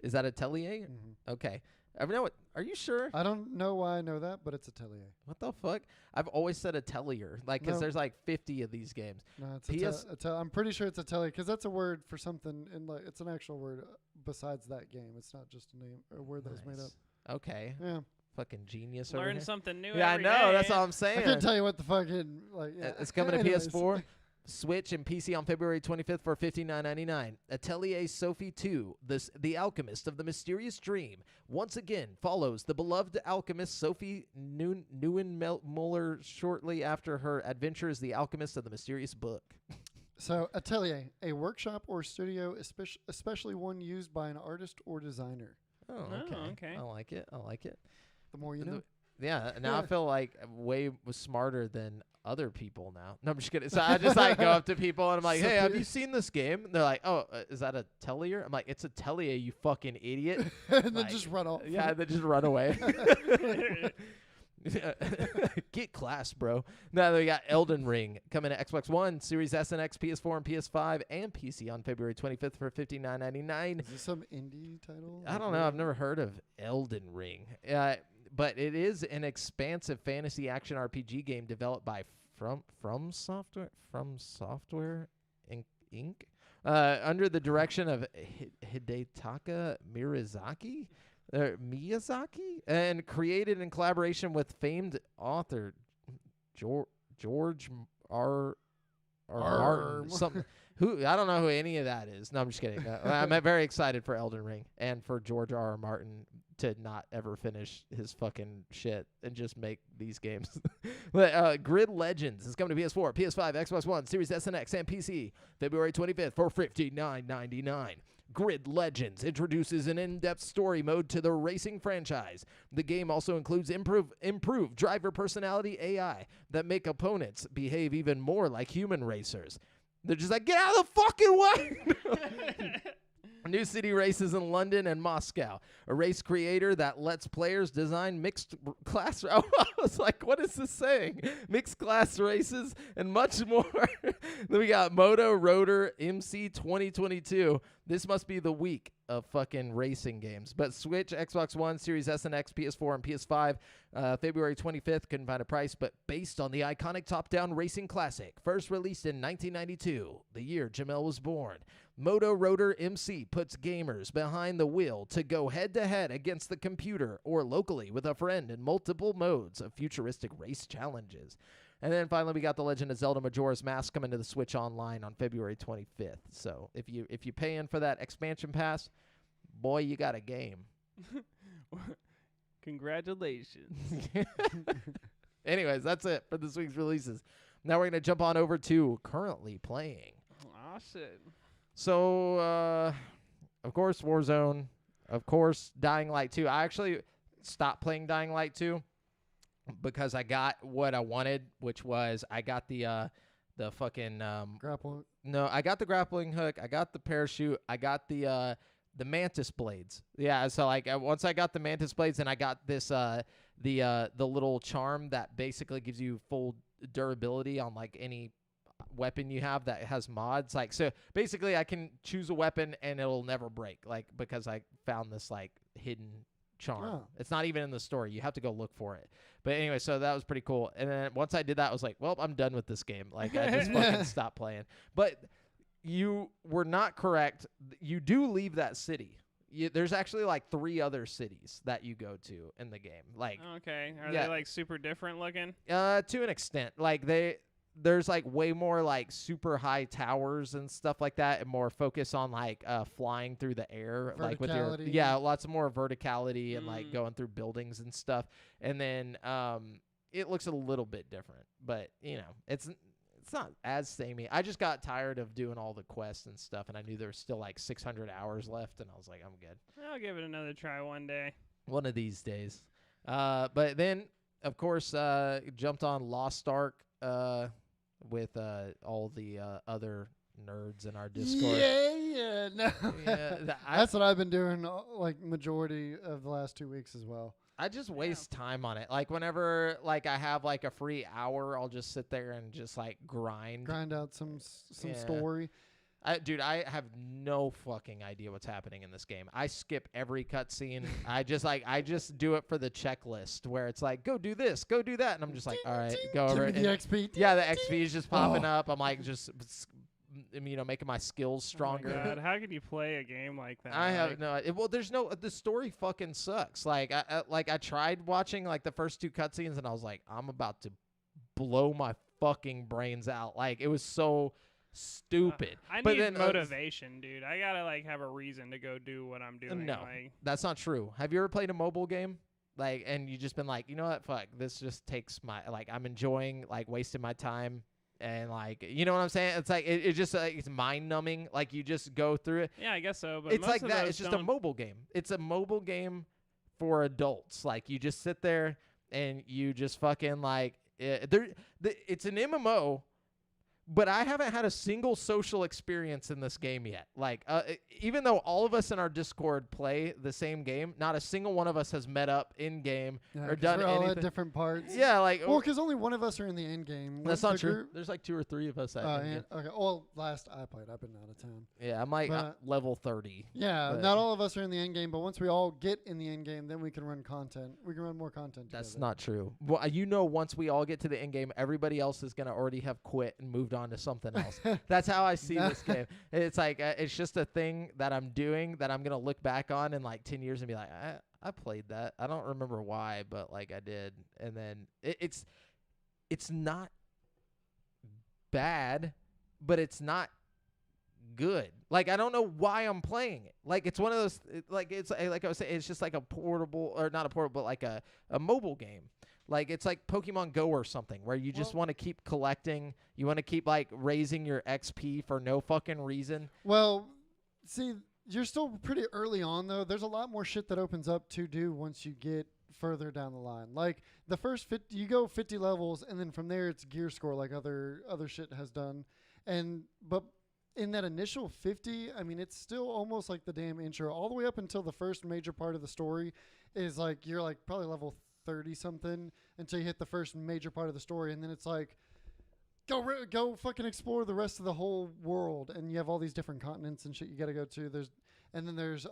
Speaker 1: Is that Atelier?
Speaker 2: Mm-hmm.
Speaker 1: Okay. Are you sure?
Speaker 2: I don't know why I know that, but it's Atelier.
Speaker 1: What the fuck? I've always said Atelier, because there's like 50 of these games.
Speaker 2: No, it's I'm pretty sure it's Atelier, because that's a word for something, and like it's an actual word besides that game. It's not just a name, a word that was made up.
Speaker 1: Okay.
Speaker 2: Yeah.
Speaker 1: Fucking genius.
Speaker 3: Learn
Speaker 1: over here.
Speaker 3: something new.
Speaker 1: Yeah, I
Speaker 3: every
Speaker 1: know.
Speaker 3: day.
Speaker 1: That's all I'm saying.
Speaker 2: I couldn't tell you what the fucking like. Yeah.
Speaker 1: It's coming to
Speaker 2: Anyways.
Speaker 1: PS4. Switch and PC on February 25th for $59.99. Atelier Sophie 2, the Alchemist of the Mysterious Dream, once again follows the beloved alchemist Sophie Neuenmuller shortly after her adventures The Alchemist of the Mysterious Book.
Speaker 2: So, Atelier, a workshop or studio, especially one used by an artist or designer.
Speaker 1: Oh, okay. I like it.
Speaker 2: The more you know.
Speaker 1: Yeah, now I feel like way smarter than other people now. No, I'm just kidding. So I just like go up to people and I'm like, hey, have you seen this game? And they're like, oh, is that a Atelier? I'm like, it's a Atelier, you fucking idiot.
Speaker 2: And then just run off.
Speaker 1: Yeah, and then just run away. Get class, bro. Now we got Elden Ring coming to Xbox One, Series S and X, PS4 and PS5, and PC on February 25th for $59.99.
Speaker 2: Is this some indie title?
Speaker 1: I don't know. I've never heard of Elden Ring. But it is an expansive fantasy action RPG game developed by From Software Inc. Under the direction of Hidetaka Miyazaki, and created in collaboration with famed author George R. Martin. Something. Who I don't know who any of that is. No, I'm just kidding. I'm very excited for Elden Ring and for George R. Martin to not ever finish his fucking shit and just make these games. But Grid Legends is coming to PS4, PS5, Xbox One, Series S and X, and PC February 25th for $59.99. Grid Legends introduces an in-depth story mode to the racing franchise. The game also includes improved driver personality AI that make opponents behave even more like human racers. They're just like, get out of the fucking way! New city races in London and Moscow. A race creator that lets players design mixed class. I was like, what is this saying? Mixed class races and much more. Then we got Moto Rotor MC 2022. This must be the week of fucking racing games. But Switch, Xbox One, Series S and X, PS4, and PS5, February 25th. Couldn't find a price, but based on the iconic top-down racing classic, first released in 1992, the year Jamel was born. Moto Rotor MC puts gamers behind the wheel to go head-to-head against the computer or locally with a friend in multiple modes of futuristic race challenges. And then finally, we got The Legend of Zelda Majora's Mask coming to the Switch Online on February 25th. So if you pay in for that expansion pass, boy, you got a game.
Speaker 3: Congratulations.
Speaker 1: Anyways, that's it for this week's releases. Now we're going to jump on over to currently playing.
Speaker 3: Awesome.
Speaker 1: So, of course, Warzone. Of course, Dying Light 2. I actually stopped playing Dying Light 2 because I got what I wanted, which was I got the fucking
Speaker 2: Grapple.
Speaker 1: No, I got the grappling hook. I got the parachute. I got the mantis blades. Yeah, so like once I got the mantis blades, and I got this the little charm that basically gives you full durability on like any weapon you have that has mods. Like, so basically I can choose a weapon and it'll never break, like, because I found this like hidden charm.
Speaker 2: Oh.
Speaker 1: It's not even in the story. You have to go look for it. But anyway, so that was pretty cool. And then once I did that, I was like, well, I'm done with this game. Like, I just fucking stopped playing. But you were not correct. You do leave that city. There's actually like 3 other cities that you go to in the game. Like,
Speaker 3: Okay. Are
Speaker 1: yeah.
Speaker 3: they like super different looking?
Speaker 1: To an extent. Like there's like way more like super high towers and stuff like that, and more focus on like flying through the air, like with your lots of more verticality and like going through buildings and stuff. And then it looks a little bit different, but you know, it's not as samey. I just got tired of doing all the quests and stuff, and I knew there was still like 600 hours left, and I was like, I'm good.
Speaker 3: I'll give it another try one day.
Speaker 1: One of these days. But then of course jumped on Lost Ark with all the other nerds in our Discord.
Speaker 2: Yeah, no.
Speaker 1: Yeah,
Speaker 2: That's what I've been doing like majority of the last 2 weeks as well.
Speaker 1: I just waste time on it. Like whenever like I have like a free hour, I'll just sit there and just like grind
Speaker 2: out some
Speaker 1: Yeah.
Speaker 2: story.
Speaker 1: Dude, I have no fucking idea what's happening in this game. I skip every cutscene. I just do it for the checklist where it's like, go do this, go do that, and I'm just like, all right, go over it.
Speaker 2: The XP.
Speaker 1: Yeah, the XP is just popping up. I'm like just making my skills stronger.
Speaker 3: Oh my God, how can you play a game like that?
Speaker 1: I have no. Well, the story fucking sucks. Like I tried watching like the first 2 cutscenes, and I was like, I'm about to blow my fucking brains out. Like it was so stupid.
Speaker 3: I
Speaker 1: but
Speaker 3: need
Speaker 1: then,
Speaker 3: motivation, dude. I gotta like have a reason to go do what I'm doing.
Speaker 1: No,
Speaker 3: like,
Speaker 1: that's not true. Have you ever played a mobile game? Like, and you just been like, you know what? Fuck, this just takes my, like, I'm enjoying, like, wasting my time. And, like, you know what I'm saying? It's like, it just, it's mind numbing. Like, you just go through it.
Speaker 3: yeah, I guess so. But
Speaker 1: It's
Speaker 3: most
Speaker 1: like
Speaker 3: of
Speaker 1: that.
Speaker 3: those
Speaker 1: It's just a
Speaker 3: don't-
Speaker 1: mobile game. It's a mobile game for adults. Like, you just sit there and you just fucking, like, it's an MMO. But I haven't had a single social experience in this game yet. Like, even though all of us in our Discord play the same game, not a single one of us has met up in game or done
Speaker 2: we're all
Speaker 1: anything.
Speaker 2: at different parts.
Speaker 1: Yeah, like,
Speaker 2: Well, because only one of us are in the end game.
Speaker 1: that's
Speaker 2: The
Speaker 1: not true.
Speaker 2: group-
Speaker 1: There's like 2 or 3 of us.
Speaker 2: Okay. Well, last I played, I've been out of town.
Speaker 1: Yeah, I'm like
Speaker 2: But-
Speaker 1: level 30.
Speaker 2: Yeah,
Speaker 1: But-
Speaker 2: not all of us are in the end game, but once we all get in the end game, then we can run content. We can run more content.
Speaker 1: That's
Speaker 2: together.
Speaker 1: not true. Well, you know, once we all get to the end game, everybody else is gonna already have quit and moved on to something else. That's how I see this game. It's like it's just a thing that I'm doing that I'm gonna look back on in like 10 years and be like, I played that. I don't remember why, but like I did. And then it's not bad, but it's not good. Like, I don't know why I'm playing it. Like, it's one of those, it's like I was saying, it's just like a portable, or not a portable, but like a mobile game. Like, it's like Pokemon Go or something, where you just want to keep collecting. You want to keep, like, raising your XP for no fucking reason.
Speaker 2: Well, see, you're still pretty early on, though. There's a lot more shit that opens up to do once you get further down the line. Like, the first 50, you go 50 levels, and then from there it's gear score, like other shit has done. But in that initial 50, I mean, it's still almost like the damn intro. All the way up until the first major part of the story is, like, you're, like, probably level 30-something until you hit the first major part of the story, and then it's like, go fucking explore the rest of the whole world, and you have all these different continents and shit you got to go to. And then there's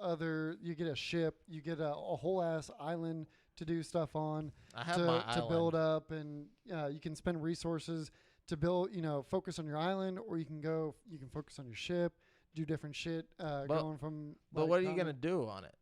Speaker 2: you get a ship, you get a whole ass island to do stuff on,
Speaker 1: I have my
Speaker 2: to build up, and you can spend resources to build, focus on your island, or you can focus on your ship, do different shit, going from.
Speaker 1: But what are you gonna do on it?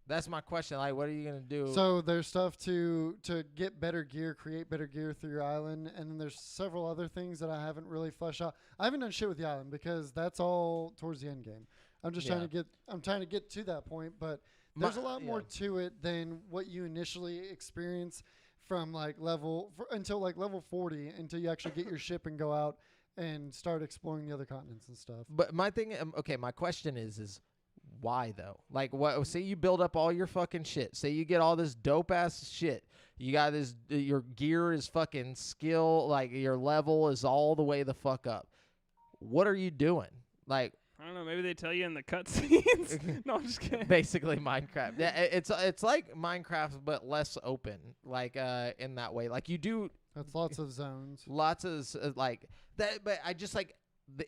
Speaker 1: That's my question. Like, what are you gonna do?
Speaker 2: So there's stuff to get better gear, create better gear through your island, and then there's several other things that I haven't really fleshed out. I haven't done shit with the island because that's all towards the end game. I'm just trying to get to that point, but there's a lot more to it than what you initially experience from until level 40, until you actually get your ship and go out and start exploring the other continents and stuff.
Speaker 1: But my thing, my question is why though? Like, what? Say you build up all your fucking shit. Say you get all this dope ass shit. You got this. Your gear is fucking skill. Like, your level is all the way the fuck up. What are you doing? Like,
Speaker 3: I don't know. Maybe they tell you in the cutscenes. No, I'm just kidding.
Speaker 1: Basically, Minecraft. Yeah, it's like Minecraft, but less open. Like, in that way. Like, you do.
Speaker 2: That's lots of zones.
Speaker 1: Lots of like that. But I just like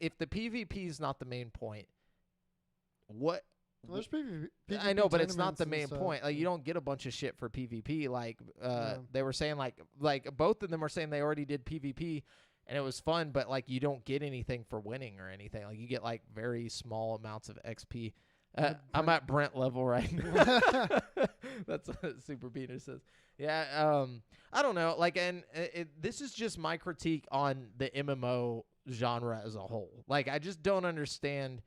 Speaker 1: if the PvP is not the main point. What?
Speaker 2: Well, there's PvP
Speaker 1: I know, but it's not the main
Speaker 2: stuff.
Speaker 1: point. Like, you don't get a bunch of shit for PvP. Like, they were saying, like both of them were saying they already did PvP, and it was fun. But like, you don't get anything for winning or anything. Like, you get like very small amounts of XP. I'm at Brent level right now. That's what Super Peter says. Yeah. I don't know. Like, and this is just my critique on the MMO genre as a whole. Like, I just don't understand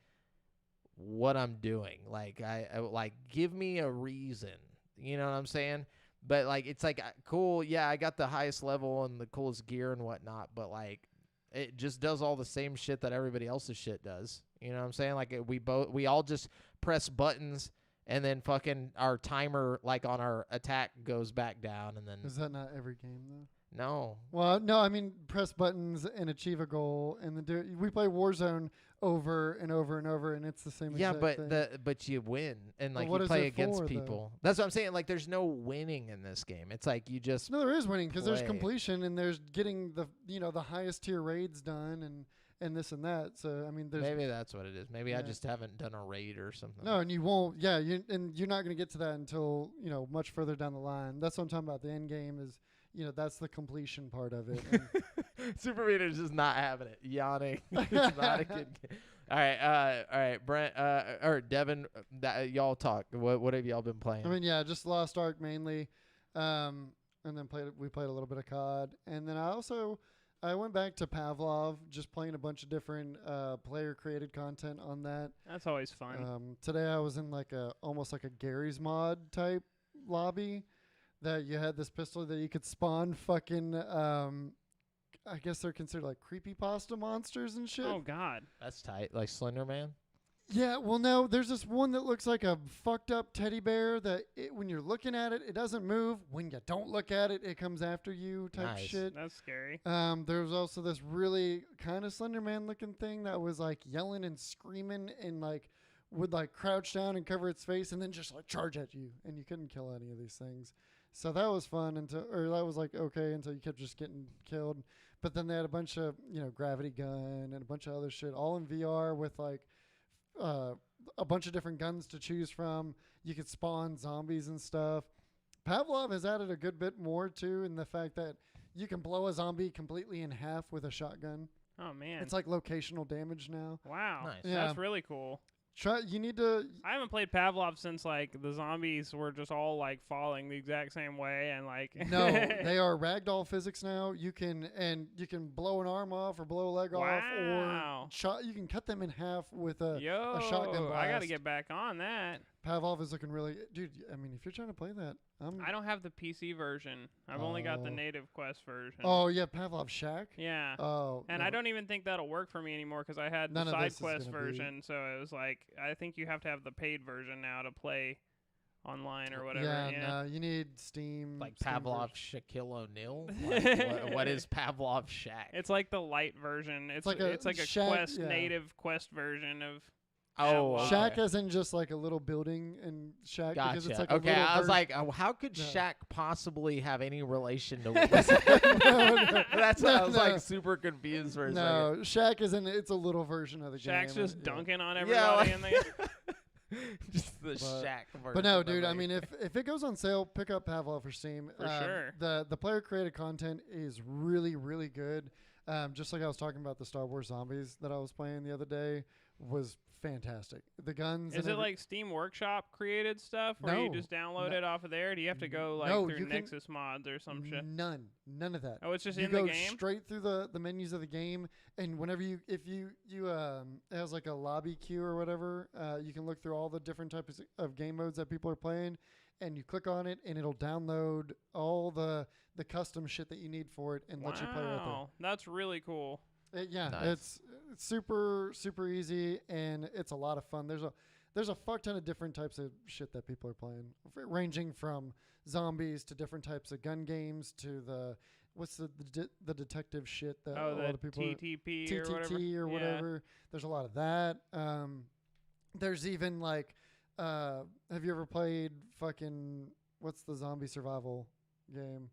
Speaker 1: what I'm doing. Like, I like, give me a reason, you know what I'm saying? But like, it's like, cool, yeah, I got the highest level and the coolest gear and whatnot, but like, it just does all the same shit that everybody else's shit does, you know what I'm saying? Like, we all just press buttons, and then fucking our timer, like, on our attack goes back down, and then
Speaker 2: Is that not every game though?
Speaker 1: no.
Speaker 2: Well, no, I mean, press buttons and achieve a goal, and then we play Warzone over and over and over, and it's the same.
Speaker 1: Yeah,
Speaker 2: exact thing.
Speaker 1: but you win, and like,
Speaker 2: what
Speaker 1: you
Speaker 2: is
Speaker 1: play
Speaker 2: it
Speaker 1: against
Speaker 2: for,
Speaker 1: people. That's what I'm saying. Like, there's no winning in this game. It's like, you just
Speaker 2: No, there is winning because there's
Speaker 1: play.
Speaker 2: completion, and there's getting the highest tier raids done, and this and that. So I mean, there's
Speaker 1: maybe that's what it is. Maybe I
Speaker 2: Yeah.
Speaker 1: just haven't done a raid or something.
Speaker 2: no, and you won't. Yeah, you're not going to get to that until much further down the line. That's what I'm talking about. The end game is. That's the completion part of it.
Speaker 1: Super Reader's just not having it. Yawning. It's not a good game. All right, Brent, or Devin, y'all talk. What have y'all been playing?
Speaker 2: I mean, yeah, just Lost Ark mainly, and then we played a little bit of COD, and then I went back to Pavlov, just playing a bunch of different player created content on that.
Speaker 3: That's always fun.
Speaker 2: Today I was in like almost like a Gary's Mod type lobby. That you had this pistol that you could spawn fucking, I guess they're considered like creepypasta monsters and shit.
Speaker 3: Oh, God.
Speaker 1: That's tight. Like Slender Man?
Speaker 2: Yeah, well, no, there's this one that looks like a fucked up teddy bear that when you're looking at it, it doesn't move. When you don't look at it, it comes after you type
Speaker 1: Nice.
Speaker 2: shit.
Speaker 3: That's scary.
Speaker 2: There was also this really kind of Slender Man looking thing that was like yelling and screaming and like would like crouch down and cover its face and then just like charge at you, and you couldn't kill any of these things. So that was fun that was like okay until you kept just getting killed. But then they had a bunch of gravity gun and a bunch of other shit all in VR with like a bunch of different guns to choose from. You could spawn zombies and stuff. Pavlov has added a good bit more too in the fact that you can blow a zombie completely in half with a shotgun.
Speaker 3: Oh, man.
Speaker 2: It's like locational damage now.
Speaker 3: Wow.
Speaker 1: Nice.
Speaker 2: Yeah.
Speaker 3: That's really cool.
Speaker 2: You need to.
Speaker 3: I haven't played Pavlov since like the zombies were just all like falling the exact same way and like.
Speaker 2: No, they are ragdoll physics now. You can blow an arm off or blow a leg off, or you can cut them in half with a shotgun blast.
Speaker 3: I got to get back on that.
Speaker 2: Pavlov is looking really, dude. I mean, if you're trying to play that,
Speaker 3: I don't have the PC version. I've only got the native Quest version.
Speaker 2: Oh yeah, Pavlov Shack.
Speaker 3: Yeah.
Speaker 2: Oh.
Speaker 3: And I don't even think that'll work for me anymore because I had the side quest version. So it was like, I think you have to have the paid version now to play online or whatever.
Speaker 2: Yeah. No, you need Steam.
Speaker 1: Like
Speaker 2: Steam
Speaker 1: Pavlov
Speaker 2: version.
Speaker 1: Shaquille O'Neal. Like, what is Pavlov Shack?
Speaker 3: It's like the light version. It's like a
Speaker 2: Shack,
Speaker 3: Quest native Quest version of.
Speaker 1: Oh,
Speaker 3: okay.
Speaker 2: Shack isn't just like a little building in Shack.
Speaker 1: Gotcha.
Speaker 2: Because it's like
Speaker 1: okay, I was like, how could Shack possibly have any relation to what? That's why I was like super confused for a second.
Speaker 2: No, Shack isn't. It's a little version of the game.
Speaker 3: Shack's just dunking on everybody in the
Speaker 1: just the Shack version.
Speaker 2: But no, dude, I mean, if it goes on sale, pick up Pavlov for Steam.
Speaker 3: For sure.
Speaker 2: The player created content is really, really good. Just like I was talking about the Star Wars Zombies that I was playing the other day was fantastic. The guns.
Speaker 3: Is it like Steam Workshop created stuff where you just download it off of there? Do you have to go like through Nexus mods or some shit?
Speaker 2: None of that.
Speaker 3: Oh, it's just
Speaker 2: you
Speaker 3: in the
Speaker 2: go
Speaker 3: game?
Speaker 2: straight through the menus of the game, and whenever if you it has like a lobby queue or whatever, you can look through all the different types of game modes that people are playing, and you click on it, and it'll download all the custom shit that you need for it and let you play right there.
Speaker 3: That's really cool.
Speaker 2: It's super super easy, and it's a lot of fun. There's a fuck ton of different types of shit that people are playing, ranging from zombies to different types of gun games to what's the detective shit that a lot of people
Speaker 3: TTP
Speaker 2: or whatever. There's a lot of that. There's even like have you ever played fucking what's the zombie survival game?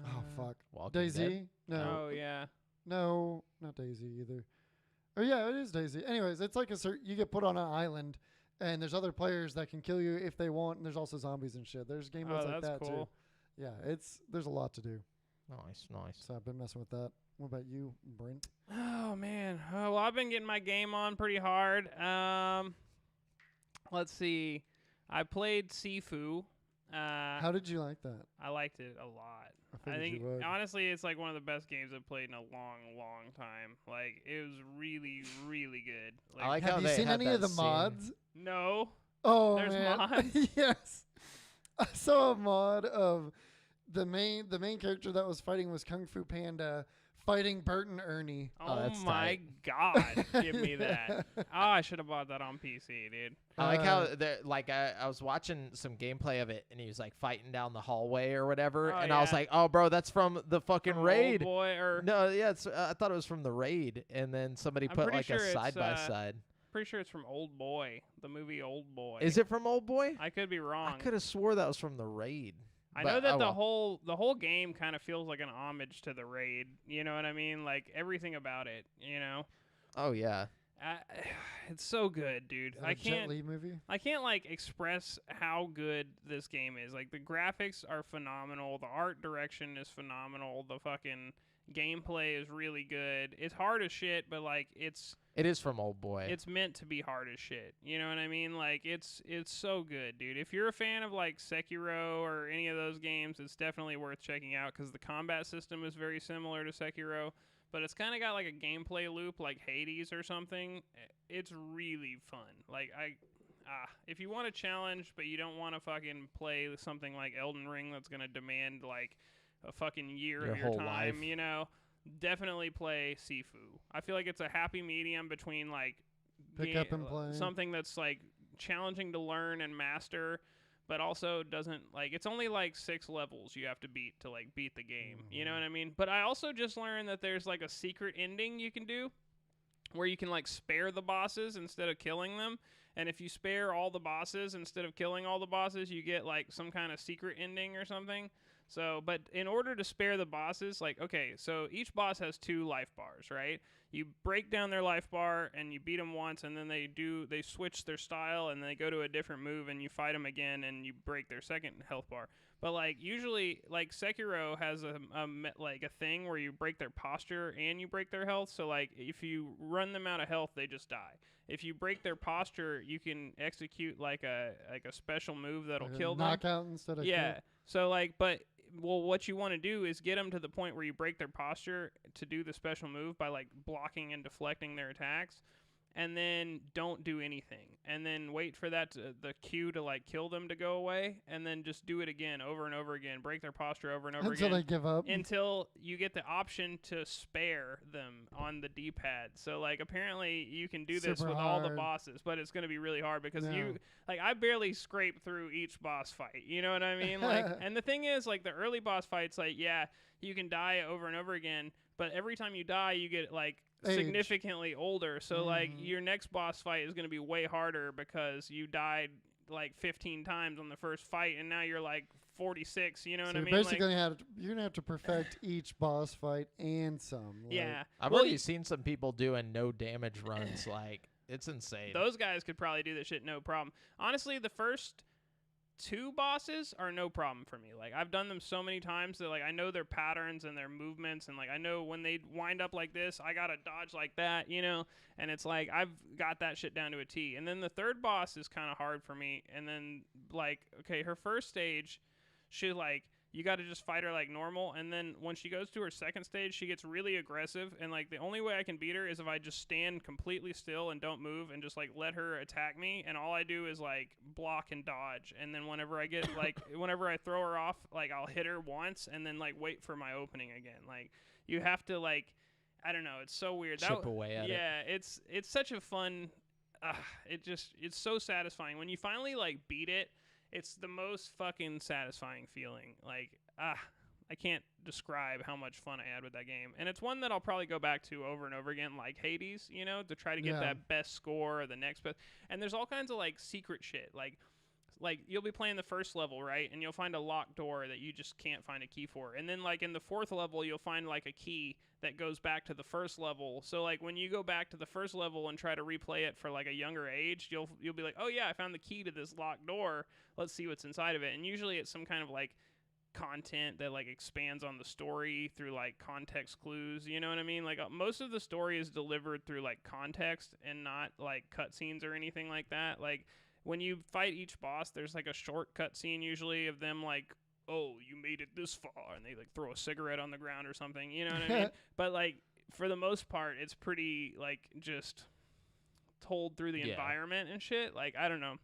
Speaker 2: Oh fuck. DayZ?
Speaker 1: Dead?
Speaker 2: No.
Speaker 3: Oh yeah.
Speaker 2: No, not Daisy either. Or yeah, it is Daisy. Anyways, it's like you get put on an island, and there's other players that can kill you if they want, and there's also zombies and shit. There's game modes like that
Speaker 3: cool.
Speaker 2: too. Yeah, there's a lot to do.
Speaker 1: Nice.
Speaker 2: So I've been messing with that. What about you, Brent?
Speaker 3: Oh man. Well, I've been getting my game on pretty hard. Let's see. I played Sifu.
Speaker 2: How did you like that?
Speaker 3: I liked it a lot. I think honestly, it's like one of the best games I've played in a long time. Like it was really, really good. Like,
Speaker 1: I like
Speaker 2: have
Speaker 1: how
Speaker 2: you
Speaker 1: they
Speaker 2: seen
Speaker 1: had
Speaker 2: any of the mods?
Speaker 3: No.
Speaker 2: Oh
Speaker 3: There's
Speaker 2: man.
Speaker 3: mods?
Speaker 2: Yes. I saw a mod of the main character that was fighting was Kung Fu Panda fighting Bert and Ernie.
Speaker 3: Oh my god! Give me that. Oh, I should have bought that on PC, dude.
Speaker 1: I like how I was watching some gameplay of it, and he was like fighting down the hallway or whatever, and I was like, "Oh, bro, that's from the fucking raid."
Speaker 3: Old Boy or
Speaker 1: no, yeah, I thought it was from the raid, and then somebody put like a side by side.
Speaker 3: Pretty sure it's from Old Boy, the movie Old Boy.
Speaker 1: Is it from Old Boy?
Speaker 3: I could be wrong.
Speaker 1: I could have swore that was from the raid.
Speaker 3: I know that the whole game kind of feels like an homage to the raid. You know what I mean? Like everything about it. You know.
Speaker 1: Oh yeah.
Speaker 3: It's so good, dude.
Speaker 2: I can't. Jet Li movie?
Speaker 3: I can't like express how good this game is. Like the graphics are phenomenal. The art direction is phenomenal. The fucking gameplay is really good. It's hard as shit, but like
Speaker 1: it is from Old Boy.
Speaker 3: It's meant to be hard as shit. You know what I mean? Like it's so good, dude. If you're a fan of like Sekiro or any of those games, it's definitely worth checking out because the combat system is very similar to Sekiro, but it's kind of got like a gameplay loop like Hades or something. It's really fun. Like if you want a challenge but you don't want to fucking play something like Elden Ring that's going to demand like a fucking year of your time,
Speaker 1: life.
Speaker 3: You know, definitely play Sifu. I feel like it's a happy medium between like
Speaker 2: pick up and play
Speaker 3: something that's like challenging to learn and master, but also doesn't like it's only like 6 levels you have to beat to like beat the game. Mm-hmm. You know what I mean? But I also just learned that there's like a secret ending you can do where you can like spare the bosses instead of killing them. And if you spare all the bosses instead of killing all the bosses, you get like some kind of secret ending or something. So, but in order to spare the bosses, like, okay, so each boss has 2 life bars, right? you break down their life bar and you beat them once, and then they switch their style and they go to a different move and you fight them again and you break their second health bar. But like usually, like Sekiro has a thing where you break their posture and you break their health. So like if you run them out of health, they just die. If you break their posture, you can execute like a special move that'll kill them.
Speaker 2: Knockout instead of
Speaker 3: kill.
Speaker 2: kill.
Speaker 3: So like, but what you want to do is get them to the point where you break their posture to do the special move by like blocking and deflecting their attacks. And then don't do anything, and then wait for the cue to like kill them to go away, and then just do it again over and over again. Break their posture over and over again
Speaker 2: until they give up.
Speaker 3: Until you get the option to spare them on the D-pad. So like apparently you can do this
Speaker 2: Super
Speaker 3: with all the
Speaker 2: hard.
Speaker 3: bosses, but it's going to be really hard because
Speaker 2: Yeah.
Speaker 3: I barely scrape through each boss fight. You know what I mean? Like, and the thing is, like the early boss fights, like you can die over and over again, but every time you die, you get like
Speaker 2: Age.
Speaker 3: significantly older. So like your next boss fight is going to be way harder because you died like 15 times on the first fight, and now you're like 46. You know what I mean?
Speaker 2: Basically, you're gonna have to perfect each boss fight and some. Like,
Speaker 3: Yeah.
Speaker 1: I've already seen some people doing no damage runs. Like, it's insane.
Speaker 3: Those guys could probably do this shit no problem. Honestly, the first 2 bosses are no problem for me. Like, I've done them so many times that like I know their patterns and their movements, and like I know when they wind up like this, I gotta dodge like that, you know. And it's like I've got that shit down to a T. And then the third boss is kind of hard for me. And then like, okay, her first stage, she like you got to just fight her like normal, and then when she goes to her second stage, she gets really aggressive, and like the only way I can beat her is if I just stand completely still and don't move and just like let her attack me, and all I do is like block and dodge, and then whenever I get like whenever I throw her off, like I'll hit her once and then like wait for my opening again. Like you have to like, I don't know, it's so weird.
Speaker 1: Chip away at it.
Speaker 3: Yeah, it's such a fun it's so satisfying when you finally like beat it. It's the most fucking satisfying feeling. Like, I can't describe how much fun I had with that game. And it's one that I'll probably go back to over and over again, like Hades, you know, to try to get that best score or the next best. And there's all kinds of, like, secret shit. Like you'll be playing the first level, right? And you'll find a locked door that you just can't find a key for. And then, like, in the fourth level, you'll find, like, a key that goes back to the first level. So, like, when you go back to the first level and try to replay it for, like, a younger age, you'll be like, oh, yeah, I found the key to this locked door. Let's see what's inside of it. And usually it's some kind of, like, content that, like, expands on the story through, like, context clues. You know what I mean? Like, most of the story is delivered through, like, context and not, like, cutscenes or anything like that. Like, when you fight each boss, there's like a short cutscene usually of them like, oh, you made it this far, and they like throw a cigarette on the ground or something, you know what I mean? But like for the most part, it's pretty like just told through the environment and shit. Like, I don't know.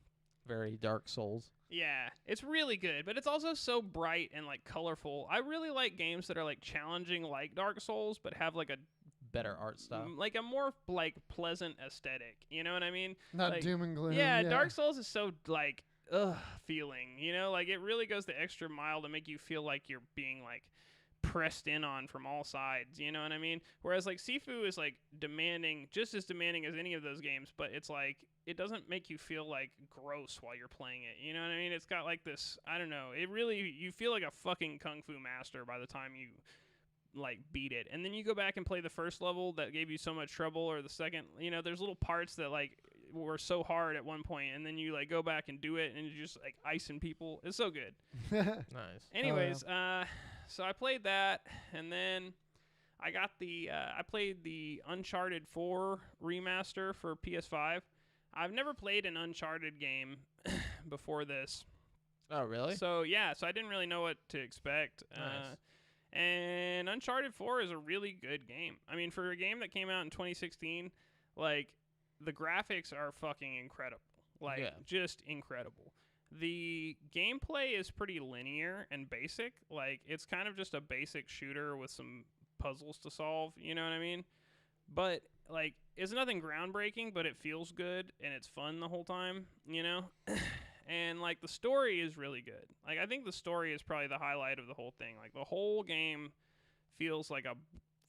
Speaker 1: Very Dark Souls.
Speaker 3: Yeah, it's really good, but it's also so bright and like colorful. I really like games that are like challenging like Dark Souls, but have like a
Speaker 1: better art style,
Speaker 3: like a more like pleasant aesthetic. You know what I mean?
Speaker 2: Not
Speaker 3: like,
Speaker 2: doom and gloom.
Speaker 3: Yeah, Dark Souls is so like feeling. You know, like it really goes the extra mile to make you feel like you're being like pressed in on from all sides. You know what I mean? Whereas like Sifu is like demanding, just as demanding as any of those games, but it's like it doesn't make you feel like gross while you're playing it. You know what I mean? It's got like this, I don't know. It really, you feel like a fucking kung fu master by the time you like beat it. And then you go back and play the first level that gave you so much trouble, or the second, you know, there's little parts that like were so hard at one point, and then you like go back and do it and you're just like icing people. It's so good.
Speaker 1: Nice.
Speaker 3: Anyways, so I played that, and then I got I played the Uncharted 4 remaster for PS5. I've never played an Uncharted game before this.
Speaker 1: Oh, really?
Speaker 3: So yeah, so I didn't really know what to expect.
Speaker 1: Nice.
Speaker 3: And Uncharted 4 is a really good game. I mean, for a game that came out in 2016, like, the graphics are fucking incredible. Like, just incredible. The gameplay is pretty linear and basic. Like, it's kind of just a basic shooter with some puzzles to solve, you know what I mean? But, like, it's nothing groundbreaking, but it feels good, and it's fun the whole time, you know? And, like, the story is really good. Like, I think the story is probably the highlight of the whole thing. Like, the whole game feels like a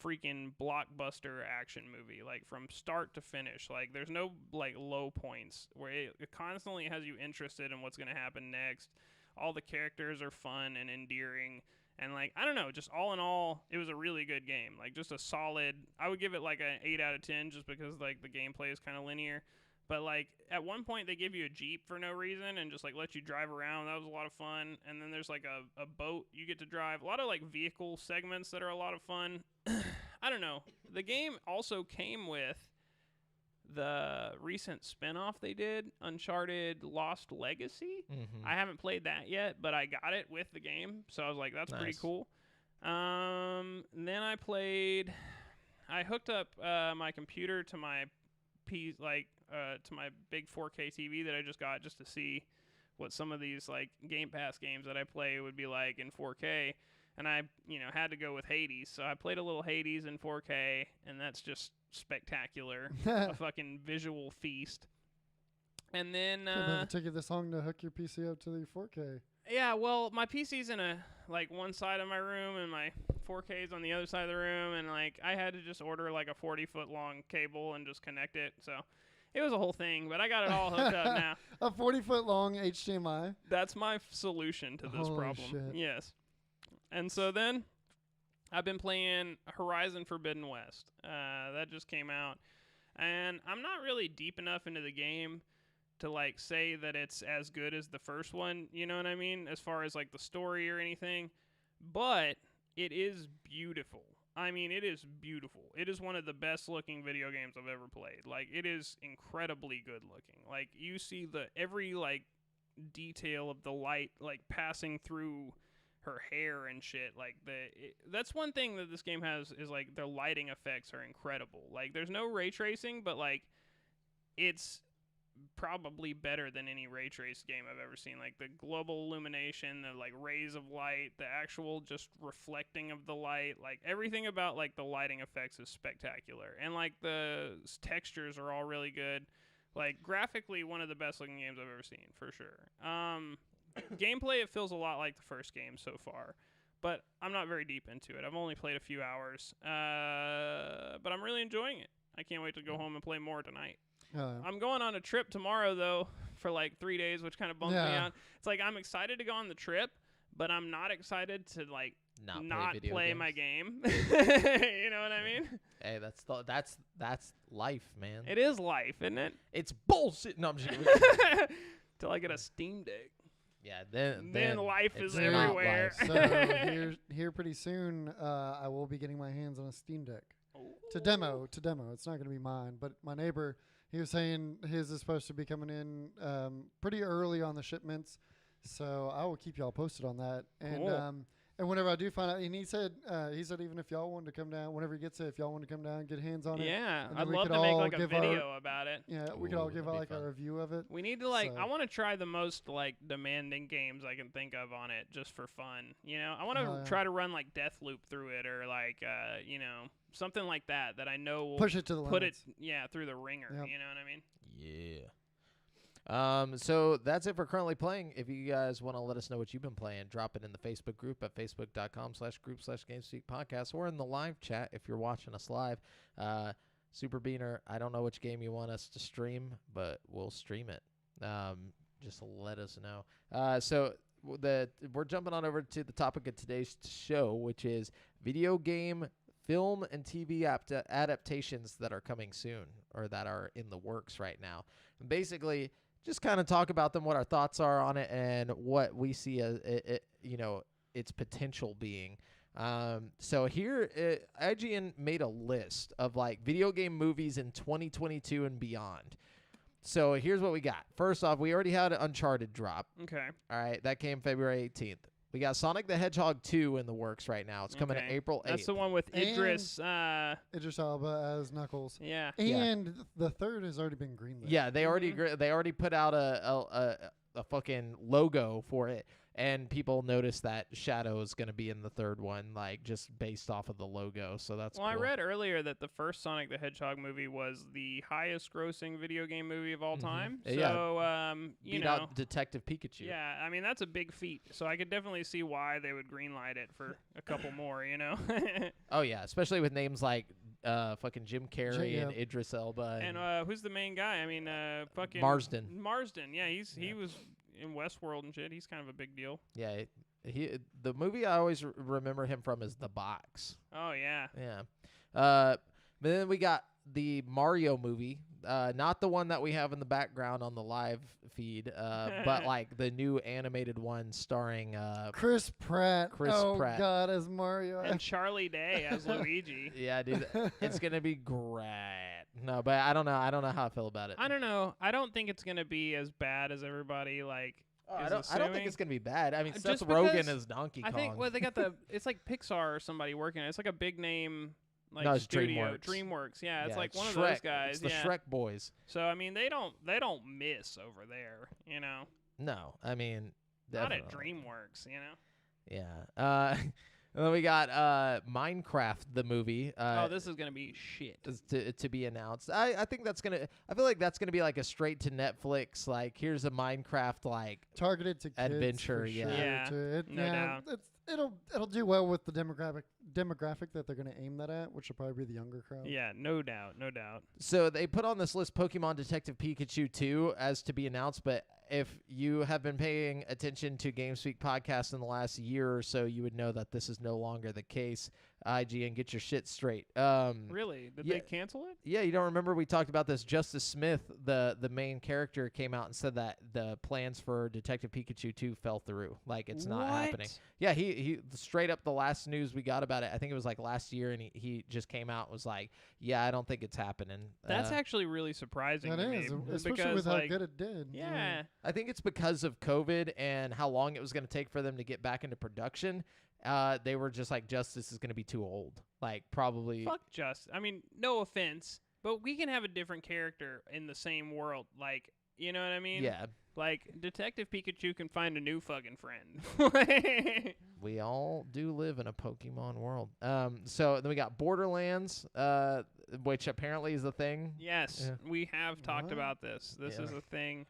Speaker 3: freaking blockbuster action movie, like, from start to finish. Like, there's no, like, low points where it constantly has you interested in what's going to happen next. All the characters are fun and endearing. And, like, I don't know, just all in all, it was a really good game. Like, just a solid, I would give it, like, an 8 out of 10 just because, like, the gameplay is kind of linear. But, like, at one point, they give you a Jeep for no reason and just, like, let you drive around. That was a lot of fun. And then there's, like, a boat you get to drive. A lot of, like, vehicle segments that are a lot of fun. I don't know. The game also came with the recent spinoff they did, Uncharted Lost Legacy.
Speaker 1: Mm-hmm.
Speaker 3: I haven't played that yet, but I got it with the game, so I was like, that's pretty cool. Then I hooked up my computer to my to my big 4K TV that I just got just to see what some of these like Game Pass games that I play would be like in 4K. And I, had to go with Hades. So I played a little Hades in 4K, and that's just spectacular. A fucking visual feast. And then
Speaker 2: it took you this long to hook your PC up to the 4K.
Speaker 3: Yeah, well, my PC's in one side of my room, and my 4K's on the other side of the room, and like I had to just order like a 40-foot long cable and just connect it. So it was a whole thing, but I got it all hooked up now.
Speaker 2: A 40-foot long HDMI.
Speaker 3: That's my solution to this
Speaker 2: Holy
Speaker 3: problem.
Speaker 2: shit.
Speaker 3: Yes. And so then I've been playing Horizon Forbidden West. That just came out. And I'm not really deep enough into the game to like say that it's as good as the first one, you know what I mean? As far as like the story or anything. But it is beautiful. I mean, it is beautiful. It is one of the best looking video games I've ever played. Like, it is incredibly good looking. Like, you see every like detail of the light like passing through her hair and shit. Like that's one thing that this game has is like their lighting effects are incredible. Like there's no ray tracing, but like it's probably better than any ray trace game I've ever seen. Like the global illumination, the like rays of light, the actual just reflecting of the light, like everything about like the lighting effects is spectacular. And like the textures are all really good. Like graphically one of the best looking games I've ever seen for sure. Gameplay, it feels a lot like the first game so far, but I'm not very deep into it. I've only played a few hours, but I'm really enjoying it. I can't wait to go home and play more tonight. I'm going on a trip tomorrow, though, for like 3 days, which kind of bums me out. It's like I'm excited to go on the trip, but I'm not excited to like not play my game. You know what I mean?
Speaker 1: Hey, that's life, man.
Speaker 3: It is life, isn't it?
Speaker 1: It's bullshit. No, I'm just
Speaker 3: Till I get a Steam Deck.
Speaker 1: Yeah,
Speaker 3: then life is
Speaker 1: not
Speaker 3: everywhere.
Speaker 1: life.
Speaker 2: So here pretty soon, I will be getting my hands on a Steam Deck to demo. It's not going to be mine, but my neighbor, he was saying his is supposed to be coming in pretty early on the shipments. So I will keep y'all posted on that. And
Speaker 3: cool.
Speaker 2: And whenever I do find out, and he said even if y'all wanted to come down, whenever he gets it, if y'all want to come down and get hands on it.
Speaker 3: Yeah, I'd love to make like a video about it.
Speaker 2: Yeah, we could all give like a review of it.
Speaker 3: We need to I want to try the most like demanding games I can think of on it just for fun. You know, I want to try to run like Deathloop through it or like something like that I know will
Speaker 2: push it to the limits.
Speaker 3: Through the ringer.
Speaker 2: Yep.
Speaker 3: You know what I mean?
Speaker 1: Yeah. So that's it for currently playing. If you guys want to let us know what you've been playing, drop it in the Facebook group at facebook.com/group/GameSpeak Podcast or in the live chat if you're watching us live. Super Beaner, I don't know which game you want us to stream, but we'll stream it. Just let us know. So we're jumping on over to the topic of today's show, which is video game, film, and TV adaptations that are coming soon or that are in the works right now. And basically, just kind of talk about them, what our thoughts are on it, and what we see as its potential being. So here, IGN made a list of like video game movies in 2022 and beyond. So here's what we got. First off, we already had an Uncharted drop.
Speaker 3: Okay.
Speaker 1: All right, that came February 18th. We got Sonic the Hedgehog 2 in the works right now. It's coming April 8th.
Speaker 3: That's the one with Idris.
Speaker 2: Idris Elba as Knuckles.
Speaker 3: Yeah.
Speaker 2: And the third has already been greenlit.
Speaker 1: Yeah, they already put out a fucking logo for it, and people noticed that Shadow is going to be in the third one, like just based off of the logo. So that's cool.
Speaker 3: I read earlier that the first Sonic the Hedgehog movie was the highest grossing video game movie of all time. So,
Speaker 1: beat out Detective Pikachu.
Speaker 3: Yeah, I mean, that's a big feat. So I could definitely see why they would greenlight it for a couple more, you know?
Speaker 1: Oh, yeah, especially with names like fucking Jim Carrey and Idris Elba.
Speaker 3: And who's the main guy? I mean, fucking
Speaker 1: Marsden.
Speaker 3: Marsden, yeah, he was in Westworld and shit. He's kind of a big deal.
Speaker 1: Yeah, The movie I always remember him from is The Box.
Speaker 3: Oh yeah.
Speaker 1: Yeah. But then we got the Mario movie, not the one that we have in the background on the live feed, but like the new animated one starring
Speaker 2: Chris Pratt.
Speaker 1: Chris
Speaker 2: oh
Speaker 1: Pratt.
Speaker 2: God, as Mario.
Speaker 3: And Charlie Day as Luigi.
Speaker 1: Yeah, dude, it's gonna be great. No, but I don't know how I feel about it.
Speaker 3: I don't know. I don't think it's gonna be as bad as everybody like.
Speaker 1: Oh,
Speaker 3: is
Speaker 1: I don't think
Speaker 3: assuming.
Speaker 1: it's gonna be bad. I mean,
Speaker 3: Just
Speaker 1: Seth Rogen
Speaker 3: because
Speaker 1: is Donkey Kong.
Speaker 3: I think they got it's like Pixar or somebody working on it. It's like a big name like
Speaker 1: No, it's
Speaker 3: studio.
Speaker 1: DreamWorks.
Speaker 3: Yeah, it's like one of
Speaker 1: Shrek.
Speaker 3: those guys.
Speaker 1: It's the
Speaker 3: yeah.
Speaker 1: Shrek boys.
Speaker 3: So I mean, they don't miss over there. You know.
Speaker 1: No, I mean,
Speaker 3: Not at
Speaker 1: definitely.
Speaker 3: DreamWorks. You know.
Speaker 1: Yeah. And then we got Minecraft the movie.
Speaker 3: Oh, this is gonna be shit.
Speaker 1: Is to be announced. I think that's gonna. I feel like that's gonna be like a straight to Netflix. Like here's a Minecraft like.
Speaker 2: Targeted to kids.
Speaker 1: Adventure,
Speaker 2: for
Speaker 1: yeah.
Speaker 2: sure,
Speaker 3: Yeah,
Speaker 2: too.
Speaker 3: no doubt.
Speaker 2: It'll do well with the demographic that they're going to aim that at, which will probably be the younger crowd.
Speaker 3: Yeah, no doubt, no doubt.
Speaker 1: So they put on this list Pokemon Detective Pikachu 2 as to be announced, but if you have been paying attention to GameSpeak podcast in the last year or so, you would know that this is no longer the case. IGN, get your shit straight.
Speaker 3: Really? Did
Speaker 1: yeah.
Speaker 3: they cancel it?
Speaker 1: Yeah, you don't remember we talked about this. Justice Smith, the main character, came out and said that the plans for Detective Pikachu 2 fell through. Like, it's not happening. Yeah, he straight up the last news we got about it, I think it was like last year, and he just came out and was like, yeah, I don't think it's happening.
Speaker 3: That's actually really surprising
Speaker 2: That
Speaker 3: to
Speaker 2: is,
Speaker 3: me.
Speaker 2: especially
Speaker 3: because,
Speaker 2: with how
Speaker 3: like,
Speaker 2: good it did.
Speaker 3: Yeah.
Speaker 1: I think it's because of COVID and how long it was going to take for them to get back into production. They were just like, Justice is going to be too old. Like, probably.
Speaker 3: Fuck Justice. I mean, no offense, but we can have a different character in the same world. Like, you know what I mean?
Speaker 1: Yeah.
Speaker 3: Like, Detective Pikachu can find a new fucking friend.
Speaker 1: We all do live in a Pokemon world. So then we got Borderlands, which apparently is a thing.
Speaker 3: Yes,
Speaker 1: Yeah.
Speaker 3: we have talked
Speaker 2: What?
Speaker 3: about this. This
Speaker 1: Yeah.
Speaker 3: is a thing.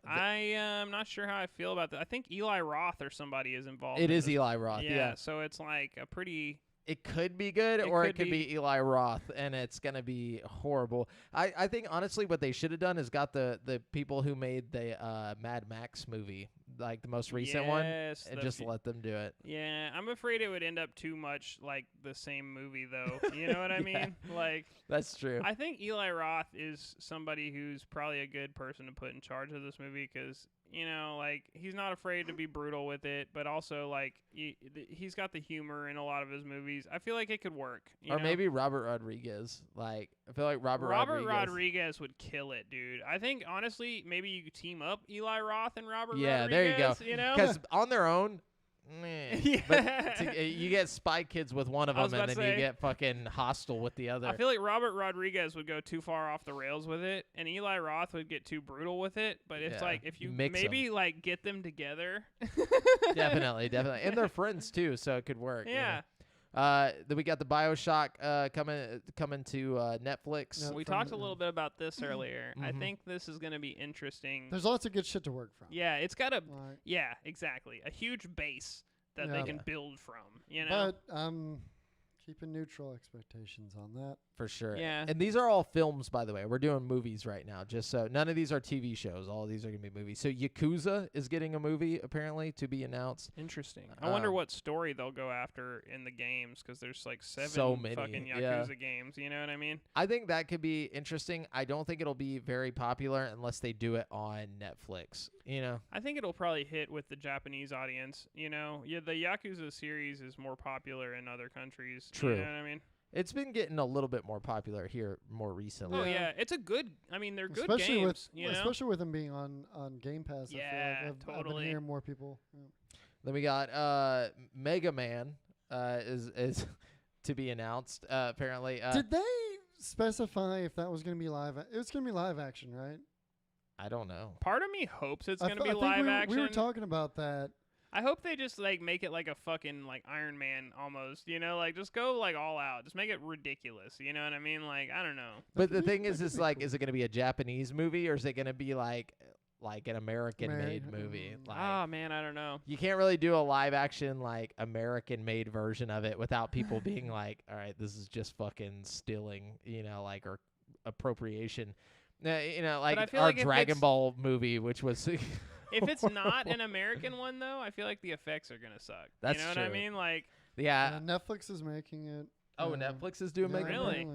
Speaker 3: I am not sure how I feel about that. I think Eli Roth or somebody is involved.
Speaker 1: It
Speaker 3: in
Speaker 1: is
Speaker 3: this.
Speaker 1: Eli Roth. Yeah.
Speaker 3: So it's like a pretty.
Speaker 1: It could be good,
Speaker 3: It
Speaker 1: or
Speaker 3: could
Speaker 1: it could be Eli Roth, and it's going to be horrible. I think, honestly, what they should have done is got the people who made the Mad Max movie, like the most recent one,
Speaker 3: Yes,
Speaker 1: and
Speaker 3: the
Speaker 1: just
Speaker 3: fe-
Speaker 1: let them do it.
Speaker 3: Yeah, I'm afraid it would end up too much like the same movie, though. You know what I
Speaker 1: Yeah.
Speaker 3: mean? Like,
Speaker 1: That's true.
Speaker 3: I think Eli Roth is somebody who's probably a good person to put in charge of this movie because, you know, like, he's not afraid to be brutal with it, but also, like, he's got the humor in a lot of his movies. I feel like it could work.
Speaker 1: Or
Speaker 3: know?
Speaker 1: maybe Robert Rodriguez. Like, I feel like Robert
Speaker 3: Rodriguez would kill it, dude. I think, honestly, maybe you could team up Eli Roth and Robert
Speaker 1: Yeah,
Speaker 3: Rodriguez.
Speaker 1: there you go.
Speaker 3: You know?
Speaker 1: Because on their own, meh.
Speaker 3: Yeah.
Speaker 1: But you get Spy Kids with one of
Speaker 3: I was
Speaker 1: them, and
Speaker 3: about
Speaker 1: then
Speaker 3: to
Speaker 1: you
Speaker 3: say-
Speaker 1: get fucking Hostile with the other.
Speaker 3: I feel like Robert Rodriguez would go too far off the rails with it, and Eli Roth would get too brutal with it. But it's
Speaker 1: Yeah,
Speaker 3: like if you
Speaker 1: mix
Speaker 3: maybe like get them together.
Speaker 1: Definitely. And they're friends too, so it could work.
Speaker 3: Yeah.
Speaker 1: Then we got the Bioshock coming to Netflix.
Speaker 2: No.
Speaker 3: We
Speaker 2: From
Speaker 3: talked a
Speaker 2: the-
Speaker 3: little bit about this earlier. I
Speaker 1: Mhm.
Speaker 3: think this is going to be interesting.
Speaker 2: There's lots of good shit to work from.
Speaker 3: Yeah, it's got a
Speaker 2: Like,
Speaker 3: yeah, exactly. A huge base that they
Speaker 2: Yeah.
Speaker 3: can build from, you know.
Speaker 2: but I'm keeping neutral expectations on that.
Speaker 1: For sure.
Speaker 3: Yeah.
Speaker 1: And these are all films, by the way. We're doing movies right now, just so none of these are TV shows. All of these are going to be movies. So Yakuza is getting a movie, apparently, to be announced.
Speaker 3: Interesting. I wonder
Speaker 1: Um,
Speaker 3: what story they'll go after in the games because there's like 7
Speaker 1: So many,
Speaker 3: fucking
Speaker 1: yeah.
Speaker 3: Yakuza games. You know what I mean?
Speaker 1: I think that could be interesting. I don't think it'll be very popular unless they do it on Netflix. You know?
Speaker 3: I think it'll probably hit with the Japanese audience. You know, yeah, the Yakuza series is more popular in other countries.
Speaker 1: True.
Speaker 3: You know what I mean?
Speaker 1: It's been getting a little bit more popular here more recently.
Speaker 3: Oh
Speaker 2: Yeah.
Speaker 3: yeah, it's a good. I mean, they're good
Speaker 2: especially
Speaker 3: games. You know.
Speaker 2: especially with them being on Game Pass.
Speaker 3: Yeah,
Speaker 2: I feel like I've been
Speaker 3: totally.
Speaker 2: hearing more people. Yeah.
Speaker 1: Then we got Mega Man is to be announced, apparently.
Speaker 2: Did they specify if that was going to be live? It was going to be live action, right?
Speaker 1: I don't know.
Speaker 3: Part of me hopes it's
Speaker 2: I
Speaker 3: gonna
Speaker 2: fe-
Speaker 3: be
Speaker 2: I think
Speaker 3: live
Speaker 2: we were,
Speaker 3: action.
Speaker 2: We were talking about that.
Speaker 3: I hope they just like make it like a fucking like Iron Man almost. You know, like just go like all out. Just make it ridiculous. You know what I mean? Like I don't know.
Speaker 1: But the thing is like, is it going to be a Japanese movie or is it going to be like an American-made movie? Like,
Speaker 3: Ah man, I don't know.
Speaker 1: you can't really do a live-action like American-made version of it without people being like, "All right, this is just fucking stealing," you know, like or appropriation. You know, like
Speaker 3: I feel
Speaker 1: our
Speaker 3: like if
Speaker 1: Dragon
Speaker 3: it's-
Speaker 1: Ball movie, which was
Speaker 3: if it's not an American one though, I feel like the effects are gonna suck.
Speaker 1: That's
Speaker 3: you know what I
Speaker 1: true.
Speaker 3: mean? Like,
Speaker 1: Yeah.
Speaker 2: Netflix is making it.
Speaker 1: Oh, Netflix is doing
Speaker 2: yeah,
Speaker 1: making
Speaker 3: Really?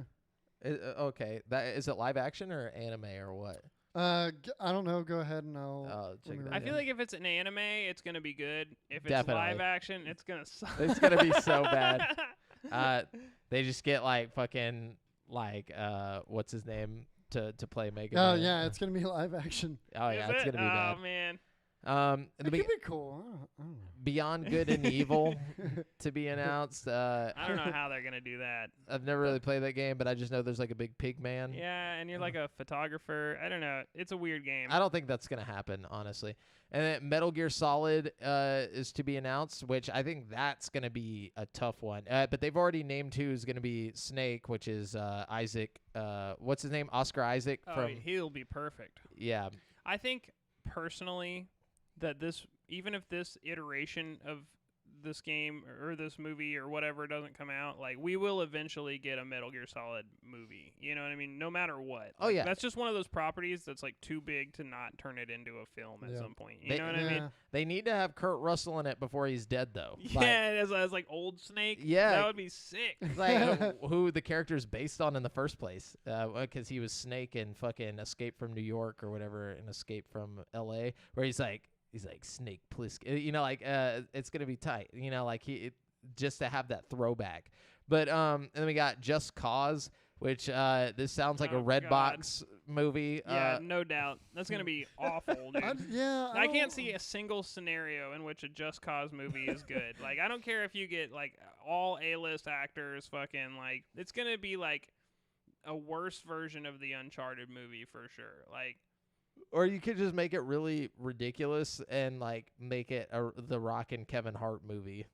Speaker 1: Okay. That is it live action or anime or what?
Speaker 2: I don't know. Go ahead and I'll.
Speaker 1: Check
Speaker 2: let
Speaker 1: it
Speaker 2: me
Speaker 1: out.
Speaker 3: I
Speaker 2: read
Speaker 3: feel
Speaker 2: it.
Speaker 3: like if it's an anime, it's gonna be good. If it's
Speaker 1: Definitely.
Speaker 3: live action, it's gonna suck.
Speaker 1: It's gonna be so bad. They just get like fucking like what's his name to play Mega
Speaker 2: Oh
Speaker 1: Man.
Speaker 2: yeah, it's gonna be live action.
Speaker 1: Oh yeah,
Speaker 3: Is
Speaker 1: it's
Speaker 3: it?
Speaker 1: gonna be bad.
Speaker 3: Oh man.
Speaker 2: It could be cool. I don't know.
Speaker 1: Beyond Good and Evil to be announced.
Speaker 3: I don't know how they're gonna do that.
Speaker 1: I've never really played that game, but I just know there's like a big pig man.
Speaker 3: Yeah, and you're like a photographer. I don't know. It's a weird game.
Speaker 1: I don't think that's gonna happen, honestly. And then Metal Gear Solid is to be announced, which I think that's gonna be a tough one. But they've already named who's gonna be Snake, which is Isaac. What's his name? Oscar Isaac
Speaker 3: Oh,
Speaker 1: from.
Speaker 3: he'll be perfect.
Speaker 1: Yeah.
Speaker 3: I think personally that even if this iteration of this game or this movie or whatever doesn't come out, like we will eventually get a Metal Gear Solid movie. You know what I mean? No matter what.
Speaker 1: Oh, yeah.
Speaker 3: That's just one of those properties that's like too big to not turn it into a film at
Speaker 2: Yeah.
Speaker 3: some point. You know what I mean?
Speaker 1: They need to have Kurt Russell in it before he's dead, though.
Speaker 3: Yeah, as like old Snake.
Speaker 1: Yeah.
Speaker 3: That would be sick.
Speaker 1: Like who the character's based on in the first place, because he was Snake in fucking Escape from New York or whatever, and Escape from L.A., where he's like Snake Plissken, you know, like it's gonna be tight, you know, like just to have that throwback. But and then we got Just Cause, which this sounds like a
Speaker 3: Oh,
Speaker 1: Redbox movie.
Speaker 3: Yeah, no doubt. That's gonna be awful, dude. I can't
Speaker 2: don't-
Speaker 3: see a single scenario in which a Just Cause movie is good. Like, I don't care if you get like all A-list actors, fucking like, it's gonna be like a worse version of the Uncharted movie for sure. Like,
Speaker 1: Or you could just make it really ridiculous and like make it the Rock and Kevin Hart movie.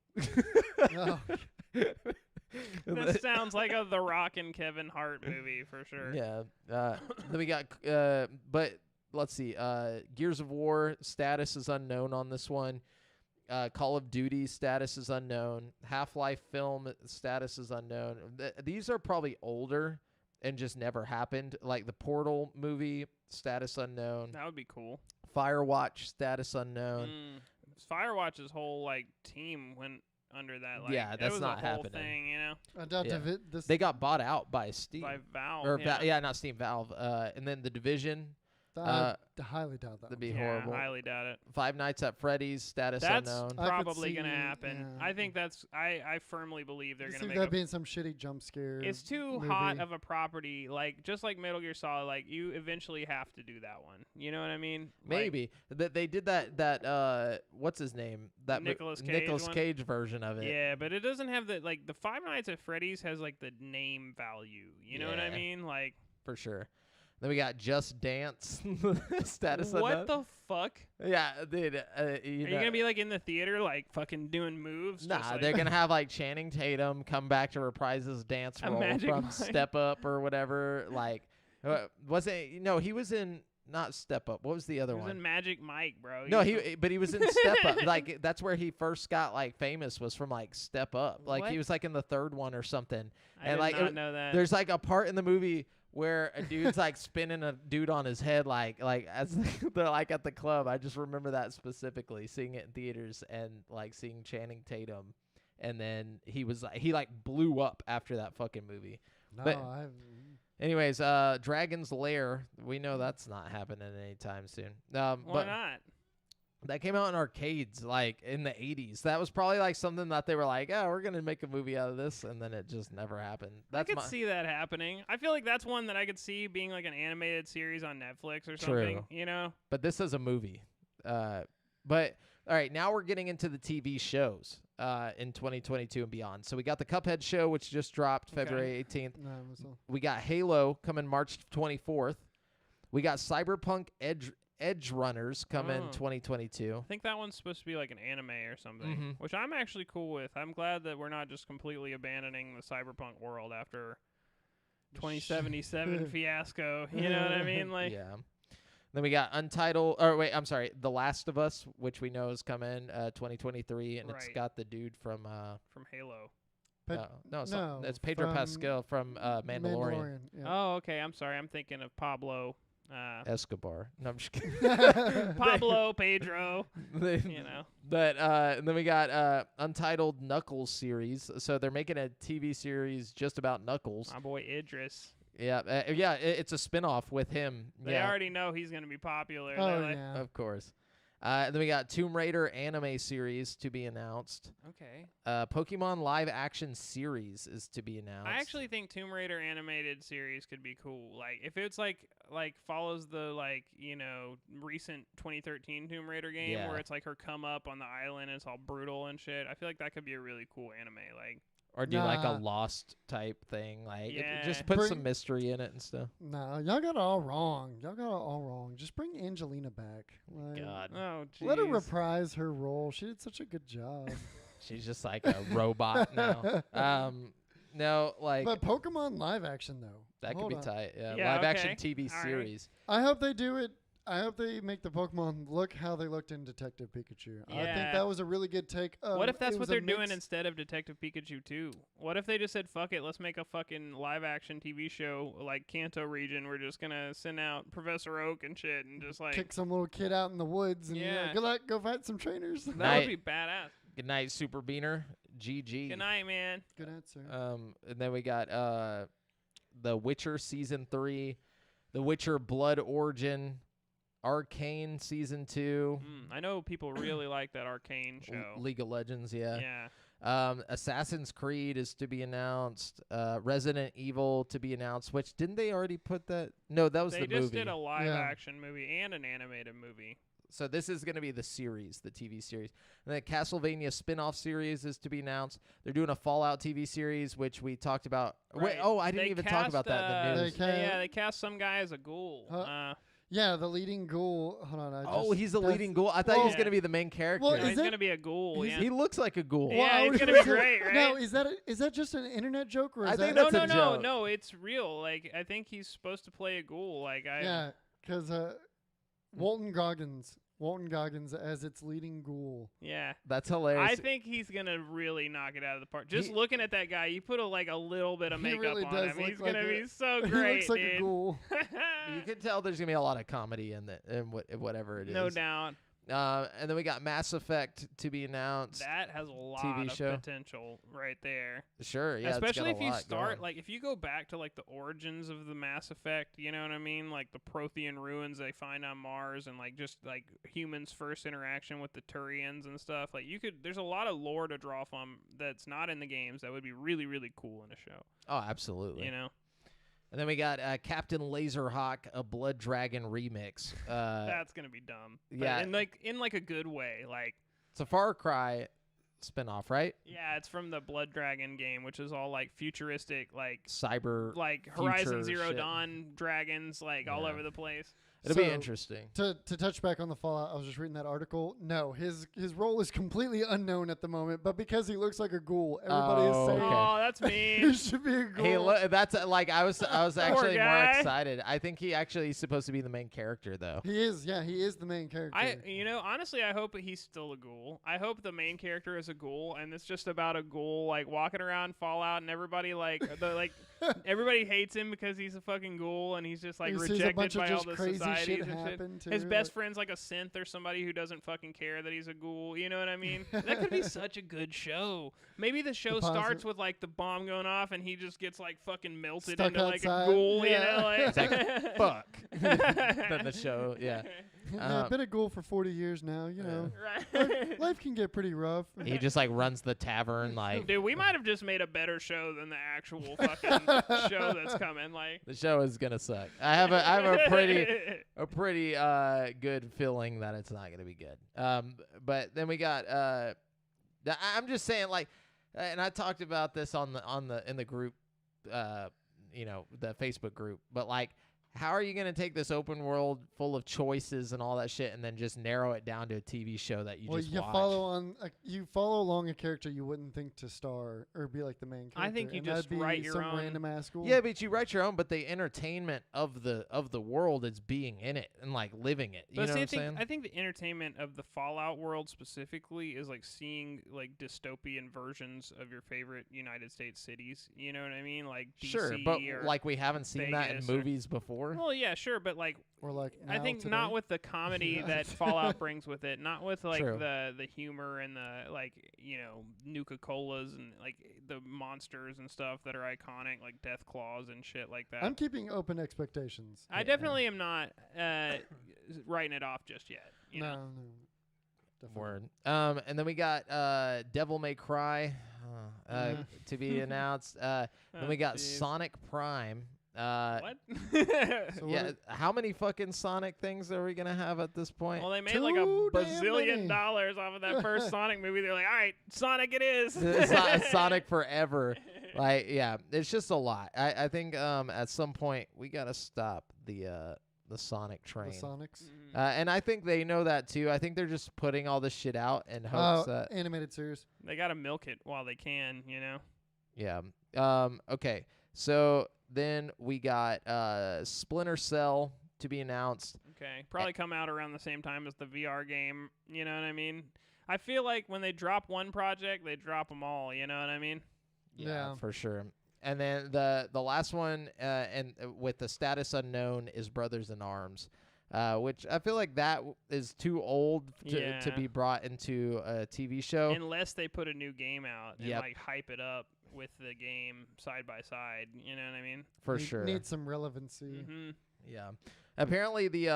Speaker 2: No.
Speaker 3: that sounds like a The Rock and Kevin Hart movie for sure.
Speaker 1: Yeah. Then we got, but let's see. Gears of War status is unknown on this one. Call of Duty status is unknown. Half-Life film status is unknown. These are probably older and just never happened. Like the Portal movie status unknown.
Speaker 3: That would be cool.
Speaker 1: Firewatch status unknown.
Speaker 3: Firewatch's whole like team went under that. Like,
Speaker 1: Yeah,
Speaker 3: it
Speaker 1: that's
Speaker 3: was
Speaker 1: not
Speaker 3: a whole
Speaker 1: happening.
Speaker 3: thing, you know,
Speaker 2: I doubt
Speaker 1: Yeah.
Speaker 2: this.
Speaker 1: They got bought out by Steam.
Speaker 3: by Valve.
Speaker 1: Or
Speaker 3: yeah.
Speaker 1: not Steam, Valve. And then The Division.
Speaker 2: I highly doubt that.
Speaker 1: That'd be
Speaker 3: Yeah,
Speaker 1: horrible.
Speaker 3: I highly doubt it.
Speaker 1: Five Nights at Freddy's status
Speaker 3: That's
Speaker 1: unknown.
Speaker 2: I could
Speaker 3: probably gonna
Speaker 2: see-
Speaker 3: happen.
Speaker 2: yeah.
Speaker 3: I think that's. I firmly believe they're
Speaker 2: I
Speaker 3: gonna
Speaker 2: see
Speaker 3: make.
Speaker 2: that being some shitty jump scare.
Speaker 3: It's too hot
Speaker 2: movie.
Speaker 3: of a property. Like just like Metal Gear Solid. Like you eventually have to do that one. You know what I mean? Like,
Speaker 1: Maybe that they did that what's his name, that
Speaker 3: Nicolas Cage
Speaker 1: Nicolas
Speaker 3: one?
Speaker 1: Cage version of it.
Speaker 3: Yeah, but it doesn't have the like the Five Nights at Freddy's has like the name value. You know what I
Speaker 1: Yeah.
Speaker 3: mean? Like
Speaker 1: For sure. Then we got Just Dance status
Speaker 3: what
Speaker 1: unknown.
Speaker 3: the fuck?
Speaker 1: Yeah, dude.
Speaker 3: Are you gonna be like in the theater like fucking doing moves?
Speaker 1: Nah,
Speaker 3: just, like,
Speaker 1: they're gonna have like Channing Tatum come back to reprise his dance
Speaker 3: A
Speaker 1: role
Speaker 3: Magic
Speaker 1: from
Speaker 3: Mike.
Speaker 1: Step Up or whatever. Like, was it? No, he was in not Step Up. What was the other
Speaker 3: He was
Speaker 1: one?
Speaker 3: in Magic Mike, bro.
Speaker 1: No, but he was in Step Up. Like that's where he first got like famous was from like Step Up. Like
Speaker 3: What?
Speaker 1: he was like in the third one or something.
Speaker 3: I
Speaker 1: and
Speaker 3: did
Speaker 1: like
Speaker 3: not know that.
Speaker 1: There's like a part in the movie where a dude's like spinning a dude on his head like as they're like at the club. I just remember that specifically, seeing it in theaters and like seeing Channing Tatum, and then he blew up after that fucking movie.
Speaker 2: No,
Speaker 1: but- Anyways, Dragon's Lair, we know that's not happening anytime soon.
Speaker 3: Why
Speaker 1: But
Speaker 3: not?
Speaker 1: that came out in arcades like in the 80s. That was probably like something that they were like, "Oh, we're gonna make a movie out of this," and then it just never happened.
Speaker 3: I could see that happening. I feel like that's one that I could see being like an animated series on Netflix or something.
Speaker 1: True.
Speaker 3: You know?
Speaker 1: But this is a movie. But all right, now we're getting into the TV shows in 2022 and beyond. So we got the Cuphead show, which just dropped
Speaker 3: Okay.
Speaker 1: February 18th.
Speaker 2: no, it was all-
Speaker 1: We got Halo coming March 24th. We got Cyberpunk Edge Runners coming
Speaker 3: Oh.
Speaker 1: 2022.
Speaker 3: I think that one's supposed to be like an anime or something,
Speaker 1: Mhm.
Speaker 3: which I'm actually cool with. I'm glad that we're not just completely abandoning the cyberpunk world after 2077 fiasco. You know what I mean? Like,
Speaker 1: Yeah. Then we got The Last of Us, which we know is coming 2023, and it's
Speaker 3: Right.
Speaker 1: got the dude from
Speaker 3: from Halo.
Speaker 1: it's Pedro
Speaker 2: from
Speaker 1: Pascal from Mandalorian.
Speaker 2: Yeah.
Speaker 3: Oh, okay. I'm sorry. I'm thinking of Pablo
Speaker 1: Escobar. No, I'm just kidding.
Speaker 3: Pablo, Pedro.
Speaker 1: They-
Speaker 3: You know.
Speaker 1: But and then we got Untitled Knuckles series. So they're making a TV series just about Knuckles.
Speaker 3: My boy Idris.
Speaker 1: Yeah, it's a spin-off with him.
Speaker 3: They
Speaker 1: yeah,
Speaker 3: already know he's gonna be popular.
Speaker 2: Oh
Speaker 3: They're like,
Speaker 2: yeah.
Speaker 1: of course. And then we got Tomb Raider anime series to be announced.
Speaker 3: Okay.
Speaker 1: Pokemon live action series is to be announced.
Speaker 3: I actually think Tomb Raider animated series could be cool. Like if it's like follows the recent 2013 Tomb Raider game
Speaker 1: Yeah.
Speaker 3: where it's like her come up on the island and it's all brutal and shit. I feel like that could be a really cool anime. Like
Speaker 1: or do like a
Speaker 2: Nah.
Speaker 1: Lost type thing. Like
Speaker 3: Yeah.
Speaker 1: just put
Speaker 2: Bring-
Speaker 1: some mystery in it and stuff.
Speaker 2: No, y'all got it all wrong. Y'all got it all wrong. Just bring Angelina back. Like,
Speaker 1: God,
Speaker 3: oh jeez.
Speaker 2: let her reprise her role. She did such a good job.
Speaker 1: she's just like a robot now. No, like
Speaker 2: But Pokemon live action though.
Speaker 1: that could
Speaker 2: Hold
Speaker 1: be
Speaker 2: on.
Speaker 1: tight. Yeah,
Speaker 3: Yeah,
Speaker 1: live action
Speaker 3: okay.
Speaker 1: TV
Speaker 3: All right.
Speaker 1: series.
Speaker 2: I hope they do it. I hope they make the Pokemon look how they looked in Detective Pikachu. I think
Speaker 3: Yeah.
Speaker 2: that was a really good take.
Speaker 3: What if that's
Speaker 2: it
Speaker 3: what
Speaker 2: was a
Speaker 3: they're doing
Speaker 2: mix-
Speaker 3: instead of Detective Pikachu 2? What if they just said, fuck it, let's make a fucking live action TV show like Kanto region. We're just going to send out Professor Oak and shit and just like.
Speaker 2: kick some little kid out in the woods and
Speaker 3: Yeah.
Speaker 2: good luck, go fight some trainers.
Speaker 3: That
Speaker 1: Night.
Speaker 3: would be badass.
Speaker 1: Good night, Super Beaner. GG.
Speaker 3: Good night, man.
Speaker 2: Good answer.
Speaker 1: And then we got The Witcher season 3, The Witcher Blood Origin, Arcane season 2,
Speaker 3: I know people really like that Arcane show.
Speaker 1: League of Legends, yeah.
Speaker 3: Yeah.
Speaker 1: Assassin's Creed is to be announced. Resident Evil to be announced. Which didn't they already put that? No, that was
Speaker 3: They
Speaker 1: the
Speaker 3: just
Speaker 1: movie.
Speaker 3: did a live
Speaker 2: Yeah.
Speaker 3: action movie and an animated movie.
Speaker 1: So this is going to be the series, the TV series. And then Castlevania spin-off series is to be announced. They're doing a Fallout TV series, which we talked about. Wait,
Speaker 3: Right.
Speaker 1: I didn't
Speaker 3: They
Speaker 1: even talk about that in
Speaker 3: cast,
Speaker 1: the news.
Speaker 2: They
Speaker 3: they cast some guy as a ghoul.
Speaker 2: Huh? Yeah, the leading ghoul. Hold on.
Speaker 1: He's the
Speaker 2: that's-
Speaker 1: leading ghoul. I thought he was
Speaker 3: Well-
Speaker 1: going to be the main character.
Speaker 2: Well,
Speaker 3: No,
Speaker 2: is
Speaker 3: he's
Speaker 2: that-
Speaker 3: going to be a ghoul.
Speaker 2: he's-
Speaker 3: Yeah.
Speaker 1: He looks like a ghoul.
Speaker 3: Yeah,
Speaker 2: Well, I
Speaker 3: he's
Speaker 2: was
Speaker 3: gonna be
Speaker 2: gonna say-
Speaker 3: great, right?
Speaker 2: No, is that just an internet joke or is
Speaker 1: I
Speaker 2: that
Speaker 1: think
Speaker 3: no,
Speaker 1: that's
Speaker 3: no,
Speaker 1: a
Speaker 3: no,
Speaker 1: joke.
Speaker 3: no. It's real. Like I think he's supposed to play a ghoul. Like
Speaker 2: Yeah, because Walton Goggins as its leading ghoul.
Speaker 3: yeah.
Speaker 1: That's hilarious.
Speaker 3: I think he's gonna really knock it out of the park. Just
Speaker 1: He-
Speaker 3: looking at that guy, you put a little bit of
Speaker 2: He
Speaker 3: makeup
Speaker 2: really
Speaker 3: on
Speaker 2: does
Speaker 3: him.
Speaker 2: look
Speaker 3: He's
Speaker 2: like
Speaker 3: gonna
Speaker 2: a-
Speaker 3: be so
Speaker 2: He
Speaker 3: great,
Speaker 2: looks like
Speaker 3: dude.
Speaker 2: a ghoul.
Speaker 1: you can tell there's going to be a lot of comedy in that, in whatever it is.
Speaker 3: No doubt.
Speaker 1: And then we got Mass Effect to be announced.
Speaker 3: That has a lot
Speaker 1: TV
Speaker 3: of
Speaker 1: show.
Speaker 3: potential right there.
Speaker 1: Sure, yeah. it's got
Speaker 3: Especially
Speaker 1: a
Speaker 3: if you
Speaker 1: lot
Speaker 3: start
Speaker 1: going.
Speaker 3: like if you go back to like the origins of the Mass Effect, you know what I mean? Like the Prothean ruins they find on Mars and like just like humans' first interaction with the Turians and stuff. Like there's a lot of lore to draw from that's not in the games that would be really, really cool in a show.
Speaker 1: Oh, absolutely.
Speaker 3: You know?
Speaker 1: And then we got Captain Laserhawk, a Blood Dragon remix.
Speaker 3: That's gonna be dumb. But
Speaker 1: yeah.
Speaker 3: in like a good way. Like
Speaker 1: It's a Far Cry spinoff, right?
Speaker 3: yeah, it's from the Blood Dragon game, which is all like futuristic, like
Speaker 1: Cyber.
Speaker 3: Horizon
Speaker 1: future
Speaker 3: Zero
Speaker 1: shit.
Speaker 3: Dawn dragons, like all
Speaker 1: Yeah.
Speaker 3: over the place.
Speaker 1: It'll be
Speaker 2: So-
Speaker 1: interesting.
Speaker 2: To touch back on the Fallout, I was just reading that article. No, his role is completely unknown at the moment, but because he looks like a ghoul, everybody is
Speaker 1: Oh,
Speaker 2: saying
Speaker 1: okay.
Speaker 3: Oh, that's
Speaker 2: he
Speaker 3: mean.
Speaker 2: should be a ghoul.
Speaker 1: Hey, that's like I was actually more
Speaker 3: guy.
Speaker 1: excited. I think he actually is supposed to be the main character though.
Speaker 2: He is the main character.
Speaker 3: Honestly, I hope he's still a ghoul. I hope the main character is a ghoul, and it's just about a ghoul like walking around Fallout, and everybody everybody hates him because he's a fucking ghoul, and he's just like
Speaker 2: He sees
Speaker 3: rejected
Speaker 2: a bunch
Speaker 3: by
Speaker 2: of
Speaker 3: all
Speaker 2: just
Speaker 3: the
Speaker 2: crazy
Speaker 3: societies
Speaker 2: shit
Speaker 3: and shit.
Speaker 2: happen to
Speaker 3: His
Speaker 2: her,
Speaker 3: best
Speaker 2: like-
Speaker 3: friend's like a synth or somebody who doesn't fucking care that he's a ghoul. You know what I mean? That could be such a good show. Maybe the show
Speaker 2: Deposit.
Speaker 3: starts with like the bomb going off, and he just gets like fucking melted
Speaker 2: Stuck
Speaker 3: into like a
Speaker 2: outside.
Speaker 3: ghoul.
Speaker 2: Yeah.
Speaker 3: You know, like
Speaker 1: It's like, fuck. Then the show, yeah.
Speaker 2: I've been a ghoul for 40 years now. You know,
Speaker 3: Right.
Speaker 2: life can get pretty rough.
Speaker 1: He just like runs the tavern like
Speaker 3: Dude, we might have just made a better show than the actual fucking show that's coming. Like,
Speaker 1: the show is gonna suck. I have a pretty good feeling that it's not gonna be good. But then we got I'm just saying like, and I talked about this in the group, the Facebook group. But like, how are you gonna take this open world full of choices and all that shit, and then just narrow it down to a TV show that you just watch?
Speaker 2: You follow along a character you wouldn't think to star or be like the main character.
Speaker 3: I think you
Speaker 2: and
Speaker 3: just
Speaker 2: that'd be
Speaker 3: write your
Speaker 2: some
Speaker 3: own-
Speaker 2: random ass ghoul.
Speaker 1: Yeah, but you write your own, but the entertainment of the world is being in it and like living it. You
Speaker 3: but
Speaker 1: know
Speaker 3: see,
Speaker 1: what I'm saying?
Speaker 3: I think the entertainment of the Fallout world specifically is like seeing like dystopian versions of your favorite United States cities. You know what I mean? Like DC
Speaker 1: Sure, but
Speaker 3: or
Speaker 1: like we haven't seen that in
Speaker 3: Vegas or-
Speaker 1: movies before. before.
Speaker 3: Well, yeah, sure, but like
Speaker 2: Or like
Speaker 3: I
Speaker 2: now
Speaker 3: think
Speaker 2: today?
Speaker 3: not with the comedy that Fallout brings with it, not with like
Speaker 1: True.
Speaker 3: the humor and the like Nuka-Colas and like the monsters and stuff that are iconic, like Death Claws and shit like that.
Speaker 2: I'm keeping open expectations.
Speaker 3: I definitely am not writing it off just yet. You
Speaker 2: no,
Speaker 3: know?
Speaker 2: no. Definitely.
Speaker 1: Word. And then we got Devil May Cry to be announced. Then we got
Speaker 3: jeez.
Speaker 1: Sonic Prime.
Speaker 3: What?
Speaker 2: So
Speaker 1: Yeah, how many fucking Sonic things are we gonna have at this point?
Speaker 3: Well, they made like a
Speaker 2: Too damn
Speaker 3: bazillion
Speaker 2: many.
Speaker 3: dollars off of that first Sonic movie. They're like, all right, Sonic it is.
Speaker 1: Sonic forever. Like, yeah, it's just a lot. I think at some point we gotta stop the Sonic train.
Speaker 2: The Sonics.
Speaker 3: Mhm.
Speaker 1: And I think they know that too. I think they're just putting all this shit out in hopes that
Speaker 2: Animated series.
Speaker 3: They gotta milk it while they can, you know.
Speaker 1: yeah. Okay. So then we got Splinter Cell to be announced.
Speaker 3: Okay, probably come out around the same time as the VR game. You know what I mean? I feel like when they drop one project, they drop them all. You know what I mean?
Speaker 2: Yeah.
Speaker 1: For sure. And then the last one and with the status unknown is Brothers in Arms, which I feel like that is too old to
Speaker 3: Yeah.
Speaker 1: be brought into a TV show.
Speaker 3: Unless they put a new game out and
Speaker 1: Yep.
Speaker 3: like hype it up with the game side by side. You know what I mean?
Speaker 1: For
Speaker 2: Need-
Speaker 1: sure.
Speaker 2: Need some relevancy.
Speaker 3: Mm-hmm.
Speaker 1: Yeah. Apparently the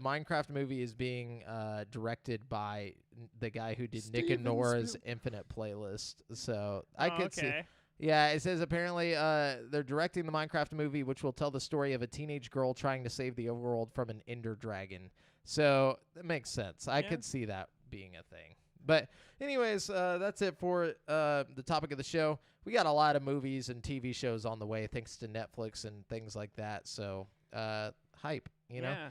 Speaker 1: Minecraft movie is being directed by the guy who did Nick and
Speaker 2: Steven
Speaker 1: Nora's
Speaker 2: Spiel-
Speaker 1: Infinite Playlist. So I could see.
Speaker 3: Okay.
Speaker 1: Yeah, it says apparently they're directing the Minecraft movie, which will tell the story of a teenage girl trying to save the overworld from an ender dragon. So that makes sense. I
Speaker 3: Yeah.
Speaker 1: could see that being a thing. But anyways, that's it for the topic of the show. We got a lot of movies and TV shows on the way, thanks to Netflix and things like that. So hype, you know.
Speaker 3: Yeah.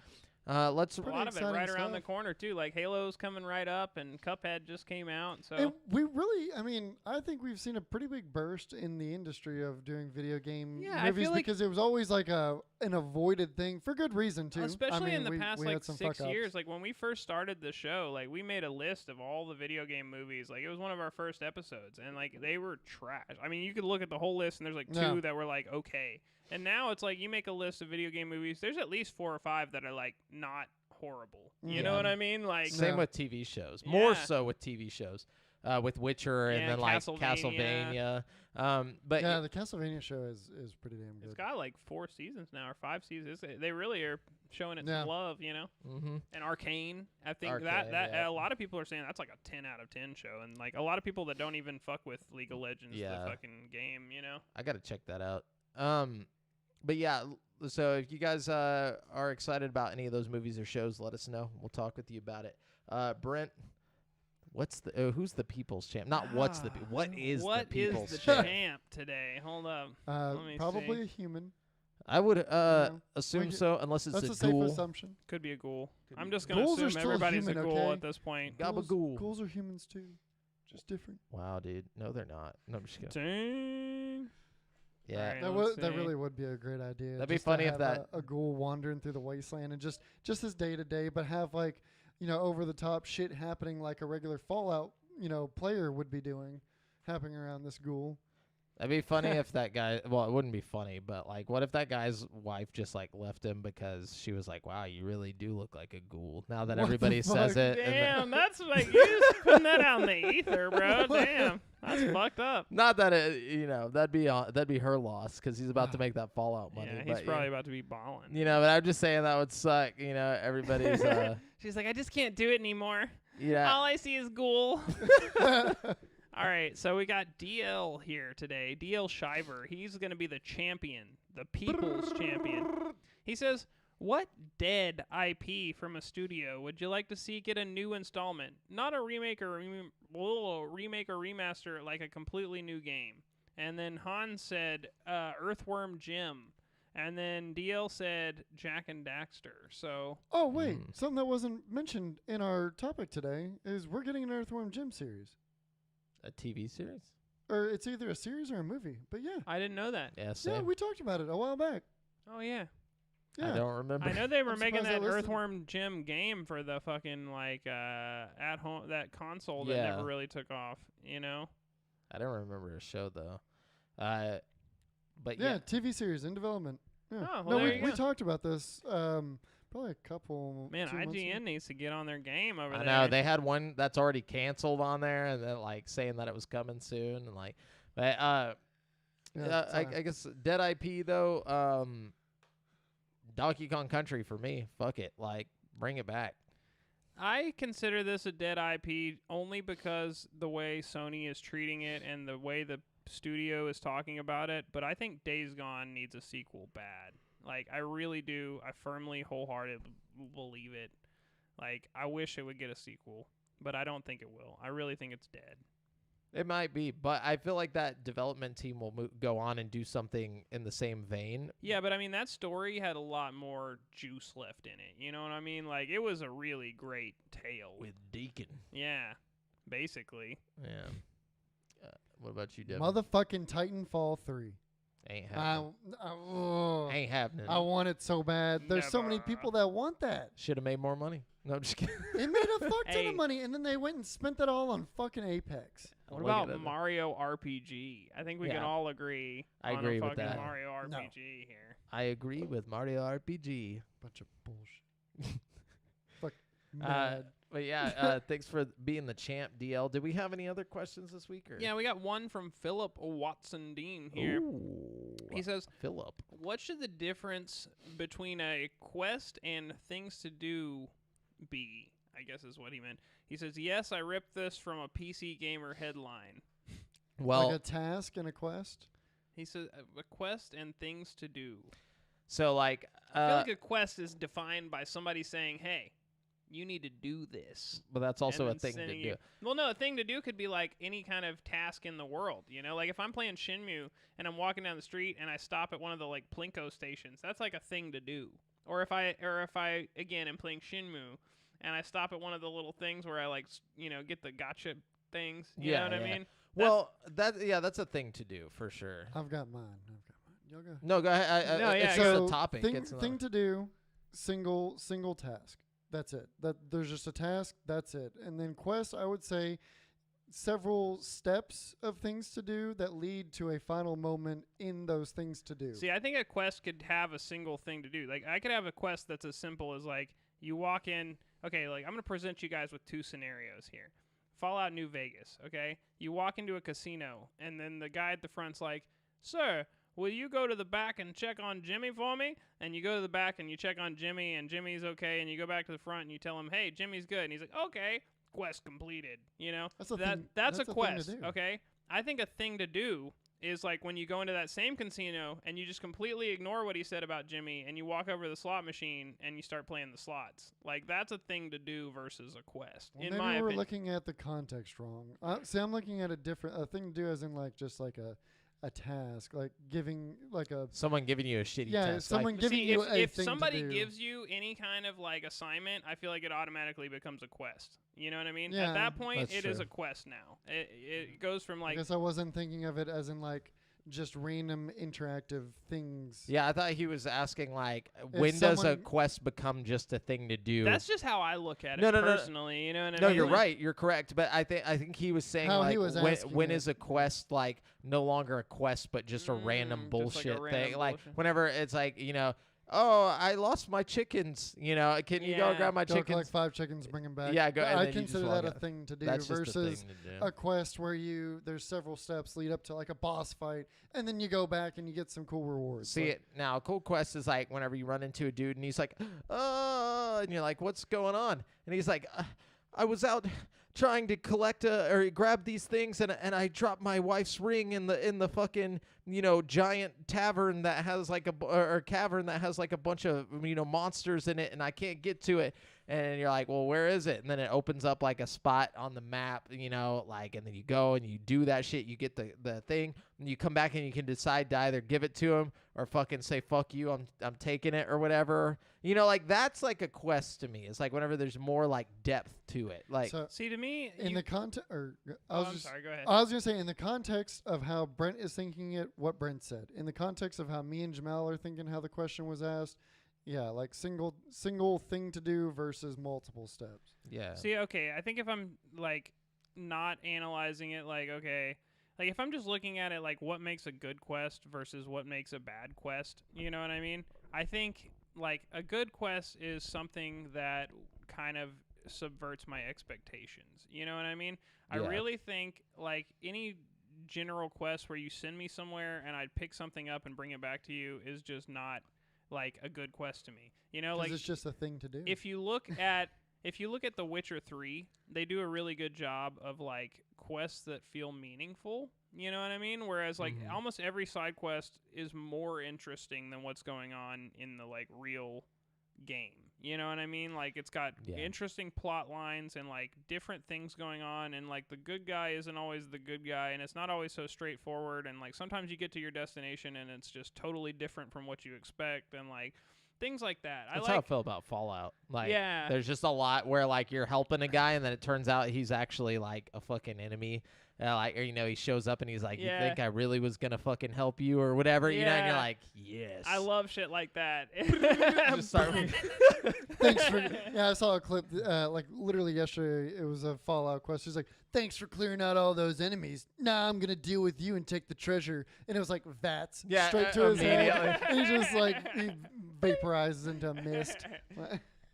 Speaker 1: Let's
Speaker 3: A
Speaker 2: Pretty
Speaker 3: lot of it
Speaker 2: exciting
Speaker 3: right around the
Speaker 2: stuff.
Speaker 3: corner too. Like Halo's coming right up, and Cuphead just came out. So
Speaker 2: And we really, I mean, I think we've seen a pretty big burst in the industry of doing video game
Speaker 3: Yeah, I
Speaker 2: movies
Speaker 3: feel like-
Speaker 2: because it was always like an avoided thing for good reason too.
Speaker 3: especially
Speaker 2: I mean,
Speaker 3: in the
Speaker 2: we
Speaker 3: past
Speaker 2: had
Speaker 3: like
Speaker 2: some
Speaker 3: 6
Speaker 2: fuck-ups.
Speaker 3: years, like when we first started the show, like we made a list of all the video game movies. Like it was one of our first episodes, and like they were trash. I mean, you could look at the whole list, and there's like two
Speaker 2: Yeah.
Speaker 3: that were like okay. And now it's like you make a list of video game movies. There's at least 4 or 5 that are like not horrible. You know
Speaker 2: Yeah.
Speaker 3: what I mean? Like
Speaker 1: Same
Speaker 2: No.
Speaker 1: with TV shows. More
Speaker 3: Yeah.
Speaker 1: so with TV shows. With Witcher and
Speaker 3: Yeah,
Speaker 1: then like
Speaker 3: Castlevania.
Speaker 1: Castlevania. But
Speaker 2: Yeah, the Castlevania show is pretty damn
Speaker 3: it's
Speaker 2: good.
Speaker 3: got like 4 seasons now or 5 seasons. They really are showing it
Speaker 2: Yeah.
Speaker 3: some love, you know.
Speaker 1: mhm.
Speaker 3: And Arcane, I think
Speaker 1: Arcane,
Speaker 3: that
Speaker 1: yeah.
Speaker 3: a lot of people are saying that's like a 10 out of 10 show, and like a lot of people that don't even fuck with League of Legends,
Speaker 1: Yeah.
Speaker 3: the fucking game, you know.
Speaker 1: I gotta check that out. But yeah, so if you guys are excited about any of those movies or shows, let us know. We'll talk with you about it. Brent, what's the who's the people's champ? Not what's the what is
Speaker 3: What
Speaker 1: the
Speaker 3: is
Speaker 1: people's
Speaker 3: the
Speaker 1: champ?
Speaker 3: champ today? Hold up. Let me
Speaker 2: Probably
Speaker 3: see.
Speaker 2: a human.
Speaker 1: I would
Speaker 2: know,
Speaker 1: assume
Speaker 2: like,
Speaker 1: so, unless it's
Speaker 2: That's a
Speaker 1: a
Speaker 2: safe
Speaker 1: ghoul.
Speaker 2: assumption.
Speaker 3: Could be a ghoul.
Speaker 1: Could
Speaker 3: I'm
Speaker 1: be
Speaker 3: just gonna
Speaker 2: Ghouls are
Speaker 3: assume
Speaker 2: still
Speaker 3: everybody's
Speaker 2: human,
Speaker 3: a ghoul
Speaker 2: okay?
Speaker 3: at this point.
Speaker 1: Gabagool.
Speaker 2: Ghouls are humans too, just different.
Speaker 1: Wow, dude. No, they're not. No, I'm just kidding.
Speaker 3: Dang.
Speaker 1: Yeah.
Speaker 3: Alright.
Speaker 2: That
Speaker 3: let's
Speaker 2: that
Speaker 3: see.
Speaker 2: really would be a great idea.
Speaker 1: That'd be
Speaker 2: just to
Speaker 1: funny if
Speaker 2: have
Speaker 1: that-
Speaker 2: a ghoul wandering through the wasteland and just as day to day, but have like over the top shit happening like a regular Fallout player would be doing, happening around this ghoul.
Speaker 1: That'd be funny if that guy. Well, it wouldn't be funny, but like, what if that guy's wife just like left him because she was like, "Wow, you really do look like a ghoul." Now that
Speaker 2: What the
Speaker 1: everybody says
Speaker 2: fuck?
Speaker 1: it, and then-
Speaker 3: Damn, that's like you just putting that out in the ether, bro. Damn, that's fucked up.
Speaker 1: not that it, that'd be her loss because he's about to make that Fallout money.
Speaker 3: Yeah, he's
Speaker 1: but,
Speaker 3: probably about to be balling.
Speaker 1: but I'm just saying that would suck. Everybody's
Speaker 3: She's like, I just can't do it anymore.
Speaker 1: yeah.
Speaker 3: All I see is ghoul. All right, so we got DL here today. DL Shiver. He's going to be the champion, the people's champion. He says, what dead IP from a studio would you like to see get a new installment? Not a remake or remaster, like a completely new game. And then Han said, Earthworm Jim. And then DL said, Jack and Daxter. So,
Speaker 2: Oh wait, something that wasn't mentioned in our topic today is we're getting an Earthworm Jim series,
Speaker 1: A TV series?
Speaker 2: or it's either a series or a movie. But yeah,
Speaker 3: I didn't know that.
Speaker 1: Yeah, same.
Speaker 2: yeah, we talked about it a while back.
Speaker 3: Oh, yeah.
Speaker 2: Yeah,
Speaker 1: I don't remember.
Speaker 3: I know they were
Speaker 2: I'm
Speaker 3: making
Speaker 2: surprised I
Speaker 3: that
Speaker 2: listened.
Speaker 3: Earthworm Jim game for the fucking at home that console that
Speaker 1: Yeah.
Speaker 3: never really took off.
Speaker 1: I don't remember a show though. But
Speaker 2: yeah, TV series in development. Yeah.
Speaker 3: Oh, well,
Speaker 2: no,
Speaker 3: there you
Speaker 2: we
Speaker 3: go.
Speaker 2: talked about this probably a couple.
Speaker 3: Man,
Speaker 2: 2 months ago.
Speaker 3: IGN needs to get on their game over
Speaker 1: I
Speaker 3: there.
Speaker 1: know they had one that's already canceled on there, and then like saying that it was coming soon, and like, but
Speaker 2: Yeah,
Speaker 1: I guess dead IP though. Donkey Kong Country for me. Fuck it, like bring it back.
Speaker 3: I consider this a dead IP only because the way Sony is treating it and the way the studio is talking about it, but I think Days Gone needs a sequel bad. Like, I really do. I firmly, wholeheartedly believe it. Like, I wish it would get a sequel, but I don't think it will. I really think it's dead.
Speaker 1: It might be, but I feel like that development team will go on and do something in the same vein.
Speaker 3: Yeah, but I mean, that story had a lot more juice left in it. You know what I mean? Like, it was a really great tale.
Speaker 1: With Deacon.
Speaker 3: Yeah, basically.
Speaker 1: Yeah. What about you, Devin?
Speaker 2: Motherfucking Titanfall 3.
Speaker 1: Ain't happening. Ain't happening.
Speaker 2: I want it so bad. There's so many
Speaker 3: Never.
Speaker 2: people that want that.
Speaker 1: Should have made more money. No, I'm just kidding.
Speaker 2: It made a fuck ton
Speaker 3: Hey.
Speaker 2: of money, and then they went and spent it all on fucking Apex.
Speaker 3: What
Speaker 1: Look
Speaker 3: about
Speaker 1: at it.
Speaker 3: Mario RPG? I think we can
Speaker 1: Yeah.
Speaker 3: all agree
Speaker 1: I
Speaker 3: on
Speaker 1: agree
Speaker 3: a
Speaker 1: with
Speaker 3: fucking
Speaker 1: that.
Speaker 3: Mario
Speaker 2: No.
Speaker 3: RPG here.
Speaker 1: I agree with Mario RPG.
Speaker 2: Bunch of bullshit. Fuck mad.
Speaker 1: But yeah, thanks for being the champ, DL. Did we have any other questions this week? Or?
Speaker 3: Yeah, we got one from Philip Watson Dean here.
Speaker 1: Ooh,
Speaker 3: He says,
Speaker 1: Philip.
Speaker 3: what should the difference between a quest and things to do be? I guess is what he meant. He says, yes, I ripped this from a PC Gamer headline.
Speaker 1: Well,
Speaker 2: Like a task and a quest.
Speaker 3: He says, a quest and things to do.
Speaker 1: so like,
Speaker 3: I feel like a quest is defined by somebody saying, hey, you need to do this.
Speaker 1: but that's also
Speaker 3: and
Speaker 1: a
Speaker 3: then
Speaker 1: thing to
Speaker 3: sending
Speaker 1: do.
Speaker 3: you- Well, no, a thing to do could be like any kind of task in the world. You know, like if I'm playing Shenmue and I'm walking down the street and I stop at one of the like Plinko stations, that's like a thing to do. Or if I again am playing Shenmue and I stop at one of the little things where I like get the gotcha things. You know what I mean?
Speaker 1: Well, that's a thing to do for sure.
Speaker 2: I've got mine. Y'all go.
Speaker 1: No, go ahead.
Speaker 3: No, yeah,
Speaker 1: it's
Speaker 3: go.
Speaker 1: just
Speaker 2: So
Speaker 1: a topic.
Speaker 2: Thing,
Speaker 1: it's not-
Speaker 2: thing to do, single task. That's it. There's just a task. That's it. And then quest, I would say, several steps of things to do that lead to a final moment in those things to do.
Speaker 3: See, I think a quest could have a single thing to do. Like I could have a quest that's as simple as like you walk in. Okay, like I'm gonna present you guys with two scenarios here. Fallout New Vegas. Okay, you walk into a casino, and then the guy at the front's like, "Sir, will you go to the back and check on Jimmy for me?" And you go to the back and you check on Jimmy, and Jimmy's okay. And you go back to the front and you tell him, "Hey, Jimmy's good." And he's like, "Okay, quest completed." You know,
Speaker 2: That's a thing.
Speaker 3: that's a
Speaker 2: thing to
Speaker 3: quest.
Speaker 2: do.
Speaker 3: Okay, I think a thing to do is like when you go into that same casino and you just completely ignore what he said about Jimmy and you walk over to the slot machine and you start playing the slots. Like that's a thing to do versus a quest.
Speaker 2: Well,
Speaker 3: in
Speaker 2: maybe
Speaker 3: my
Speaker 2: we're
Speaker 3: opinion.
Speaker 2: looking at the context wrong. See, I'm looking at a thing to do as in like just like a task, like giving like a
Speaker 1: someone giving you a shitty
Speaker 2: yeah,
Speaker 1: test.
Speaker 2: someone
Speaker 1: like,
Speaker 2: giving
Speaker 3: See,
Speaker 2: you
Speaker 3: if,
Speaker 2: a
Speaker 3: if
Speaker 2: thing
Speaker 3: somebody
Speaker 2: to do.
Speaker 3: gives you any kind of like assignment, I feel like it automatically becomes a quest. You know what I mean?
Speaker 2: Yeah,
Speaker 3: At that point,
Speaker 1: that's
Speaker 3: it is
Speaker 1: true.
Speaker 3: a quest now. It goes from
Speaker 2: I
Speaker 3: like
Speaker 2: guess I wasn't thinking of it as in like just random interactive things.
Speaker 1: yeah, I thought he was asking like, when does a
Speaker 2: someone-
Speaker 1: quest become just a thing to do?
Speaker 3: that's just how I look at it
Speaker 1: No, no, no.
Speaker 3: personally. You know what I
Speaker 1: No,
Speaker 3: mean?
Speaker 1: you're
Speaker 3: Like,
Speaker 1: right. You're correct. But I think he was saying
Speaker 2: How he
Speaker 1: like
Speaker 2: was
Speaker 1: when
Speaker 2: asking
Speaker 1: is
Speaker 2: it.
Speaker 1: a quest like no longer a quest but just a random
Speaker 3: just like a
Speaker 1: bullshit
Speaker 3: random
Speaker 1: thing. Like
Speaker 3: bullshit.
Speaker 1: whenever it's like oh, I lost my chickens. Can you go
Speaker 3: Yeah.
Speaker 1: grab my
Speaker 2: Go
Speaker 1: chickens?
Speaker 2: collect 5 chickens, bring them back.
Speaker 1: Yeah, go- and
Speaker 2: I
Speaker 1: then you just
Speaker 2: consider
Speaker 1: walk
Speaker 2: that a
Speaker 1: out.
Speaker 2: thing to do
Speaker 1: That's just a
Speaker 2: versus
Speaker 1: thing to do.
Speaker 2: a quest where there's several steps lead up to like a boss fight, and then you go back and you get some cool rewards.
Speaker 1: See
Speaker 2: like,
Speaker 1: it now. A cool quest is like whenever you run into a dude and he's like, "Oh," and you're like, "What's going on?" And he's like, "I was out trying to collect or grab these things, and I dropped my wife's ring in the fucking giant tavern that has like or cavern that has like a bunch of monsters in it, and I can't get to it." And you're like, "Well, where is it?" And then it opens up like a spot on the map, and then you go and you do that shit. You get the thing, and you come back and you can decide to either give it to him or fucking say fuck you, I'm taking it or whatever. Like that's like a quest to me. It's like whenever there's more like depth to it. Like
Speaker 2: so
Speaker 3: See, to me,
Speaker 2: in the context,
Speaker 3: I'm sorry. Go ahead.
Speaker 2: I was gonna say in the context of how Brent is thinking it, what Brent said. In the context of how me and Jamal are thinking, how the question was asked. Yeah, like single thing to do versus multiple steps.
Speaker 1: yeah.
Speaker 3: See, okay, I think if I'm like not analyzing it, like okay, like if I'm just looking at it like what makes a good quest versus what makes a bad quest, you know what I mean? I think like a good quest is something that kind of subverts my expectations. You know what I mean? I
Speaker 1: Yeah.
Speaker 3: really think like any general quest where you send me somewhere and I'd pick something up and bring it back to you is just not like a good quest to me. You know,
Speaker 2: 'Cause
Speaker 3: like
Speaker 2: it's just a thing to do.
Speaker 3: if you look at The Witcher 3, they do a really good job of like quests that feel meaningful. You know what I mean? Whereas like
Speaker 1: Mhm.
Speaker 3: almost every side quest is more interesting than what's going on in the like real game. You know what I mean? Like it's got
Speaker 1: Yeah.
Speaker 3: interesting plot lines and like different things going on, and like the good guy isn't always the good guy, and it's not always so straightforward, and like sometimes you get to your destination and it's just totally different from what you expect, and like things like that.
Speaker 1: That's how I feel about Fallout. Like,
Speaker 3: Yeah.
Speaker 1: there's just a lot where like you're helping a guy and then it turns out he's actually like a fucking enemy. Like, or, you know, he shows up and he's like,
Speaker 3: Yeah.
Speaker 1: "You think I really was gonna fucking help you or whatever?" You know, and you're
Speaker 3: Yeah.
Speaker 1: like, "Yes."
Speaker 3: I love shit like that.
Speaker 1: Just start-
Speaker 2: Thanks for. Yeah, I saw a clip. Like literally yesterday, it was a Fallout quest. He's like, "Thanks for clearing out all those enemies. Now I'm gonna deal with you and take the treasure." And it was like VATS
Speaker 1: Yeah,
Speaker 2: straight to his head.
Speaker 1: immediately.
Speaker 2: And he just like he vaporizes into mist.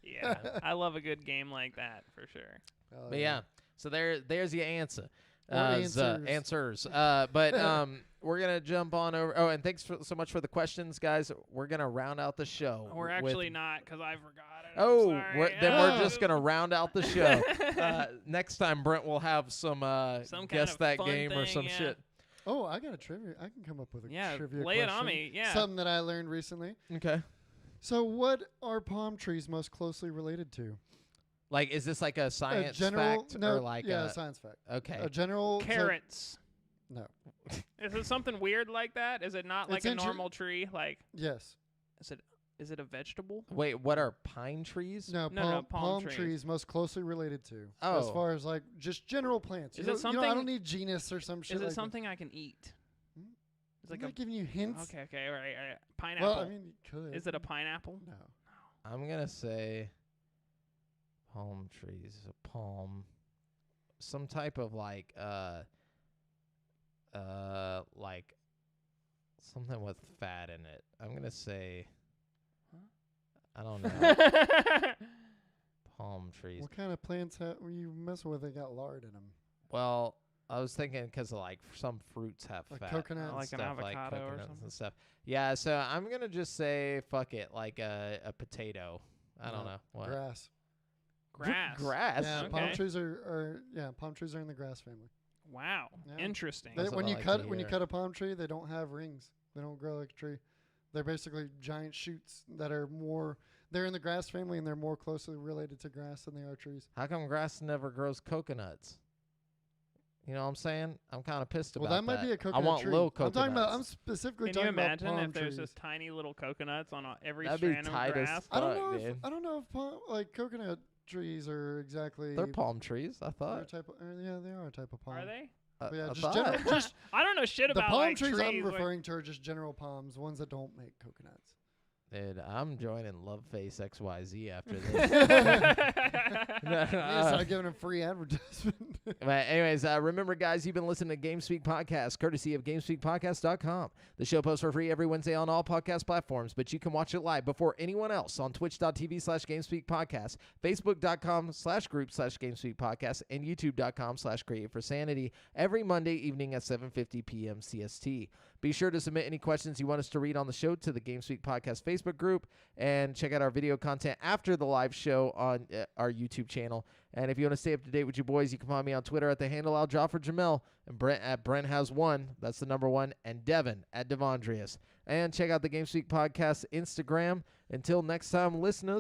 Speaker 3: Yeah, I love a good game like that for sure.
Speaker 2: Oh,
Speaker 1: But yeah, so there's your answer.
Speaker 2: Or
Speaker 1: Answers. But we're gonna jump on over. Oh, and thanks so much for the questions, guys. We're gonna round out the show.
Speaker 3: We're
Speaker 1: with-
Speaker 3: actually not because I forgot it.
Speaker 1: Oh,
Speaker 3: I'm
Speaker 1: then
Speaker 3: sorry.
Speaker 1: we're just gonna round out the show. Next time, Brent will have some
Speaker 3: Some kind
Speaker 1: guess
Speaker 3: of
Speaker 1: that
Speaker 3: fun
Speaker 1: game or
Speaker 3: thing,
Speaker 1: some
Speaker 3: yeah.
Speaker 1: shit.
Speaker 2: Oh, I got a trivia. I can come up with a
Speaker 3: Yeah,
Speaker 2: trivia
Speaker 3: lay
Speaker 2: question.
Speaker 3: it on me. Yeah.
Speaker 2: Something that I learned recently.
Speaker 1: Okay.
Speaker 2: So, what are palm trees most closely related to?
Speaker 1: Like, is this like a science
Speaker 2: general,
Speaker 1: fact
Speaker 2: no,
Speaker 1: or like
Speaker 2: yeah,
Speaker 1: a
Speaker 2: science fact.
Speaker 1: okay?
Speaker 2: A general
Speaker 3: Carrots.
Speaker 2: No.
Speaker 3: Is it something weird like that? Is it not like
Speaker 2: It's
Speaker 3: a
Speaker 2: inter-
Speaker 3: normal tree? Like,
Speaker 2: Yes.
Speaker 3: is it a vegetable?
Speaker 1: Wait, what are pine trees?
Speaker 2: No.
Speaker 3: No,
Speaker 2: palm
Speaker 3: trees.
Speaker 2: trees most closely related to.
Speaker 1: Oh.
Speaker 2: As far as like just general plants.
Speaker 3: Is
Speaker 2: You
Speaker 3: it
Speaker 2: don't- you know, I
Speaker 3: something-
Speaker 2: don't need genus or some shit.
Speaker 3: Is it
Speaker 2: like that.
Speaker 3: something I can eat?
Speaker 2: Hmm?
Speaker 3: It's like
Speaker 2: I'm not giving you hints.
Speaker 3: okay, all right. Pineapple.
Speaker 2: Well, I mean, you could.
Speaker 3: Is it a pineapple?
Speaker 2: No.
Speaker 1: I'm gonna say palm trees. A palm, some type of like something with fat in it. I'm gonna say. I don't know. Palm trees.
Speaker 2: What kind of plants were you messing with that got lard in them?
Speaker 1: Well, I was thinking because like some fruits have
Speaker 2: Like
Speaker 1: fat,
Speaker 2: coconut?
Speaker 1: and
Speaker 3: Like an
Speaker 1: stuff, like
Speaker 3: avocado or
Speaker 1: coconuts
Speaker 3: something?
Speaker 1: and stuff. Yeah, so I'm gonna just say fuck it, like a potato. I don't
Speaker 2: No,
Speaker 1: know what.
Speaker 2: Grass.
Speaker 3: Grass.
Speaker 1: Grass.
Speaker 2: Yeah,
Speaker 3: Okay.
Speaker 2: palm trees palm trees are in the grass family.
Speaker 3: Wow.
Speaker 2: Yeah.
Speaker 3: Interesting.
Speaker 2: They,
Speaker 1: That's what
Speaker 2: when
Speaker 1: I
Speaker 2: you
Speaker 1: like
Speaker 2: cut
Speaker 1: to
Speaker 2: when you
Speaker 1: hear.
Speaker 2: cut a palm tree, they don't have rings. They don't grow like a tree. They're basically giant shoots that are more. They're in the grass family and they're more closely related to grass than they are trees.
Speaker 1: How come grass never grows coconuts? You know what I'm saying? I'm kind of pissed
Speaker 2: Well,
Speaker 1: about
Speaker 2: that might be a coconut
Speaker 1: I want
Speaker 2: tree.
Speaker 1: little
Speaker 2: I'm
Speaker 1: coconuts.
Speaker 2: talking about. I'm specifically
Speaker 3: Can you
Speaker 2: talking about
Speaker 3: imagine
Speaker 2: palm
Speaker 3: if there's
Speaker 2: trees.
Speaker 3: just tiny little coconuts on every
Speaker 1: That'd be
Speaker 3: strand of
Speaker 1: tight as
Speaker 3: grass?
Speaker 2: I don't
Speaker 1: fuck,
Speaker 2: know.
Speaker 1: dude.
Speaker 2: I don't know if like coconut trees are exactly.
Speaker 1: They're palm trees. I
Speaker 2: they're a
Speaker 1: thought.
Speaker 2: type of, yeah, they are a type of palm.
Speaker 3: Are they?
Speaker 2: But yeah,
Speaker 1: I
Speaker 2: just
Speaker 1: thought.
Speaker 2: general. Just
Speaker 3: I don't know shit
Speaker 2: the
Speaker 3: about
Speaker 2: palm
Speaker 3: like
Speaker 2: trees I'm
Speaker 3: trees. like-
Speaker 2: referring to are just general palms, ones that don't make coconuts.
Speaker 1: Dude, I'm joining Love Face XYZ after this.
Speaker 2: I started giving them free advertisement.
Speaker 1: But anyways, remember, guys, you've been listening to GameSpeak Podcast, courtesy of GameSpeakPodcast.com. The show posts for free every Wednesday on all podcast platforms, but you can watch it live before anyone else on twitch.tv/GameSpeakPodcast, Facebook.com/group/GameSpeakPodcast, and YouTube.com/CreateForSanity every Monday evening at 7:50 p.m. CST. Be sure to submit any questions you want us to read on the show to the GameSpeak Podcast Facebook group, and check out our video content after the live show on our YouTube channel. And if you want to stay up to date with you boys, you can find me on Twitter at the handle @JoffreyJamel, and Brent at Brent has one. That's the number one, and Devin at Devondrius. And check out the GameSpeak Podcast Instagram. Until next time, listeners.